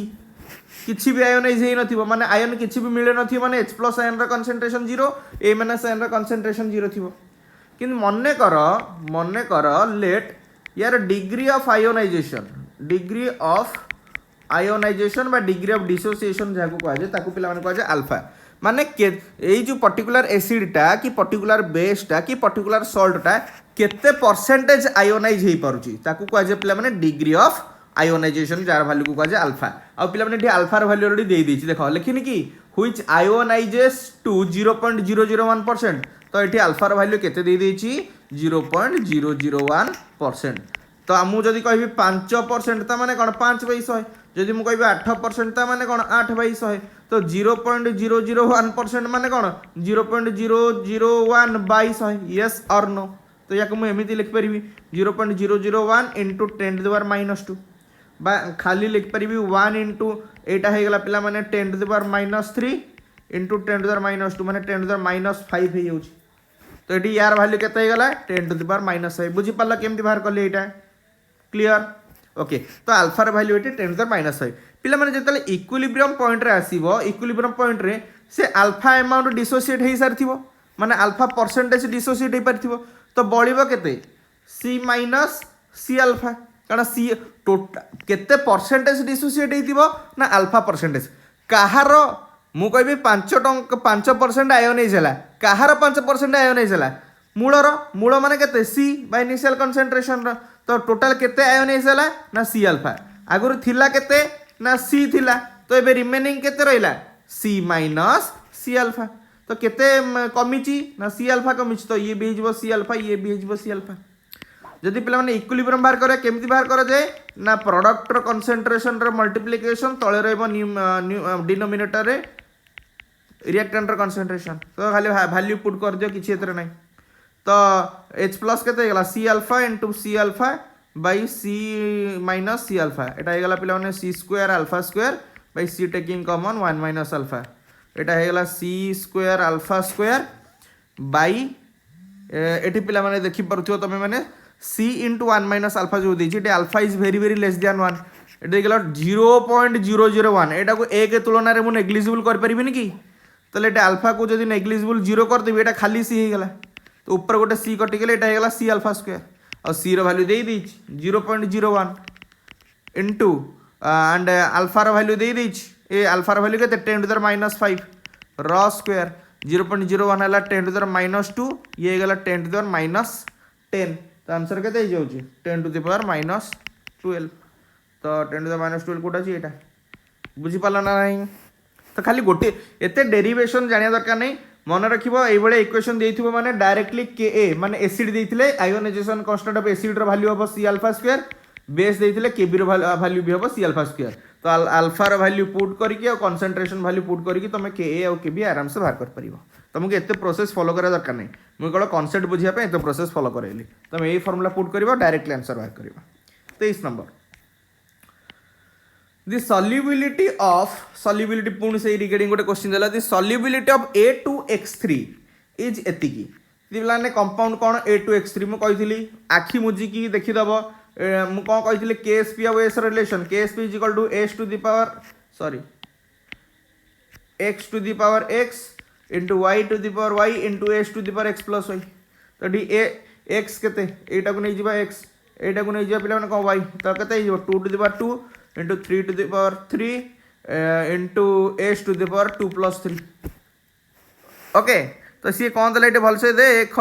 [SPEAKER 1] किछि भी आयोनाइज हेई नथिबो माने आयन किछि भी मिले नथिबो माने H प्लस आयन रा कंसंट्रेशन 0 A माइनस आयन रा कंसंट्रेशन 0 थिबो किंतु मने कर लेट यार डिग्री ऑफ आयोनाइजेशन बा डिग्री ऑफ डिसोसिएशन जाको कह जाय ताको पिला माने कह जाय अल्फा माने ए जो पर्टिकुलर एसिड टा कि पर्टिकुलर बेस टा कि पर्टिकुलर सॉल्ट टा केते परसेंटेज आयोनाइज हेई पारुची ताको कह जाय पिला माने डिग्री ऑफ आयोनाइजेशन जार वैल्यू को कह जाय अल्फा आ पिला माने अल्फा र वैल्यू ऑलरेडी दे देछि देखो लिखिनि कि व्हिच आयोनाइजेस टू 0.001% तो ये अल्फा र वैल्यू केते दे देछि 0.001% तो आमु जदि कहबी 5% ता माने कोन 5/100 जदि मु कहबी 8% ता माने कोन 8/100 तो 0.001% माने कोन 0.001/100 यस और नो तो याको मु एमिति लिख परिबी 0.001 into 10 to the power -2 बा खाली लिख परिबी 1 into एटा हे गला पिला माने 10 to the power -3 into 10 to the power -2 माने 10 to the power -5 हे होउची तो ये यार वैल्यू केते हे गला 10 to the power -5 बुझी पाला केमति बाहर करले एटा क्लियर ओके तो अल्फा र वैल्यू एटी 10 to the power -5 पिला माने जतले इक्विलिब्रियम पॉइंट रे आसीबो इक्विलिब्रियम पॉइंट रे से अल्फा अमाउंट डिसोसिएट हे सारथिबो माने अल्फा परसेंटेज डिसोसिएट हे परथिबो तो बळिबो केते C माइनस C अल्फा कारण C टोटल केते परसेंटेज डिसोसिएट हेतिबो ना अल्फा परसेंटेज काहार मु कहबी 5% आयोनाइज हला काहार 5% आयोनाइज हला मूल माने केते C बाय इनिशियल कंसंट्रेशन रो तो टोटल केते आयोनाइज हला ना C अल्फा आगुर थिला केते ना C थिला तो एबे रिमेनिंग केते रहिला C माइनस C अल्फा तो केते कमिची ना C अल्फा कमिची तो ये भी हिजबो C अल्फा ये भी हिजबो C अल्फा जदि पिला माने इक्विलिब्रियम बाहर करे केमति बाहर करा जाए ना प्रोडक्ट रो कंसंट्रेशन रो मल्टीप्लिकेशन तळे रहबो डिनोमिनेटर रे रिएक्टेंट रो कंसंट्रेशन तो खाली वैल्यू पुट कर दियो किछि एतरे नै तो H प्लस केते गेला C alpha into C alpha by C minus C alpha एटा हे गेला पिला माने C square alpha square by C taking common 1 minus alpha एटा हे गेला C square alpha square by एठी पिला माने देखि परथियो तमे माने C into 1 minus alpha जो देछि एटा alpha is very very less than 1 एटा गेला 0.001 एटा को a के तुलना रे मु नेग्लिजिबल कर परिबिनी की तले एटा अल्फा को जदी नेग्लिजिबल 0 कर देबी एटा खाली C हे गेला तो ऊपर गोटे C कटि गेले एटा हे गेला C अल्फा स्क्वायर और C रो वैल्यू दे देछि 0.01 into and अल्फा रो वैल्यू दे देछि ए अल्फा रो वैल्यू केते 10 to the -5 रो स्क्वायर 0.01 हला 10 to the -2 ये गेला 10 to the -10 तो आंसर केते हो जाउची 10 to the power -12 तो 10 to the -12 कोटा छी एटा बुझी पाला ना नहीं तो खाली गोटे एते डेरिवेशन जानिया दरकार नहीं मन रखिबो एई बळे इक्वेशन देइथिबो माने डायरेक्टली Ka माने एसिड देइथिले आयोनाइजेशन कांस्टेंट ऑफ एसिड रो वैल्यू होबो C अल्फा स्क्वायर बेस देइथिले Kb रो वैल्यू भी होबो C अल्फा स्क्वायर तो अल्फा रो वैल्यू पुट करके और कंसंट्रेशन वैल्यू पुट करके तमे Ka और Kb आराम से बाहर कर परिबो तुमको एते प्रोसेस फॉलो करा दरकार नहीं मु केवल कांसेप्ट बुझिया पे एते प्रोसेस फॉलो करैली तुम एई फार्मूला पुट करबो डायरेक्टली आंसर बाहर करबो 23 नंबर ଦି सॉल्युबिलिटी पुणी से रिगार्डिंग गोटे क्वेश्चन देला दी सॉल्युबिलिटी ऑफ A2X3 इज एतिकी पिलाने कंपाउंड कौन A2X3 मु कहितली आखि मुजिकी देखिदब मु कौन कहितली KSP और S relation KSP is equal to S to the power sorry x to the power x into y to the power y into s to the power x plus y तो डी ए x केते एटा को नै जिबा x एटा को नै जिबा पिला माने को y तो केते हिजो 2 to the power 2 into 3 to the power 3 into s to the power 2 plus 3 okay तो सी कोन दले भल से देख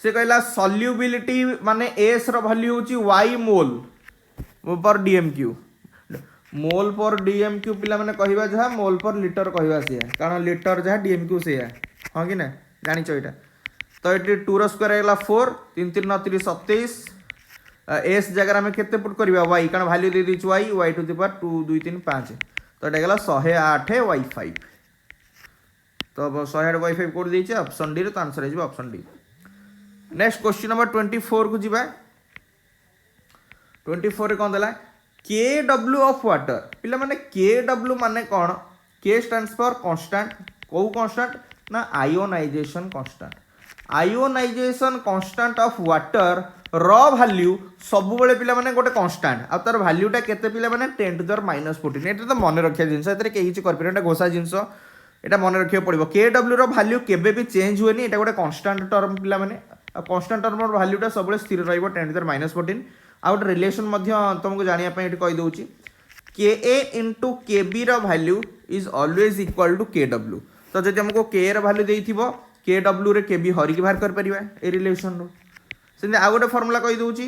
[SPEAKER 1] से कहला सॉल्युबिलिटी माने s रो वैल्यू होची y मोल पर dmq मोल पर डीएमक्यू पिला माने कहबा जहा मोल पर लिटर कहबा से कारण लिटर जहा डीएमक्यू से हां कि ना जानि छ एटा तो एटी 2 रो स्क्वायर हैला 4 3 3 9 3 27 एस जगह में केते पुट करबा y कारण वैल्यू दे दिछ y टू द पावर 2 2 3 5 तो एटा गेला 108 y5 तो 108 y5 कोड देछ ऑप्शन डी रो तो आंसर है option D next question number 24 को जिबा 24 रे कोन देला KW ऑफ वाटर पिला माने KW माने कौन K स्टैंड्स फॉर कांस्टेंट को कांस्टेंट ना ionization constant ionization constant of water रॉ वैल्यू सब बेले पिला माने गोटे कांस्टेंट आ तार वैल्यूटा केते पिला माने 10 टू द माइनस 14 एटा तो मन रखिया जिंस एतरे केही छि कर परटा घोषा जिंस एटा मन रखिया पड़िबो KW रो वैल्यू केबे भी चेंज हुएनी एटा गोटे कांस्टेंट टर्म पिला माने कांस्टेंट टर्म रो वैल्यूटा सब बेले स्थिर रहइबो 10 टू द माइनस 14 आउट रिलेशन तुमको जानिया कही दूची KA into KB value is always equal to KW तो जब हमको K वैल्यू देइथिबो KW रे KB हरिकी बाहर कर परिबा ए रिलेशन रो सेंदे आ गोटे फार्मूला कही दूची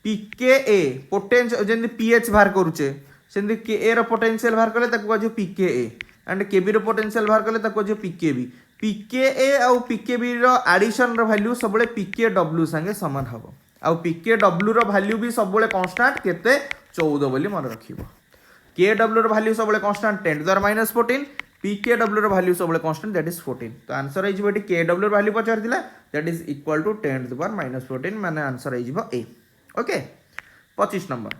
[SPEAKER 1] PKA पोटेंशियल जेंदे pH बाहर करूचे सेंदे KA रो पोटेंशियल बाहर करले ताको कहजो PKA एंड KB रो पोटेंशियल बाहर करले ताको कहजो PKB PKA और PKB रो एडिशन रो वैल्यू सबले PKW संगे समान हबो आउ PKW रो वैल्यू भी सब बेले कांस्टेंट केते 14 बोली मन रखिबो KW रो वैल्यू सब बेले constant 10 to the minus 14 PKW रो वैल्यू सब बेले कांस्टेंट दैट इज 14 तो आंसर आइ जेबो KW रो वैल्यू पचार दिला that is equal to 10 to the minus 14 माने आंसर आइ जेबो A okay 25 number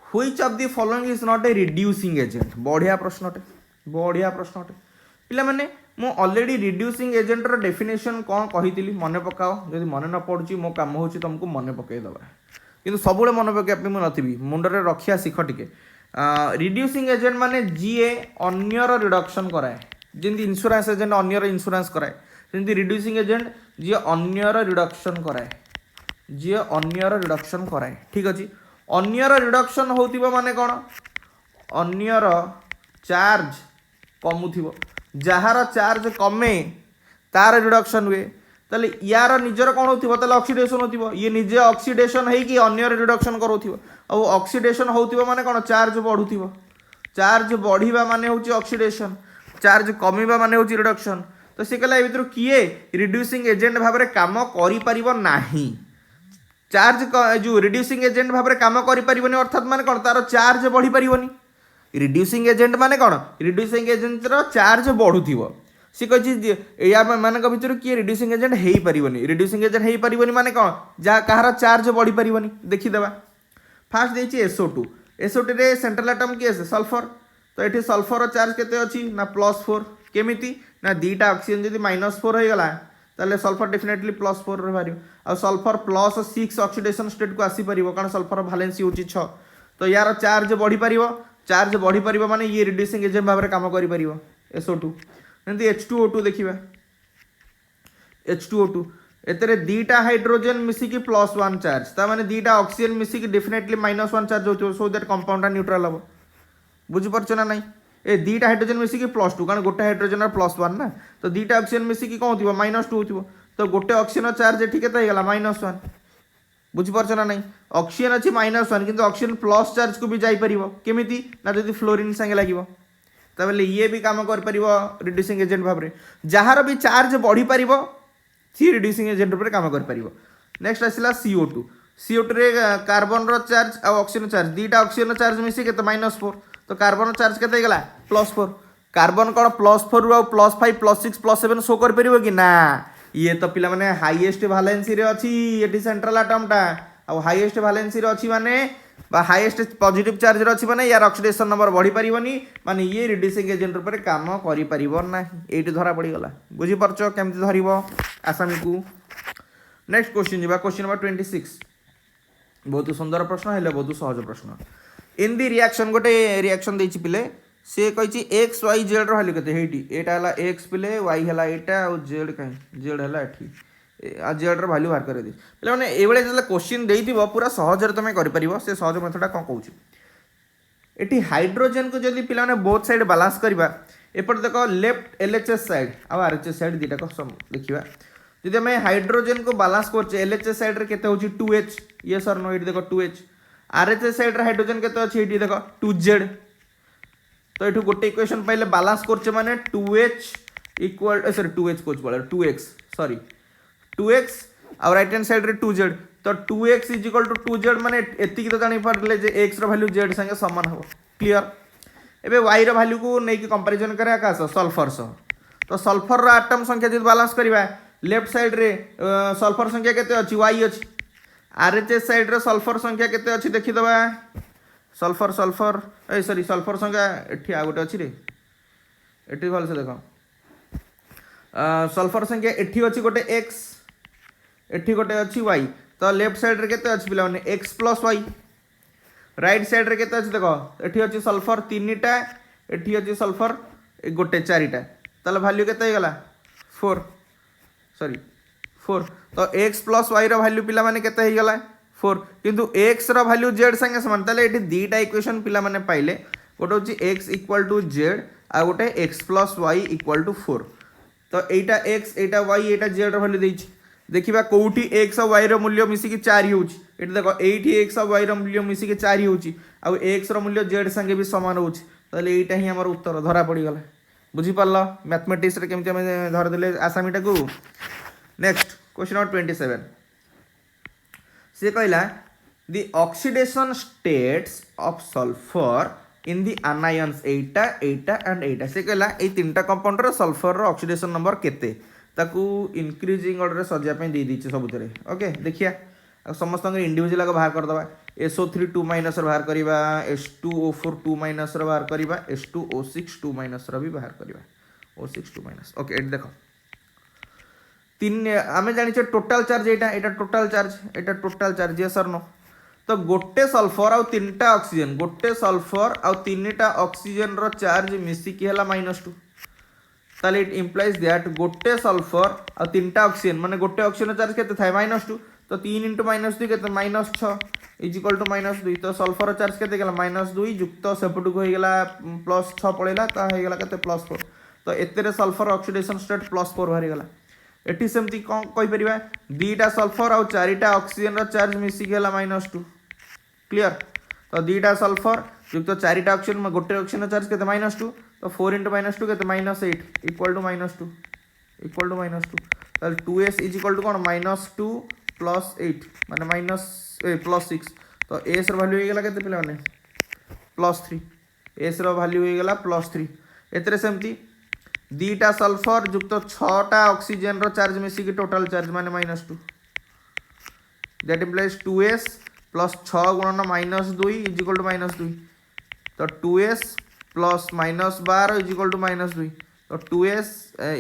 [SPEAKER 1] which of the following is not a reducing agent बढ़िया प्रश्नटे पिला माने मु ऑलरेडी रिड्यूसिंग एजेंट रो डेफिनेशन कौन कही मन पकाओ जदि मन न पड़ुची मो काम होची तुमको मन पकई दबा किंतु सबुले मन पकई पे मु नथिबी मुंडरे रखिया सिख टिके रिड्यूसिंग एजेंट माने जीए अन्यर रिडक्शन कराए जेंति इंश्योरेंस एजेंट अन्यर इंश्योरेंस कराए जेंति रिड्यूसिंग एजेंट जी अन्यर रिडक्शन कराए ठीक अछि अन्यर रिडक्शन होतिबो माने कोन अन्यर चार्ज कमुथिबो जहार चार्ज कमे तार रिडक्शन हुए ताले यार निजर कौन होथिबो ताले ऑक्सीडेशन होथिबो ये निजे ऑक्सीडेशन है कि अन्य रिडक्शन करोथिबो और ऑक्सीडेशन होथिबो माने कोन चार्ज बढ़ुथिबो चार्ज बढ़िबा माने होची ऑक्सीडेशन चार्ज कमिबा माने होची रिडक्शन तो से कहला ए भितर किए रिड्यूसिंग एजेंट भाबरे काम करि परिबो नाही चार्ज जो रिड्यूसिंग एजेंट भाबरे काम करि परिबोनी अर्थात माने कोन तार चार्ज बढ़ी परिबोनी रिड्यूसिंग एजेंट माने कौन रिड्यूसिंग एजेंट रो चार्ज बढ़ुथिबो सी कहि या मानक भितर किए रिड्यूसिंग एजेंट हेई परिबोनी रिड्यूसिंग एजेंट हेई परिबोनी माने कौन जा कहार चार्ज बढ़ी परिबोनी देखि देबा फास्ट देछि SO2 रे सेंट्रल एटम किए से सल्फर तो एठी सल्फर रो चार्ज केते अछि ना +4 केमिति ना दीटा ऑक्सीजन जदि -4 हो गला ताले सल्फर डेफिनेटली +4 रे भारियो आ सल्फर +6 ऑक्सीडेशन स्टेट को आसी परिबो कारण सल्फर वैलेंसी होछि 6 तो यार चार्ज बढ़ी परिबो चार्ज बढ़ी परिबो माने ये रिड्यूसिंग एजेंट भाबरे काम करि परिबो SO2 नंदी H2O2 देखिबा H2O2 एतरे दीटा हाइड्रोजन मिसी की +1 चार्ज ता माने दीटा ऑक्सीजन मिसी की डेफिनेटली -1 चार्ज होतो सो दैट कंपाउंड न्यूट्रल हबो बुझि परछ ना नहीं ए दीटा हाइड्रोजन मिसी की +2 कारण गोटे हाइड्रोजन +1 ना तो दीटा ऑक्सीजन मिसी की कोन होतिबो -2 होतिबो तो गोटे ऑक्सीजन चार्ज एठी केते हेगला -1 बुझि परछ ना नहीं ऑक्सीजन अछि -1 किंतु ऑक्सीजन प्लस चार्ज को भी जाई परिबो केमिति ना जदि फ्लोरीन संगे लागिबो तबले ये भी काम कर परिबो रिड्यूसिंग एजेंट भाबरे जहार भी चार्ज बढ़ी परिबो सी रिड्यूसिंग एजेंट पर काम कर परिबो नेक्स्ट आसिला CO2 रे कार्बन रो चार्ज आ ऑक्सीजन चार्ज दीटा ऑक्सीजन चार्ज मिसी केते -4 तो कार्बन चार्ज केते गेला +4 कार्बन कोन +4 रु +5 +6 +7 शो कर परिबो कि ना ये तो पिला माने हाईएस्ट वैलेंसी रे अछि एटी सेंट्रल एटम टा आ हाईएस्ट वैलेंसी रे अछि माने बा हाईएस्ट पॉजिटिव चार्ज अच्छी माने यार ऑक्सीडेशन नंबर बढ़ी पारिबनी माने ये रिड्यूसिंग एजेंट ऊपर काम करि पारिबो ना एठी धरा पड़ी गला बुझी परचो केमति धरिबो आसामी को। नेक्स्ट क्वेश्चन जीवा क्वेश्चन नंबर 26 बहुत सुंदर प्रश्न हेले बहुत सहज प्रश्न। इन दी रिएक्शन गोटे रिएक्शन देछि पिले से कहिछि एक्स वाई जेड रो वैल्यू केते हेटी एटा हला एक्स पिले वाई हला एटा और जेड काई जेड हला एठी आ जेड रो वैल्यू बाहर करे दे पिले माने ए बेले जले क्वेश्चन देइथिबो पूरा सहज रे तमे करि परिबो से सहज मेथड कोन कहूछि एठी हाइड्रोजन को जदी पिला माने बोथ साइड बैलेंस करबा एपट देखो लेफ्ट एलएचएस साइड आ आरएचएस साइड दीटा को देखिबा जदि हमें हाइड्रोजन को बैलेंस करछे एलएचएस साइड रे केते होछि 2h यस और नो एठी देखो 2h आरएचएस साइड रे हाइड्रोजन केते अछि एठी देखो 2z तो एठू गोटे इक्वेशन पाइले बैलेंस करछे माने 2h equal sorry 2h coach बोले 2x सॉरी 2x और राइट हैंड साइड रे 2z तो 2x is equal to 2z माने एति की तो जानि पारले जे x रो वैल्यू z संगे समान हो क्लियर। एबे y रो वैल्यू को नै कि कंपैरिजन करे आकाश सल्फर सो तो सल्फर रो एटम संख्या जदि बैलेंस करबा लेफ्ट साइड रे सल्फर संख्या केते अछि y अछि आरएचएस साइड रे सल्फर संख्या केते अछि देखि दबा सल्फर सल्फर ए सॉरी सल्फर संख्या एठी आ गोटे अछि रे एठी भल से देखो सल्फर संख्या एठी अछि गोटे x एठी गोटे अछि y तो लेफ्ट साइड रे केते अछि पिला माने x + y राइट साइड रे केते अछि देखो एठी अछि सल्फर तीनटा एठी अछि सल्फर गोटे चारिटा ताले वैल्यू केते हे गला 4 सॉरी 4 तो x + y रो वैल्यू पिला माने केते हे गला 4 किंतु x रो वैल्यू z संगे समान ताले एठी दीटा इक्वेशन पिला माने पाइले गोटे होची x = z आ गोटे x + y = 4 तो एटा x एटा y एटा z रो वैल्यू देछि देखिबा कोउठी x और y रो मूल्य मिसी कि 4 होउची एठी देखो एठी x और y रो मूल्य मिसी कि 4 होउची आ x रो मूल्य z संगे भी समान होउची ताले एटा ही हमर उत्तर धरा पड़ी गला बुझी पारलो मैथमेटिक्स रे केमति हम धर देले आसामीटा को। नेक्स्ट क्वेश्चन नंबर 27 से कहला the oxidation states of sulphur in the anions एटा एटा एंड एटा से कहला ए तीनटा कंपाउंड रो सल्फर रो ऑक्सीडेशन नंबर केते ताकू इंक्रीजिंग ऑर्डर सजा पे दे दीचे सबुतरे ओके देखिया समस्त इंडिविजुअल को बाहर कर दबा SO3 2 माइनस रो बाहर करबा H2O4 2 माइनस रो बाहर करबा H2O6 2 माइनस रो भी बाहर करबा O6 2 माइनस ओके एट देखो तीन आमे जानि छ total charge Etah total charge yes or no तो गोटे सल्फर आ तीनटा ऑक्सीजन गोटे सल्फर आ तीनटा ऑक्सीजन रो चार्ज मिसी की हला -2 ताले इट इंप्लाइज दैट गोटे सल्फर आ तीनटा ऑक्सीजन माने गोटे ऑक्सीजन चार्ज केते थाय -2 तो 3 * -2 केते -6 इज इक्वल टू -2 तो सल्फर चार्ज केते गेला -2 युक्त सेपटु को हे गेला +6 पळेला ता हे गेला केते +4 तो एतेरे सल्फर ऑक्सीडेशन स्टेट +4 बाहर गेला एठी सेमती कोन कहि परिबा दीटा सल्फर और चारिटा ऑक्सीजन रो चार्ज मिसी गेला -2 क्लियर तो दीटा सल्फर युक्त चारिटा ऑक्सीजन में गोटे ऑक्सीजन चार्ज केते -2 तो 4 * -2 केते -8 इक्वल टू -2 ताल 2s इज इक्वल टू कोन -2 + 8 माने +6 तो s रो वैल्यू हे गेला केते पिला माने +3 s रो वैल्यू हे गेला +3 एतरे सेमती दीटा सल्फर युक्त 6टा ऑक्सीजन रो चार्ज मिसी की टोटल चार्ज माने -2 दैट इंप्लाइज 2s + 6 गुणन -2 इज इक्वल टू -2 तो 2s plus -12 is equal to -2 तो 2s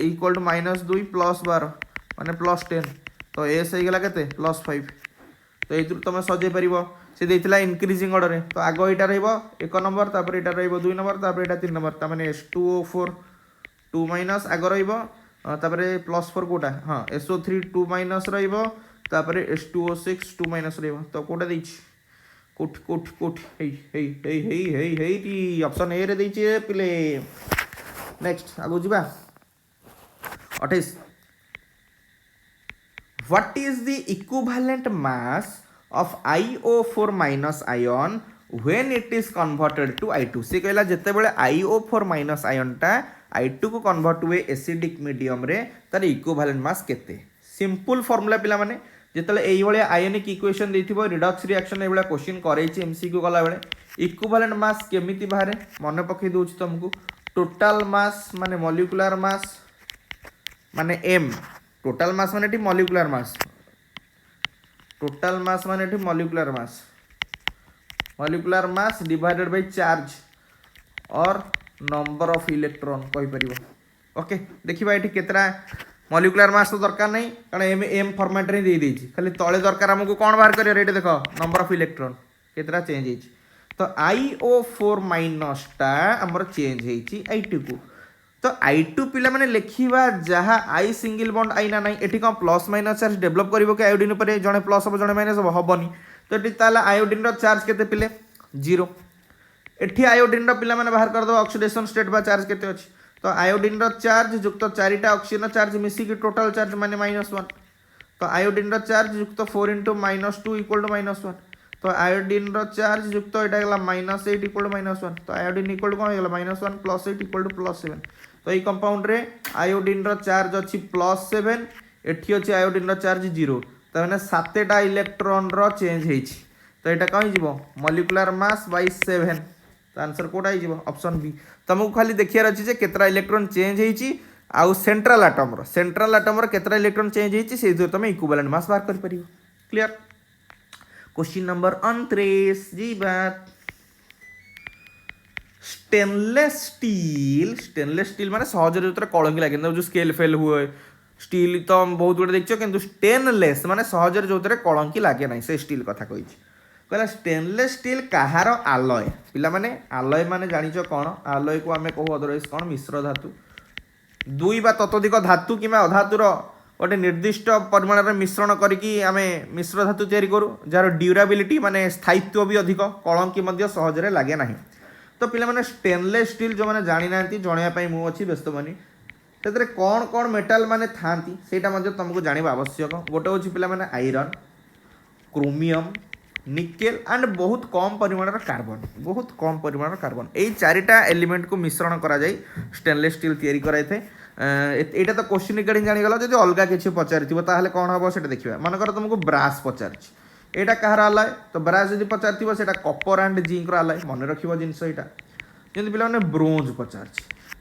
[SPEAKER 1] इक्वल टू -2 + 12 माने +10 तो s हे गेला केते +5 तो एतु तुम सजे परिबो से देथिला इंक्रीजिंग ऑर्डर रे तो आगो एटा रहइबो 1 नंबर तापर एटा रहइबो 2 नंबर तापर एटा 3 नंबर ता माने H2O4 2 माइनस आगो रहइबो तापर +4 कोटा हां SO3 2 माइनस रहइबो तापर H2O6 2 माइनस रहइबो तो कोटा देछि कोट हे टी ऑप्शन ए रे देछि पिले। नेक्स्ट आगो जिबा 28 What is the equivalent mass of IO4 minus ion when it is converted to I2 से कहला जते बेले IO4 minus ion टा I2 को कन्वर्ट हुए एसिडिक मीडियम रे तार इक्विवेलेंट मास केते सिंपल फार्मूला पिला माने जेतले एई भले आयनिक इक्वेशन देथिबो रिडक्स रिएक्शन एबला क्वेश्चन करैछि एमसीक्यू गला बेले इक्विवेलेंट मास केमिति बाहरे मन पखै दोछि तुमको टोटल मास माने मॉलिक्यूलर मास माने m टोटल मास माने मॉलिक्यूलर मास टोटल मास माने molecular mass molecular mass divided by charge और नंबर ऑफ इलेक्ट्रॉन कहि परिबो। ओके देखिबा एठी केतरा मॉलिक्यूलर मास तो दरकार नहीं कारण एम एम फॉर्मेट रे दे देछि खाली तळे दरकार हमको कोन बाहर करियो रेट देखो नंबर ऑफ इलेक्ट्रॉन केतरा चेंज हेछि तो IO4 माइनस टा हमर चेंज हेछि I2 को तो I2 पिला माने लेखिबा जहा I सिंगल बॉन्ड I ना नहीं एठी कोन प्लस माइनस चार्ज डेवलप करिवो के आयोडीन ऊपर जणे प्लस हो जणे माइनस हो हबनी तो एठी ताला आयोडीन रो चार्ज केते पिले 0 एठी आयोडीन रो पिला माने बाहर कर दो ऑक्सीडेशन स्टेट बा चार्ज केते अछि तो आयोडीन रो चार्ज युक्त 4टा ऑक्सीजन चार्ज मिसी की टोटल चार्ज माने -1 तो आयोडीन रो चार्ज युक्त 4 * -2 = -1 तो आयोडीन रो चार्ज युक्त एटा गला -8 = -1 तो आयोडीन इक्वल कोन गला -1 + 8 = +7 तो ये कंपाउंड रे आयोडीन रो चार्ज अछि +7 एठी अछि आयोडीन रो चार्ज 0 त माने 7टा इलेक्ट्रॉन रो चेंज हेछि तो एटा कहि जिवो मॉलिक्यूलर मास बाय 7 तो आंसर कोडा जिवो ऑप्शन बी तुमको खाली देखियार अछि जे केतरा इलेक्ट्रॉन चेंज हेछि आउ सेंट्रल एटम रो केतरा इलेक्ट्रॉन चेंज हेछि से तुम इक्विवेलेंट मास बाहर कर परियो क्लियर। क्वेश्चन नंबर 29 जी बात स्टेनलेस स्टील माने सहज जो कलंकी लगे जो स्केल फेल हुए स्टील तो बहुत गुड़े देखो किंतु स्टेनलेस माने सहज जो कलंकी लगे ना से स्टील कथा कही कहला स्टेनलेस स्टील कहार आलय पिला माने आलय माने जानिछ कौन आलय को आमे कहू अदरवाइज कौन मिश्र धातु दुई बा ततोधिक धातु कि अधातुर गोटे निर्दिष्ट परिमाण मिश्रण करके आमे मिश्र धातु तैयारी करूँ जार ड्यूराबिलिटी माने स्थायित्व भी अधिक कलंकी सहजरे लगे ना तो पिला माने स्टेनलेस स्टील जो मैंने जानी ना जनवाई मुझे व्यस्त बनी से कौन कौन मेटाल माने थांती सेटा तुमको जानवा आवश्यक गोटे हूँ पिला माने आयरन क्रोमियम निकेल एंड बहुत कम परिमाण कार्बन यही 4टा एलिमेंट को मिश्रण करा जाई स्टेनलेस स्टील तैयारी कराई थे एटा तो क्वेश्चन रिगार्डिंग जानीगल जब अलग किसी पचारि ताहले कौन हम से देखा मनकर तुमको ब्रास पचार एटा कहार आलाय तो ब्रास जब पचार से कपर एंड जिंक आलाय मन रख जिनस यहाँ जमी पे ब्रोंज पचार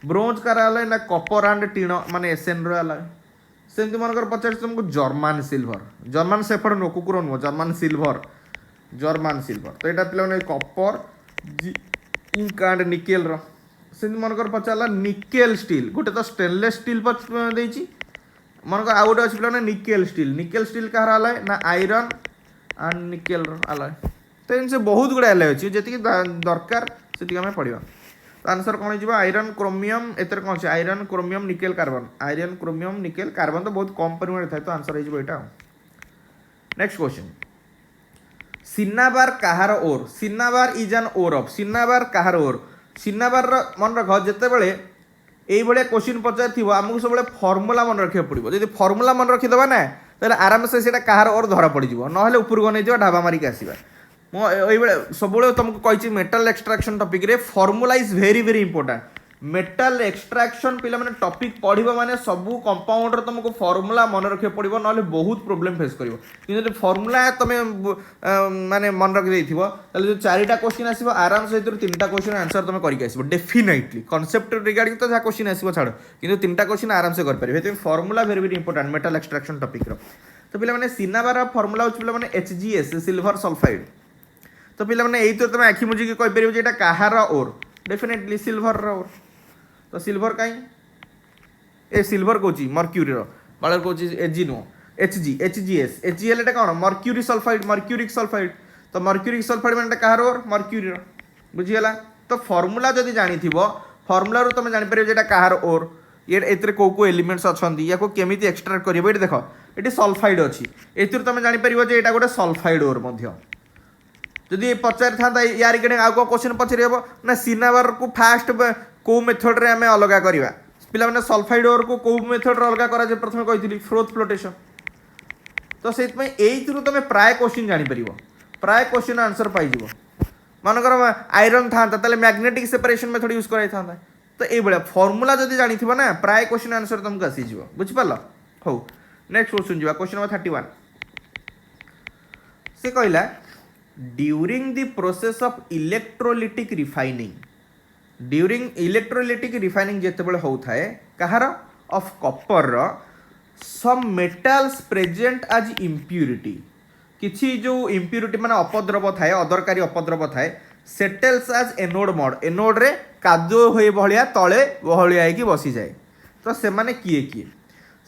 [SPEAKER 1] ब्रोंज कार आलाय ना कपर एंड टीण माने एसएन आलाय सेमती मनकर पचार तुमको जर्मान सेफर्ड नुह कुकुर नुह जर्मान सिल्वर तो यहाँ पे कपर इंक एंड निकेल सेमती मनकर पचारा निकेल स्टील गोटे तो स्टेनलेस स्टील देती मनकर आउ गोटे अच्छे पे निकेल स्टील कहार आलाय ना आयरन एंड निकेल आलाय तो इनसे बहुत गुड़ा आलाय अच्छी जी दरकार से आम पढ़ा तो आंसर कौन हो आयरन क्रोमियम एतर कौन अच्छे आयरन क्रोमियम निकेल कार्बन तो बहुत कम परिमाण था तो आंसर हो नेक्स्ट क्वेश्चन सिन्नाबार कहार ore cinnabar is an ore of cinnabar कहार ओर सिन्नाबार मन रख जिते बड़े यही भाया क्वेश्चन पचार आमको सब फर्मुला मन रखा पड़ो जब फर्मुला मन रखीदे ना तो आराम से कहार ओर धरा पड़ ना उपरको नहीं ढाबा मारिक आसवा मुझे सब तुमको कही मेटाल एक्सट्राक्शन टॉपिक रे formula is very very important metal extraction पिला माने टॉपिक पढ़िबो माने सबु कंपाउंड रे तुमको फॉर्मूला मन रखे पड़िबो नले बहुत प्रॉब्लम फेस करिवो किंतु फॉर्मूला तमे माने मन रख देथिबो तले जो 4टा क्वेश्चन आसीबो आराम से 3टा क्वेश्चन आंसर तमे करिक आसीबो डेफिनेटली कांसेप्ट रिगार्डिंग तो जा क्वेश्चन आसीबो छाड़ किंतु 3टा क्वेश्चन आराम से कर परिबे तो formula very very important metal extraction topic रो तो पिला माने सिनाबार फॉर्मूला होछ पिला माने HgS सिल्वर सल्फाइड तो पिला माने एई तो तमे आखि मुजी के कहि परिबो जे एटा कहार ओर डेफिनेटली सिल्वर रो तो सिल्वर कहीं ए सिल्वर कौची मर्क्यूरी बाल कौची Ag नुह HgS HgL कौन मर्क्यूरी सल्फाइड तो मर्क्यूरिक सल्फाइड मैंने कहार ओर मर्क्यूरी बुझीगला तो फॉर्मूला जदि जानी फॉर्मूला रू तुम जापर जो कहार ओर ये एतिर को एलिमेंट्स अच्छा या केमी एक्सट्राक्ट कर ये देख ये सल्फाइड अच्छी एतिर तुम जापर जो यहाँ गोटे सल्फाइड ओर जदि पचारि था यार आउ कौन क्वेश्चन पचारि हम ना सिनाबार को फास्ट कौ मेथड रे आम अलग करवा पे सल्फाइड ओर को कौ मेथड अलग करा प्रथम कही फ्रोथ फ्लोटेशन तो से तुम प्राय क्वेश्चन जापर प्राय क्वेश्चन आंसर पाई मनकर आयरन था मैग्नेटिक सेपरेशन मेथड यूज कराई था तो ये फॉर्मूला जब जानी ना प्राय क्वेश्चन आंसर तुमको आसी बुझिपार हो नेक्स्ट क्वेश्चन जा क्वेश्चन नंबर 31 से कहला during the process of electrolytic refining जितेबाला होता है कहार of copper some metals present as impurity किसी जो इम्प्यूरिटी माने अपद्रव थाए अदरकारी अपद्रव थाए settles as anode mud anode रे कादुओ होई भलिया तळे बहलिया होई बसी जाए तो से माने किए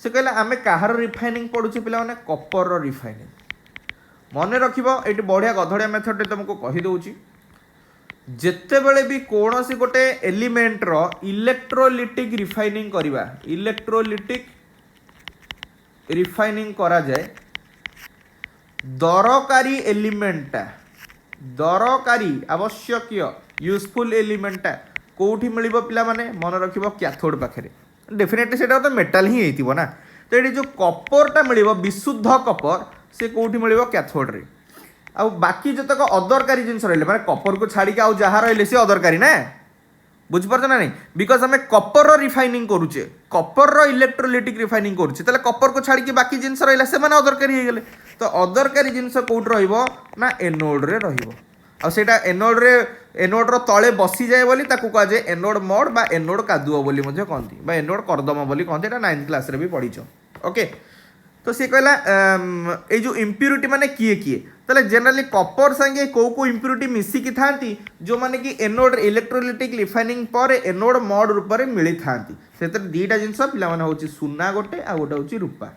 [SPEAKER 1] से कहले आमे काहार रिफाइनिंग पढुचे पिला माने कपर रिफाइनिंग मन रखिबो एटी बढ़िया गधड़िया मेथड तुमको कहि दउची जेते बेले भी कौन सी गोटे एलिमेंट रो इलेक्ट्रोलिटिक रिफाइनिंग करिबा इलेक्ट्रोलिटिक रिफाइनिंग करा जाए दरकारी एलिमेंटा दरकारी आवश्यक यूजफुल एलिमेंटा कोठी मिलिबो पिला माने मन रखिबो कैथोड पाखरे डेफिनेटली सेटा तो मेटल ही हेतिबो ना तो एटी जो कपरटा मिलिबो विशुद्ध कपर से कोठी मिलिबो कैथोड रे आ बाकी जतक अदरकारी जिनस रहिले माने कपर को छाड़ी के आ जहा रहिले से अदरकारी ना बुझ पारछ ना नहीं बिकॉज हमें कपर रिफाइनिंग करूचे कपर इलेक्ट्रोलिटिक रिफाइनिंग करूचे तले कपर को छाड़ी के बाकी जिनस रहिले से माने अदरकारी हे गेले तो अदरकारी जिनस कोठ रहिबो ना एनोड रे रहिबो आ सेटा एनोड रो तळे बसी जाए बोली ताकू कहा जाए एनोड मोड बा एनोड कादुओ बोली मध्ये कहंती बा एनोड करदम बोली कहंती एटा 9th क्लास रे भी पढिछो ओके तो सी कहला ए जो इम्प्यूरिटी माने किए तले जनरली कपर संगे को इम्प्यूरिटी मिसिकी थांती जो माने कि एनोड इलेक्ट्रोलिटिक रिफाइनिंग पर एनोड मोड रूप में मिली थांती से दीटा जिनस पिला माने होची सुना गोटे आ गोटे होची रूपा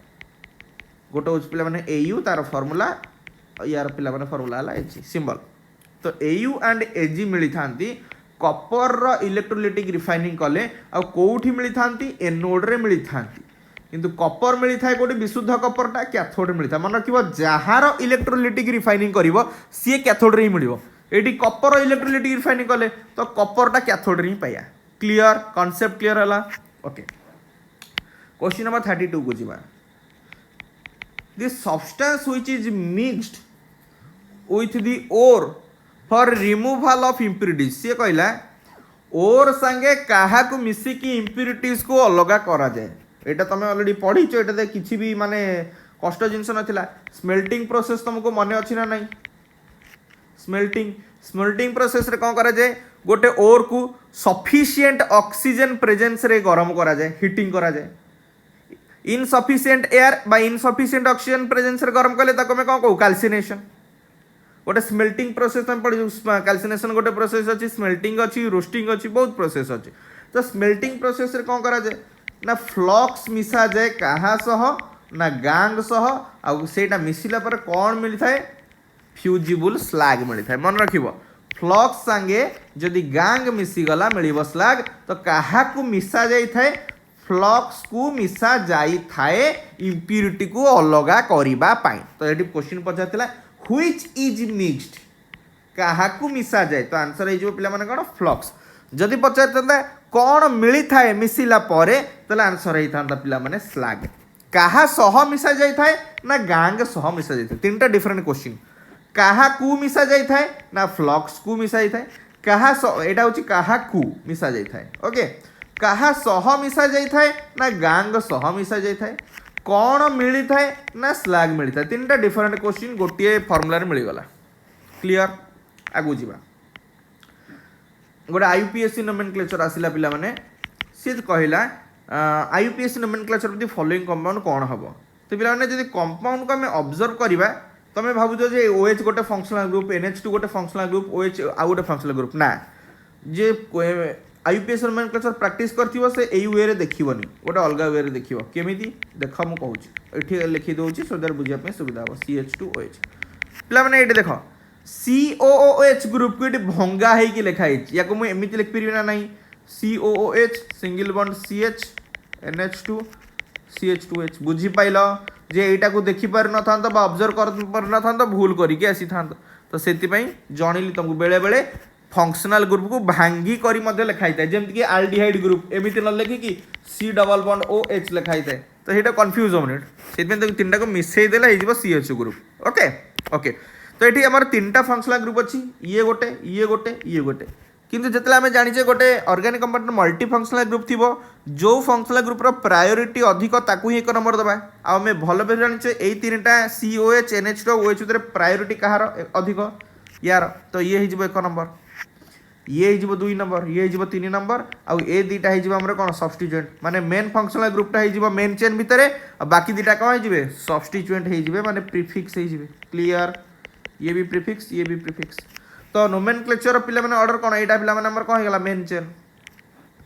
[SPEAKER 1] गोटे होची पिला माने एयू तार फार्मूला यार पिला माने फार्मूला हला एच सिंबल तो एयू एंड एजी मिली थांती कपर इलेक्ट्रोलिटिक रिफाइनिंग कले आ कोठी मिली थांती एनोड रे मिली थांती किंतु कपर मिली थाए कोटी विशुद्ध कपरटा कैथोड मिली था मन रखिबो जहार इलेक्ट्रोलिटिक रिफाइनिंग करिवो सी कैथोड रे ही मिलिवो एटी कपर इलेक्ट्रोलिटिक रिफाइनिंग कले तो कपरटा कैथोड रे ही पाया क्लियर कांसेप्ट क्लियर हला ओके क्वेश्चन नंबर 32 को जिबा this substance which is mixed with the ore for removal of impurities से कहला ओर संगे काहा को मिसी की इम्प्यूरिटीज को अलगा करा जाए एटा तुम ऑलरेडी पढ़ीच एटा किसी भी माने कष्ट जिनस नाला स्मेल्टिंग प्रोसेस तुमको मन अच्छी ना नहीं स्मेल्टिंग प्रोसेस रे कौन करा जाए गोटे ओर को सफिशिएंट ऑक्सीजन प्रेजेंस रे गरम करा जाए हीटिंग करा जाए इनसफिशिएंट एयर बा इनसफिशिएंट ऑक्सीजन प्रेजेंस रे गरम कले ताको मैं कौन कहू कैल्सिनेशन गोटे स्मेल्टिंग प्रोसेस तुम पढ़ी कैल्सिनेशन गोटे प्रोसेस अच्छी स्मेल्टिंग अच्छी रोस्टिंग अच्छी बहुत प्रोसेस अच्छी तो स्मेल्टिंग प्रोसेस रे कौन करा जाए ना फ्लक्स मिसा जाए कहा सह ना गांग सह आटा मिसिला पर कौन मिली थाए फ्यूजिबल स्लैग मिली थाए मन रखिबो फ्लक्स संगे जदि गांग मिसीगला मिलिबो स्लैग तो कहा को मिसा जाई थाए फ्लक्स को मिसा जाई थाए इम्प्यूरिटी को अलगा करिबा पाई तो एटी क्वेश्चन पचारथिला व्हिच इज मिक्स्ड कहा को मिसा जाए तो आंसर हे जो पिला माने कोन फ्लक्स जदि पचारथंदा कौन मिली थाए मिसिला परे तले आंसर हे थांदा पिला माने स्लैग कहा सह मिसा जाई थाए ना गांग सह मिसा जाई थाए तीनटा डिफरेंट क्वेश्चन कहा कु मिसा जाई थाए ना फ्लक्स कु मिसा जाई थाए कहा एटा होची कहा कु मिसा जाई थाए ओके कहा सह मिसा जाई थाए ना गांग सह मिसा जाई थाए कौन मिली थाए ना स्लैग मिली थाए तीनटा डिफरेंट क्वेश्चन गोटे फॉर्मूला रे मिली गला क्लियर आगु जीवा गोटे आईयूपीएससी नोमेनक्लेचर आसिला पिला माने से कहला आईयूपीएससी नोमेनक्लेचर दी फॉलोइंग कंपाउंड कौन हम तो पिला माने जदि कंपाउंड को हमें ऑब्जर्व करबा तमे भाबुजो जे OH गोटे फंक्शनल ग्रुप NH2 गोटे फंक्शनल ग्रुप OH आ गोटे फंक्शनल ग्रुप ना जे आईयूपीएससी नोमेनक्लेचर प्रैक्टिस करथिबो से एई वे रे देखिबोनी गोटे अलगा वे रे देखिबो केमिति देख हम कहूची एठी लिखि दोउची सो दर बुझिया पे सुविधा हो CH2OH पिला माने एठी देखो COOH ग्रुप को ये भंगा है कि लिखा है या को मैं एमिति लिख परिबे ना नहीं COOH single bond CH NH2 CH2H बुझी पाइलो जे एटा को देखि पार न थांत बा ऑब्जर्व कर पार न थांत भूल करी के आसी थांत तो सेति पई जणिली तुमको बेले बेले फंक्शनल ग्रुप को भांगी करी मध्ये लिखाई थाए जेमति कि एल्डिहाइड ग्रुप एमिति न लिखि कि C डबल बॉन्ड OH लिखाई थाए तो हेटा कंफ्यूज होमने सेति पे तीनटा को मिसई देला हे जीवो CH ग्रुप ओके ओके तो ये आम तीनटा फंक्शनल ग्रुप अच्छी ये गोटे किंतु जितने आम जाने गोटे organic compound multi functional group थी जो फंक्शनल ग्रुप प्रायोरिटी अधिक ताकू ही एक नंबर दबा आम भल भाव जाने यही तीनटा COH NH2 OH भितर प्रायोरिटी कहार अधिक यार तो ये हो एक नंबर ये हो 2 नंबर ये हो 3 नंबर आउ ए दुटा हो कौन सब्स्टिट्यूएंट माने मेन फंक्शनल ग्रुपटा हो मेन चेन भितर आ बाकी दुटा कौन हो सब्स्टिट्यूएंट हो माने प्रीफिक्स हो क्लियर ये भी प्रीफिक्स ये भी प्रीफिक्स तो नोमेनक्लेचर पिला माने ऑर्डर कौन एटा पिला माने हमर कौन हो गला मेन चेन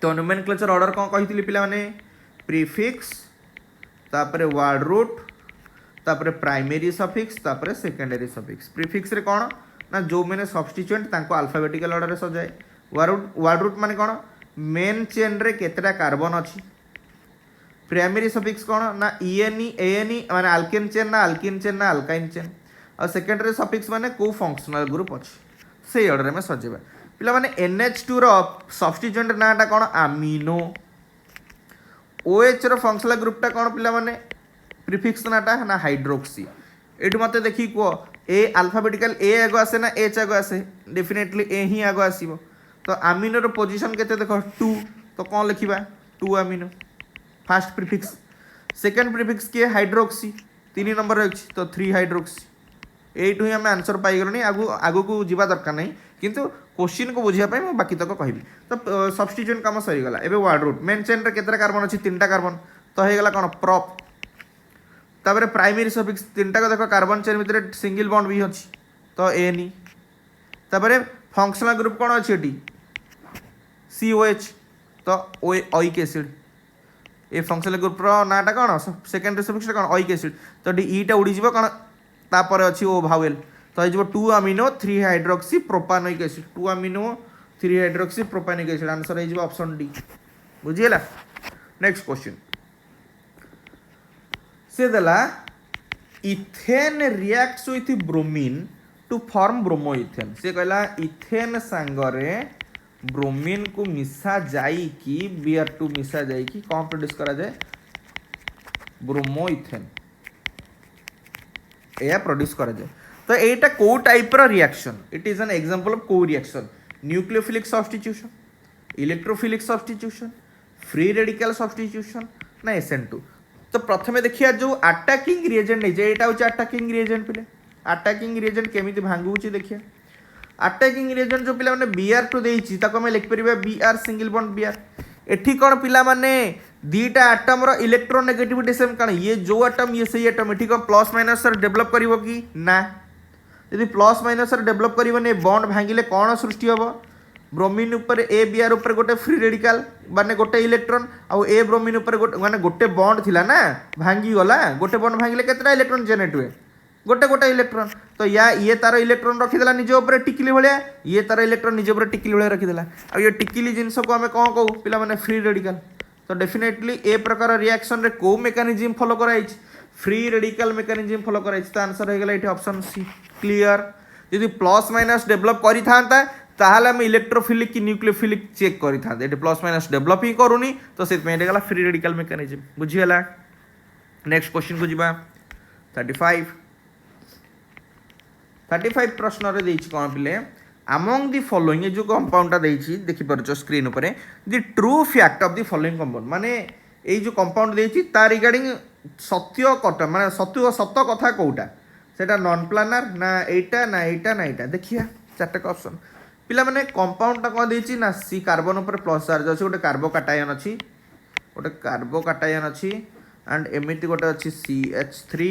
[SPEAKER 1] तो नोमेनक्लेचर ऑर्डर कौन कहितली पिला माने प्रीफिक्स तापरे वर्ड रूट तापरे प्राइमरी सफिक्स तापरे सेकेंडरी सफिक्स प्रीफिक्स रे कौन ना जो मैंने सब्स्टिट्यूएंट तांको अल्फाबेटिकल ऑर्डर रे सजाए वर्ड रूट माने कौन मेन चेन रे केतेटा कार्बन अछि प्राइमरी सफिक्स कौन ना ईएनई एएनई माने अल्केन चेन ना अल्काइन चेन और सेकेंडरी सफिक्स माने को फंक्शनल ग्रुप अछि से ऑर्डर में सजेबा पिला माने NH2 रो सब्स्टिट्यूएंट नाटा कौन अमीनो OH रो फंक्शनल ग्रुपटा कौन पिला माने प्रीफिक्स नाटा ना हाइड्रोक्सी एटू मते देखि को ए अल्फाबेटिकल ए आगो आसे ना एच आगो आसे डेफिनेटली ए ही आगो आसीबो तो अमीनो रो पोजीशन केते देखो 2 तो कौन लिखिबा 2 amino first prefix second prefix के हाइड्रोक्सी 3 नंबर अछि तो 3 हाइड्रोक्सी एटू ही हम आंसर पाई गलनी आगो को जीवा दरकार नहीं किंतु क्वेश्चन को बुझिया पाई मैं बाकी तक कहबी तो सब्स्टिट्यूएंट काम सही गला एबे वर्ड रूट मेन चेन रे केतरा कार्बन अछि 3टा कार्बन तो हे गला कोन प्रॉप तापर प्राइमरी सफिक्स 3टा को देखो कार्बन चेन भितर सिंगल बॉन्ड भी अछि तो एनी तापर फंक्शनल ग्रुप कोन अछि एटी COH तो oic acid A functional group row NATA cone secondary suffix cone oic acid तो डी ईटा उडी जीवो कोन तापर अछि ओ भावेल तो हो 2 amino 3 hydroxy propanoic acid 2 amino 3 hydroxy propanoic acid answer हो ऑप्शन डी बुझिएला नेक्स्ट क्वेश्चन से देला ethane reacts with bromine to form bromo ethane से कहला इथेन सांगरे ब्रोमीन को मिसा जाई कि Br2 मिसा जाई कि कौन प्रोड्यूस करा जाए ब्रोमो इथेन या प्रोड्यूस करा जाए तो एटा को टाइप रो reaction it is an example of को reaction nucleophilic substitution electrophilic substitution free radical substitution ना SN2 तो प्रथमे देखिया जो अटैकिंग रिएजेंट नहीं जे एटा होची अटैकिंग रिएजेंट पिले अटैकिंग रिएजेंट केमिति भांगुची देखिया अटैकिंग रिएजेंट जो पिला माने Br2 देइची ताको हम लिख परिबा Br सिंगल बॉन्ड Br एठी कोन पिला माने दीटा एटम रो इलेक्ट्रोनेगेटिविटी सेम कण ये जो एटम ये सही एटम एठी कोन प्लस माइनस सर डेवलप करिवो कि ना यदि प्लस माइनस सर डेवलप करिवने बॉन्ड भांगिले कोन सृष्टि होबो ब्रोमीन ऊपर ए Br ऊपर गोटे फ्री रेडिकल माने गोटे इलेक्ट्रॉन आ ए ब्रोमीन ऊपर गोटे माने गोटे बॉन्ड थिला ना भांगी गला गोटे बॉन्ड भांगिले केतरा इलेक्ट्रॉन जनरेट हुए गोटे गोटे इलेक्ट्रॉन तो या ये तार इलेक्ट्रॉन रखी देला निज ऊपर टिकली भलिया ये तार इलेक्ट्रॉन निज ऊपर टिकली भलिया रखी देला आ ये टिकली जिंस को हमें कोन कहू पिला माने फ्री रेडिकल तो डेफिनेटली ए प्रकार रिएक्शन रे को मेकानिज्म फॉलो कराइछ फ्री रेडिकल मेकानिज्म फॉलो कराइछ तो आंसर हो गेला एठी ऑप्शन सी क्लियर यदि प्लस माइनस डेवलप करि थांता ताहले हम इलेक्ट्रोफिलिक की न्यूक्लियोफिलिक चेक करि थांते एठी प्लस माइनस डेवलप ही करूनी तो सेत में गेला फ्री रेडिकल मेकानिज्म बुझी गेला नेक्स्ट क्वेश्चन को जिबा 35 प्रश्न रे देछि कोन पिले अमंग द फॉलोइंग जो कंपाउंडटा देछि देखि परछो स्क्रीन ऊपर the true fact of the following compound माने एई जो कंपाउंड देछि ता रिगार्डिंग सत्य कट माने सत्य सत्य कथा कोउटा सेटा नॉन प्लानर ना एटा ना एटा ना एटा देखिया चारटा ऑप्शन पिला माने कंपाउंड ता कोन देछि ना सी कार्बन ऊपर प्लस चार्ज अछि गोटे कार्बो कटायन अछि एंड एमिति गोटे अछि CH3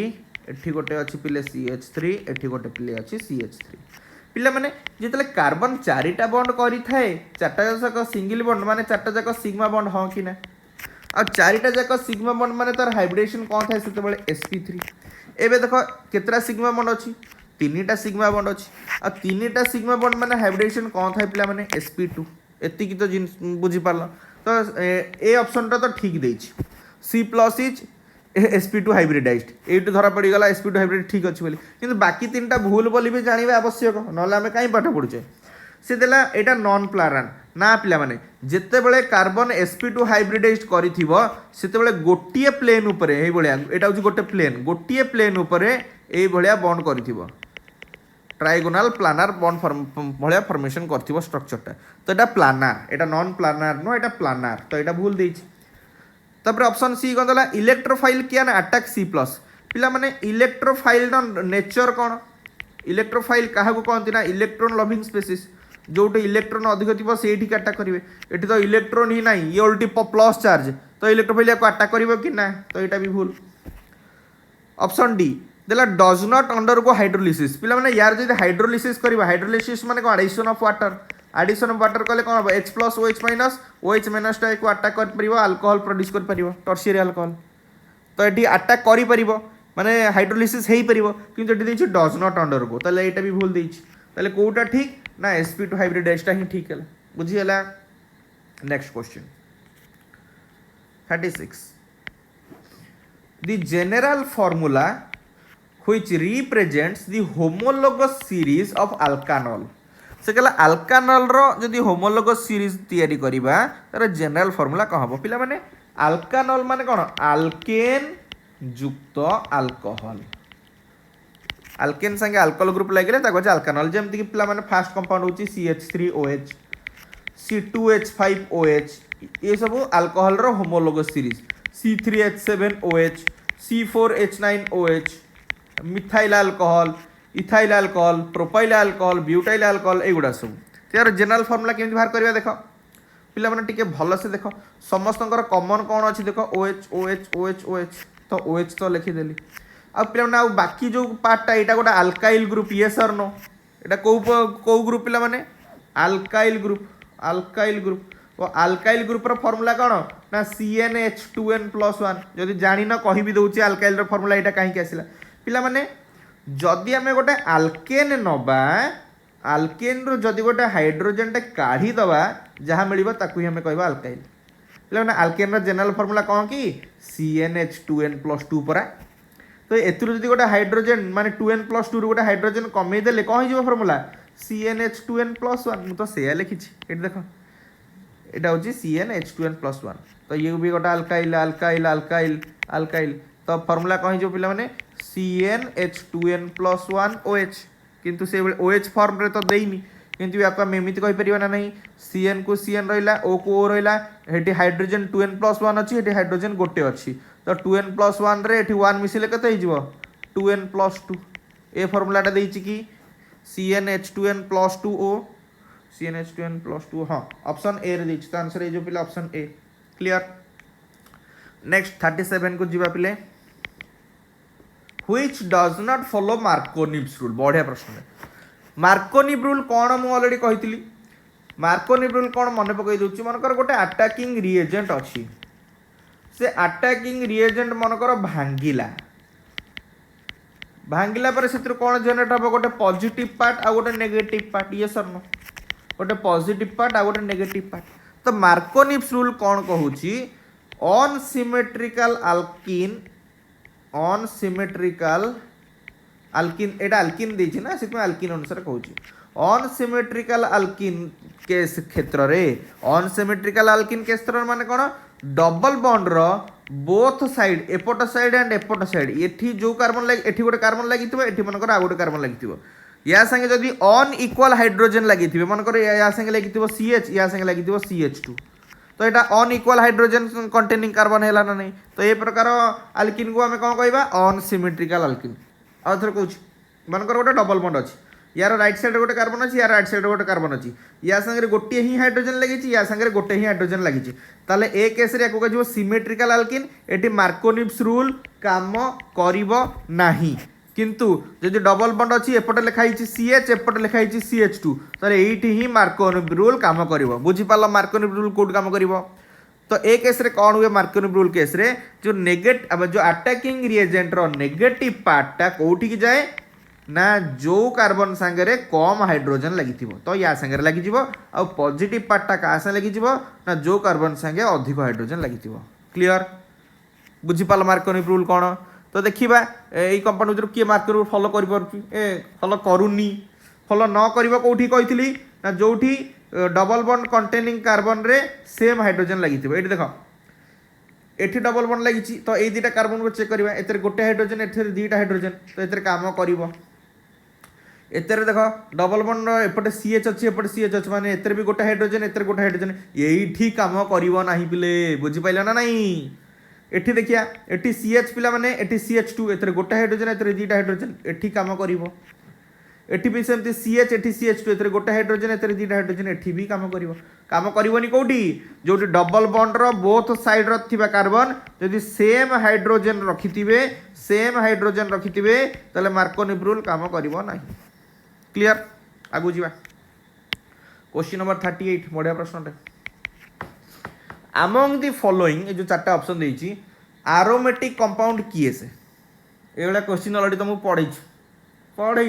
[SPEAKER 1] एठी गोटे अछि पिले CH3 एठी गोटे पिले अछि CH3 पिला माने जेतले कार्बन चारिटा बॉन्ड करि थाए चारटा जाक सिंगल बॉन्ड माने चारटा जाक सिग्मा बॉन्ड हो कि ना आ चारिटा जाक सिग्मा बॉन्ड माने तार हाइब्रिडेशन कोन थाए सेते बेले sp3 एबे देखो केतरा सिग्मा बॉन्ड अछि तीनटा सिग्मा बॉन्ड अछि आ तीनटा सिग्मा बॉन्ड माने हाइब्रिडेशन कोन थाए पिला माने sp2 एति की तो बुझी पारलो तो ए ऑप्शन ता तो ठीक देछि C+ इज sp2 हाइब्रिडाइज्ड एटू धरा पड़ी गला sp2 हाइब्रिड ठीक अछि बोली किंतु बाकी तीनटा भूल बोली भी जानिबा आवश्यक नले हमें काई पाठ पढुचे से देला एटा नॉन प्लारन ना पिला माने जेते बेले कार्बन sp2 हाइब्रिडाइज्ड करिथिबो सेते बेले गोटिए प्लेन ऊपर एई भलिया एटा होची गोटिए प्लेन ऊपर एई भलिया बॉन्ड करिथिबो ट्रायगोनल प्लानर बॉन्ड भलिया फॉर्मेशन करथिबो स्ट्रक्चरटा तो एटा प्लानर एटा नॉन प्लानर नो एटा प्लानर तो एटा भूल देछि तब ऑप्शन सी कौन दला इलेक्ट्रोफाइल कैन अटैक C+ पिला माने इलेक्ट्रोफाइल नेचर कौन इलेक्ट्रोफाइल काहा को कहती ना इलेक्ट्रॉन लविंग स्पीसीज जो इलेक्ट्रॉन अधिक थी से अटाक करेंगे ये तो इलेक्ट्रॉन ही ना ये उल्टी प्लस चार्ज तो इलेक्ट्रोफिलिया को अटाक कर कि ना तो यहाँ भी भूल ऑप्शन डी देला डज नॉट अंडरगो हाइड्रोलिसिस पिला माने यार जदि हाइड्रोलिसिस करबा हाइड्रोलिसिस माने कोन एडिशन ऑफ वाटर कले कोन H प्लस OH माइनस टा को अटैक कर परिबो अल्कोहल प्रोड्यूस कर परिबो टर्शियरी अल्कोहल तो एटी अटैक करि परिबो माने हाइड्रोलिसिस हेई परिबो किंतु एटी देछि डज नॉट अंडरगो तले एटा भी भूल देछि तले कोटा ठीक ना sp2 हाइब्रिड एस्टा ही ठीक है बुझी हला next question 36 the general formula which represents the homologous series of alkanol से कहला alkanol रो जदि homologous series तैयारी करिबा तार general formula कह हबो पिला माने alkanol माने कोन alkane युक्त alcohol alkane संगे alcohol ग्रुप लागले ताको जे alkanol जेमति कि पिला माने फर्स्ट कंपाउंड होची CH3OH C2H5OH ये सब alcohol रो homologous series C3H7OH C4H9OH methyl alcohol ethyl alcohol propyl alcohol butyl alcohol एगुड़ा सब यार जनरल फॉर्मूला केमती बाहर करबा देख पिला माने टिके भल से देख समस्तंकर कॉमन कौन अच्छी देख OH OH OH OH तो OH तो लिखि देली आ पिला माने आ बाकी जो पार्टटा एटा गोटा alkyl group yes or no एटा को ग्रुप पिला माने अल्काइल ग्रुप तो अल्काइल ग्रुप रो फार्मूला कौन ना CnH2n+1 जदि जानी न कहि भी दउची अल्काइल रो फार्मूला एटा काहे के आसिला पिला माने जदि आमे गोटे अल्केन नबा अल्केन रो जदि गोटे हाइड्रोजन टे काढी दबा जहा मिलिबो ताकू हमें कहबा अल्काइल पिला माने अल्केन रो जनरल फार्मूला कौन की CnH2n+2 परा तो एतुर जदि गोटे हाइड्रोजन माने 2n+2 रो गोटे हाइड्रोजन कमे देले कौन हिजो फार्मूला CnH2n+1 मु तो सेया लिखिछि एट देखो एटा होची CnH2n+1 तो ये भी गोटा अल्काइल तो फार्मूला कहि जो पिला माने CnH2n+1 OH किंतु से OH फॉर्म रे तो देइनी किंतु याको हम एमिति कहि परिबा ना नहीं Cn को Cn रहिला O को O रहिला हेटी हाइड्रोजन 2n+1 अछि हेटी हाइड्रोजन गोटे अछि तो 2n+1 रे हेटी 1 मिसिले कते हि जिवो 2n+2 ए फार्मूला टा देइछि कि CnH2n+2O CnH2n+2 हाँ ऑप्शन ए रे दीजिए तो आंसर ए जो पिला ऑप्शन ए क्लियर नेक्स्ट 37 को जीवा पिले which does not follow Markovnikov's rule बढ़िया प्रश्न है मार्कोनिव रूल कौन मु ऑलरेडी कहितली मार्कोनिव रूल कौन मन पकई दउची मनकर गोटे अटैकिंग रिएजेंट अछि से अटैकिंग रिएजेंट मनकर भांगिला पर सेतिर कौन जनरेट हबो गोटे पॉजिटिव पार्ट आ गोटे negative part yes or no गोटे पॉजिटिव पार्ट आ गोटे नेगेटिव पार्ट तो मार्कोनिव्स रूल कौन कहूची on symmetrical alkene Etah alkene देछि ना सित में अल्किन अनुसार कहूची ऑन सिमेट्रिकल अल्किन के क्षेत्र रे ऑन सिमेट्रिकल अल्किन के क्षेत्र माने कोन डबल बॉन्ड रो बोथ साइड एपट साइड एंड एपट साइड एठी जो कार्बन लागी एठी गोटे कार्बन लागिथिबो एठी मनकर आ गोटे कार्बन लागिथिबो या संगे जदि अन इक्वल हाइड्रोजन लागिथिबे मनकर या संगे लागिथिबो CH या संगे लागिथिबो CH2 तो एटा अन इक्वल हाइड्रोजन कंटेनिंग कार्बन हैला ना नहीं तो ए प्रकार अल्किन को हमें कोन कहबा अन सिमेट्रिकल अल्किन आउथर कहूछ मनकर गोटे डबल बॉन्ड अछि यार राइट साइड गोटे कार्बन अछि यार राइट साइड गोटे कार्बन अछि या संगे गोटे ही हाइड्रोजन लागिछि या संगे गोटे ही हाइड्रोजन लागिछि ताले ए केस रे को कहजो सिमेट्रिकल अल्किन एटी मार्कोनिव्स रूल काम करिवो नाही किंतु जदि डबल बॉन्ड अछि एपटे लिखाई CH एपटे लिखाई CH2 ताले एठी ही मार्कोनिव रूल काम करिवो बुझि पालो मार्कोनिव रूल कोड काम करिवो तो ए केस रे कौन हुए मार्कोनिव रूल केस रे जो जो अटैकिंग रिएजेंट रो नेगेटिव पार्ट टा कोठी की जाए ना जो कार्बन संगे कम हाइड्रोजन लगी तो या संगे लगी आ पॉजिटिव पार्टा क्या संगे लगी ना जो कार्बन संगे अधिक हाइड्रोजन लगी क्लियर बुझीपाल मार्कोनिव रूल कौन तो देखा यही कंपाउंड भर किए मार्कोनिव रूल फॉलो फॉलो करूनी फॉलो न कर कौटी कही ना जो डबल बॉन्ड कंटेनिंग कार्बन रे सेम हाइड्रोजन लगी ये देख एठी डबल बॉन्ड लगी तो ये दुटा कार्बन को चेक करवा एतर गोटे हाइड्रोजन एथर दुटा हाइड्रोजन तो एतर काम करिवो एतर देख डबल बॉन्ड एपटे CH अच्छी एपटे CH अच्छी माने एतर भी गोटे हाइड्रोजन यही काम करिवो नाही पिले बुझी पाइल ना नहीं एठी देखिया एठी CH पिला माने एठी CH2 एतर गोटे हाइड्रोजन एतर दुटा हाइड्रोजन एठी काम करिवो एटी भी सेमती CH एटी CH2 एथरे गोटे हाइड्रोजन एथरे दुटा हाइड्रोजन एठी भी काम करिवनी कोठी जोटी डबल बॉन्ड रो बोथ साइड रो थिबा कार्बन जदि सेम हाइड्रोजन रखिथिबे तले मार्कोनी रूल काम करिवो नाही। क्लियर आगु जीवा क्वेश्चन नंबर 38 बढ़िया प्रश्न अमंग द फॉलोइंग जो चार्टा ऑप्शन देछि एरोमेटिक कंपाउंड किए से एगला क्वेश्चन ऑलरेडी तुमको पढ़े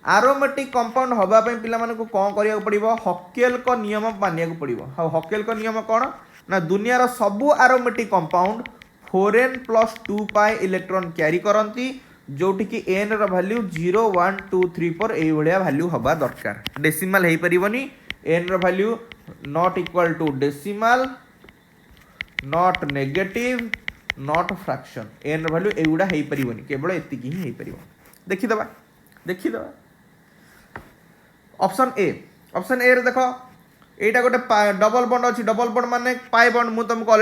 [SPEAKER 1] एरोमेटिक कंपाउंड हवा पे पिला माने को कौन करिया पड़िबो हकेल को नियम मानिया को पड़िबो। हाँ हकेल को नियम कौन ना दुनिया रो सबु aromatic compound 4n + 2 pi electron carry करंती जोटी कि n रो वैल्यू 0 1 2 3 4 एई भलिया वैल्यू हवा दरकार डेसिमल हेई परिबनी n रो value not equal to decimal not negative not fraction n रो वैल्यू एगुडा हेई परिबनी केवल एति की हेई परिबो। देखि दबा ऑप्शन ए रे देखो एटा गोटे डबल बॉन्ड अछि डबल बॉन्ड माने पाई बॉन्ड मु तुमको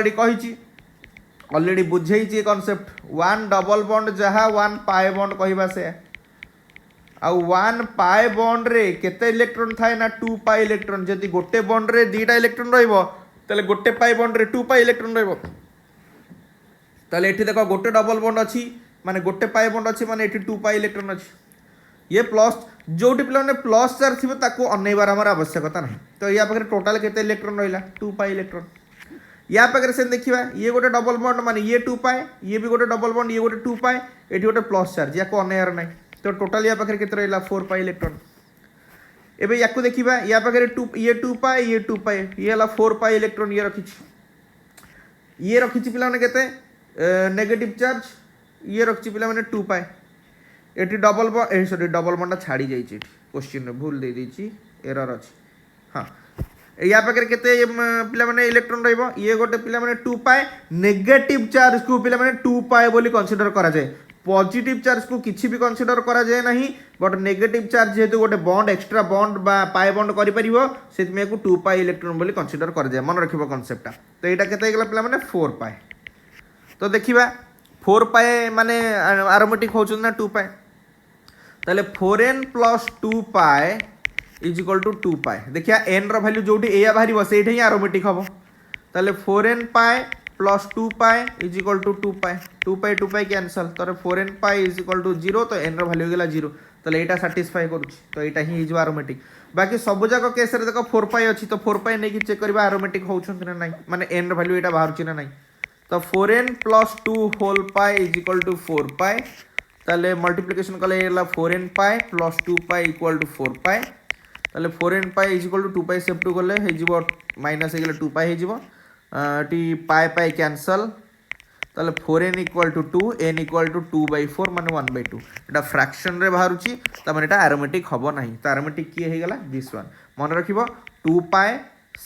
[SPEAKER 1] ऑलरेडी बुझेइछि कांसेप्ट वन डबल बॉन्ड जहा वन पाई बॉन्ड कहबा से आ वन पाई बॉन्ड रे केते इलेक्ट्रॉन थाए ना 2 पाई इलेक्ट्रॉन जदि गोटे बॉन्ड रे दुटा इलेक्ट्रॉन रहइबो तले गोटे पाई बॉन्ड रे 2 पाई इलेक्ट्रॉन रहइबो तले एठी देखो गोटे डबल बॉन्ड अछि माने गोटे पाई बॉन्ड अछि माने एठी 2 पाई इलेक्ट्रॉन अछि ये प्लस जोटी पिला ने प्लस चार्ज थिबो ताको अनेबार हमर आवश्यकता नहीं तो या पाखरे टोटल केते इलेक्ट्रॉन रहिला 2 पाई इलेक्ट्रॉन या पाखरे से देखिबा ये गोटे डबल बॉन्ड माने ये 2 पाई ये भी गोटे डबल बॉन्ड ये गोटे 2 पाई एठी गोटे प्लस चार्ज या को अनेबार नहीं तो टोटल या पाखरे केते रहिला 4 पाई इलेक्ट्रॉन एबे याकू देखिबा या पाखरे 2 ये 2 पाई ये हला 4 पाई इलेक्ट्रॉन ये रखिछि पिला ने केते नेगेटिव चार्ज ये रखिछि पिला माने 2 पाई एटी डबल बॉन्ड छाड़ी जाइए क्वेश्चन में भूल दे दीची एरर अच्छी। हाँ या पाखे केते पिला माने इलेक्ट्रॉन रहिबो ये गोटे पिला माने 2 पाए नेगेटिव चार्ज को पिला माने 2 पाए बोली कंसीडर करा जाए पॉजिटिव चार्ज को किछि भी कंसीडर करा जाए नहीं बट नेगेटिव चार्ज जेहेतु गोटे बॉन्ड एक्स्ट्रा बॉन्ड बा पाए बॉन्ड करि परिबो सेतमे को 2 पाए इलेक्ट्रॉन बोली कंसीडर करा जाए मन रखिबो कांसेप्टटा तो एटा केते गेला पिला माने 4 पाए तो देखिबा 4 पाए माने एरोमेटिक होचन ना 2 पाए ताले 4n + 2 पाए इज इक्वल टू 2 पाए देखिया n रो वैल्यू जोटी एया बाहरी सेठी ही एरोमेटिक हबो ताले 4n पाए + 2 पाए इज इक्वल टू 2 पाए कैंसल तो 4n पाए इज इक्वल टू 0 तो n रो वैल्यू गेला 0 ताले एटा सैटिस्फाई करूची तो एटा ही इज एरोमेटिक बाकी सब जाक केस रे देखो 4 पाए अछि तो 4 पाए नै कि चेक करबा एरोमेटिक होउछन ना नहीं माने n रो वैल्यू एटा बाहरची ना नहीं तो 4n + 2 होल पाए इज इक्वल टू 4 पाए ताले मल्टीप्लिकेशन कले 4n पाए + 2 पाए इक्वल टू 4 पाए ताले 4n पाए इज इक्वल टू 2 पाए सेफ टू गले हे जिवो माइनस हे गले 2 पाए हे जिवो टी पाए पाए कैंसल ताले 4n equal to 2 n equal to 2/4 माने 1/2 एटा फ्रैक्शन रे बाहरुची त माने एटा एरोमेटिक हबो नाही त एरोमेटिक की हे गला दिस वन मन रखिबो 2 पाए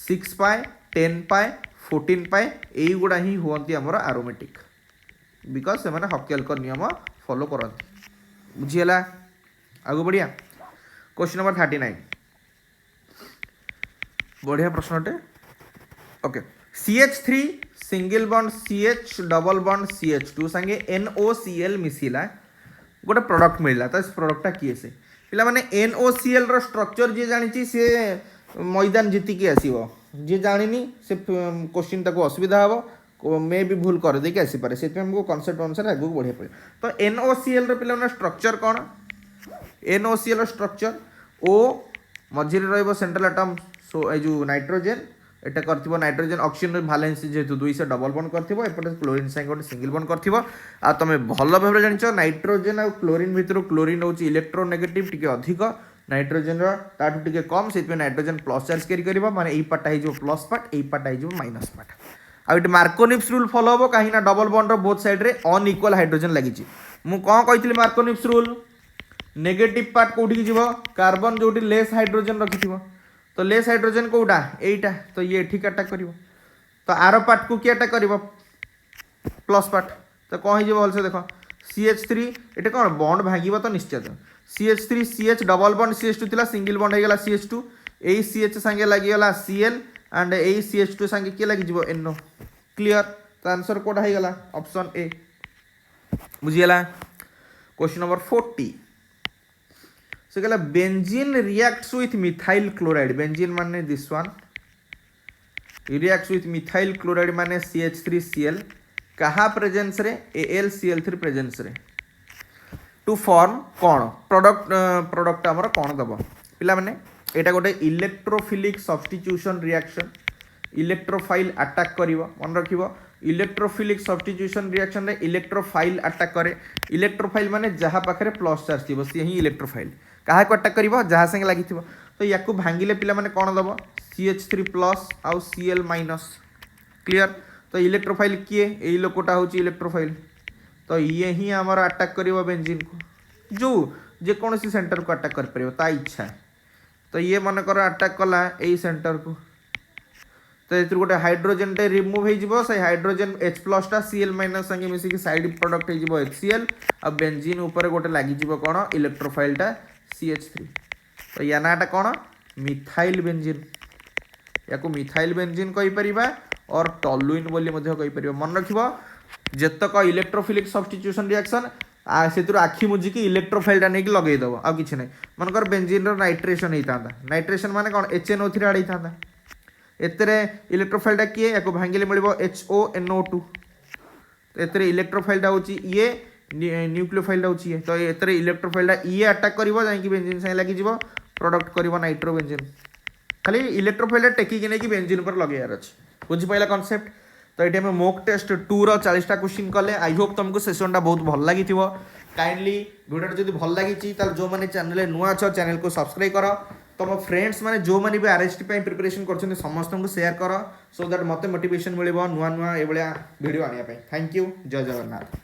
[SPEAKER 1] 6 पाए 10 पाए 14 पाए एई गुडा ही होंती हमर एरोमेटिक बिकॉज से माने हकेल को नियम फॉलो करती बुझीला आगु बढ़िया क्वेश्चन नंबर 39 बढ़िया प्रश्नटे okay CH3 single bond CH double bond CH2 संगे NOCl मिसिला गोटे प्रोडक्ट मिलला तो इस प्रोडक्टटा किए से पिला माने NOCl रो स्ट्रक्चर जे जानि छि से मैदान जीति के आसीबो जे जानिनी से क्वेश्चन ताको असुविधा हबो मे भी भूल कर देके आसी पारे से हमको कांसेप्ट अनुसार आगु बढ़िया पड़े तो NOCl रो पिला स्ट्रक्चर कौन NOCl रो स्ट्रक्चर O मझे रहिबो सेंट्रल एटम सो ए जो नाइट्रोजन एटा करथिबो नाइट्रोजन ऑक्सीजन वैलेंस जेतु 2 से डबल बॉन्ड करथिबो एपटे क्लोरीन संगे गोटे सिंगल बॉन्ड करथिबो आ तमे भलो भाबरे जानिचो नाइट्रोजन आ क्लोरीन भितर क्लोरीन होची इलेक्ट्रोनेगेटिव टिके अधिक नाइट्रोजन रो ताटु टिके कम सेति नाइट्रोजन प्लस चार्ज कैरी करबो माने एई पार्ट आइ जो प्लस पार्ट एई पार्ट आइ जो माइनस पार्ट आ इट मार्कोनिप्स रूल फॉलो हो कहीं ना डबल बॉन्ड रो बोथ साइड रे अनइक्वल हाइड्रोजन लागिची मु कोन कहितली मार्कोनिप्स रूल नेगेटिव पार्ट कोठी की जीवो कार्बन जोटी लेस हाइड्रोजन रखिथिबो तो लेस हाइड्रोजन कोउडा एटा तो ये ठीक अटैक करिवो तो आरो पार्ट को की अटैक करिवो प्लस पार्ट तो कोन ही जीवो से देखो CH3 एटा कोन बॉन्ड भागिबो तो निश्चित CH3 CH double bond CH2 थिला सिंगल बॉन्ड हे गेला CH2 एई CH संगे लागि गेला Cl एंड एई CH2 संगे के लागि जीवो NO क्लियर तो आंसर कोड हे गेला ऑप्शन ए बुझियला क्वेश्चन नंबर 40 से कहला benzene reacts with methyl chloride benzene माने this one reacts with methyl chloride माने CH3Cl कहा प्रेजेंस रे AlCl3 प्रेजेंस रे टू फॉर्म कौन प्रोडक्ट आमर कौन दब पिला माने एटा गोटे electrophilic substitution reaction electrophile attack करिवो मन रखिवो इलेक्ट्रोफिलिक सब्स्टिट्यूशन रिएक्शन रे इलेक्ट्रोफाइल अटैक करे इलेक्ट्रोफाइल माने जहा पाखरे प्लस चार्ज थिबो से ही इलेक्ट्रोफाइल काहा को अटैक करिवो जहा संगे लागिथिबो तो याकू भांगिले पिला माने कोन दबो CH3 प्लस आउ Cl माइनस क्लियर तो इलेक्ट्रोफाइल किए एई लोकोटा होची इलेक्ट्रोफाइल तो ये ही हमर अटैक करिवो बेंजीन को जो जे कोनोसी सेंटर को अटैक कर परिवो ता इच्छा तो ये मन कर अटैक कला एई सेंटर को तो एथि गोटे हाइड्रोजन टे रिमूव हे जिवो से हाइड्रोजन H+ टा Cl माइनस संगे मिसी की साइड प्रोडक्ट हे जिवो HCl आ बेंजीन ऊपर गोटे लागी जिवो कोन इलेक्ट्रोफाइल टा CH3 तो या नाटा कोन मिथाइल बेंजीन याको मिथाइल बेंजीन कहि परिबा और टॉलुइन बोली मध्ये कहि परिबा मन रखिबो जेतक इलेक्ट्रोफिलिक सब्स्टिट्यूशन रिएक्शन से आखि मुझी की इलेक्ट्रोफाइल नहीं लगे दब आ कि नहीं मनकर बेंजीन नाइट्रेशन होता नाइट्रेशन माने कौन HNO3 आड़ होता एतरे इलेक्ट्रोफाइल किए या भांगिले मिल HONO2 तो ए इलेक्ट्रोफाइल हूँ ये न्यूक्लियोफाइल हूँ ये तो एतरे इलेक्ट्रोफाइल ये अटैक कर बेंजीन संगे लगी प्रोडक्ट कर नाइट्रो बेंजीन खाली इलेक्ट्रोफाइल टेकिक नहीं बेंजीन पर लगेयार अच्छे बुझीपाला कॉन्सेप्ट तो ये मोक टेस्ट 2 रो 40टा क्वेश्चन कले आई होप तुमको सेशनटा बहुत भल लगी काइंडली वीडियो जब भल लगी जो मैंने चैनल नुआ अच्छ चैनल को सब्सक्राइब कर तुम फ्रेंड्स मैंने जो मैंने भी RHT प्रिपरेशन कर समस्त को शेयर कर सो दैट मत मोटिवेशन मिल नुआ नुआ ये वीडियो आने थैंक यू जय जगन्नाथ।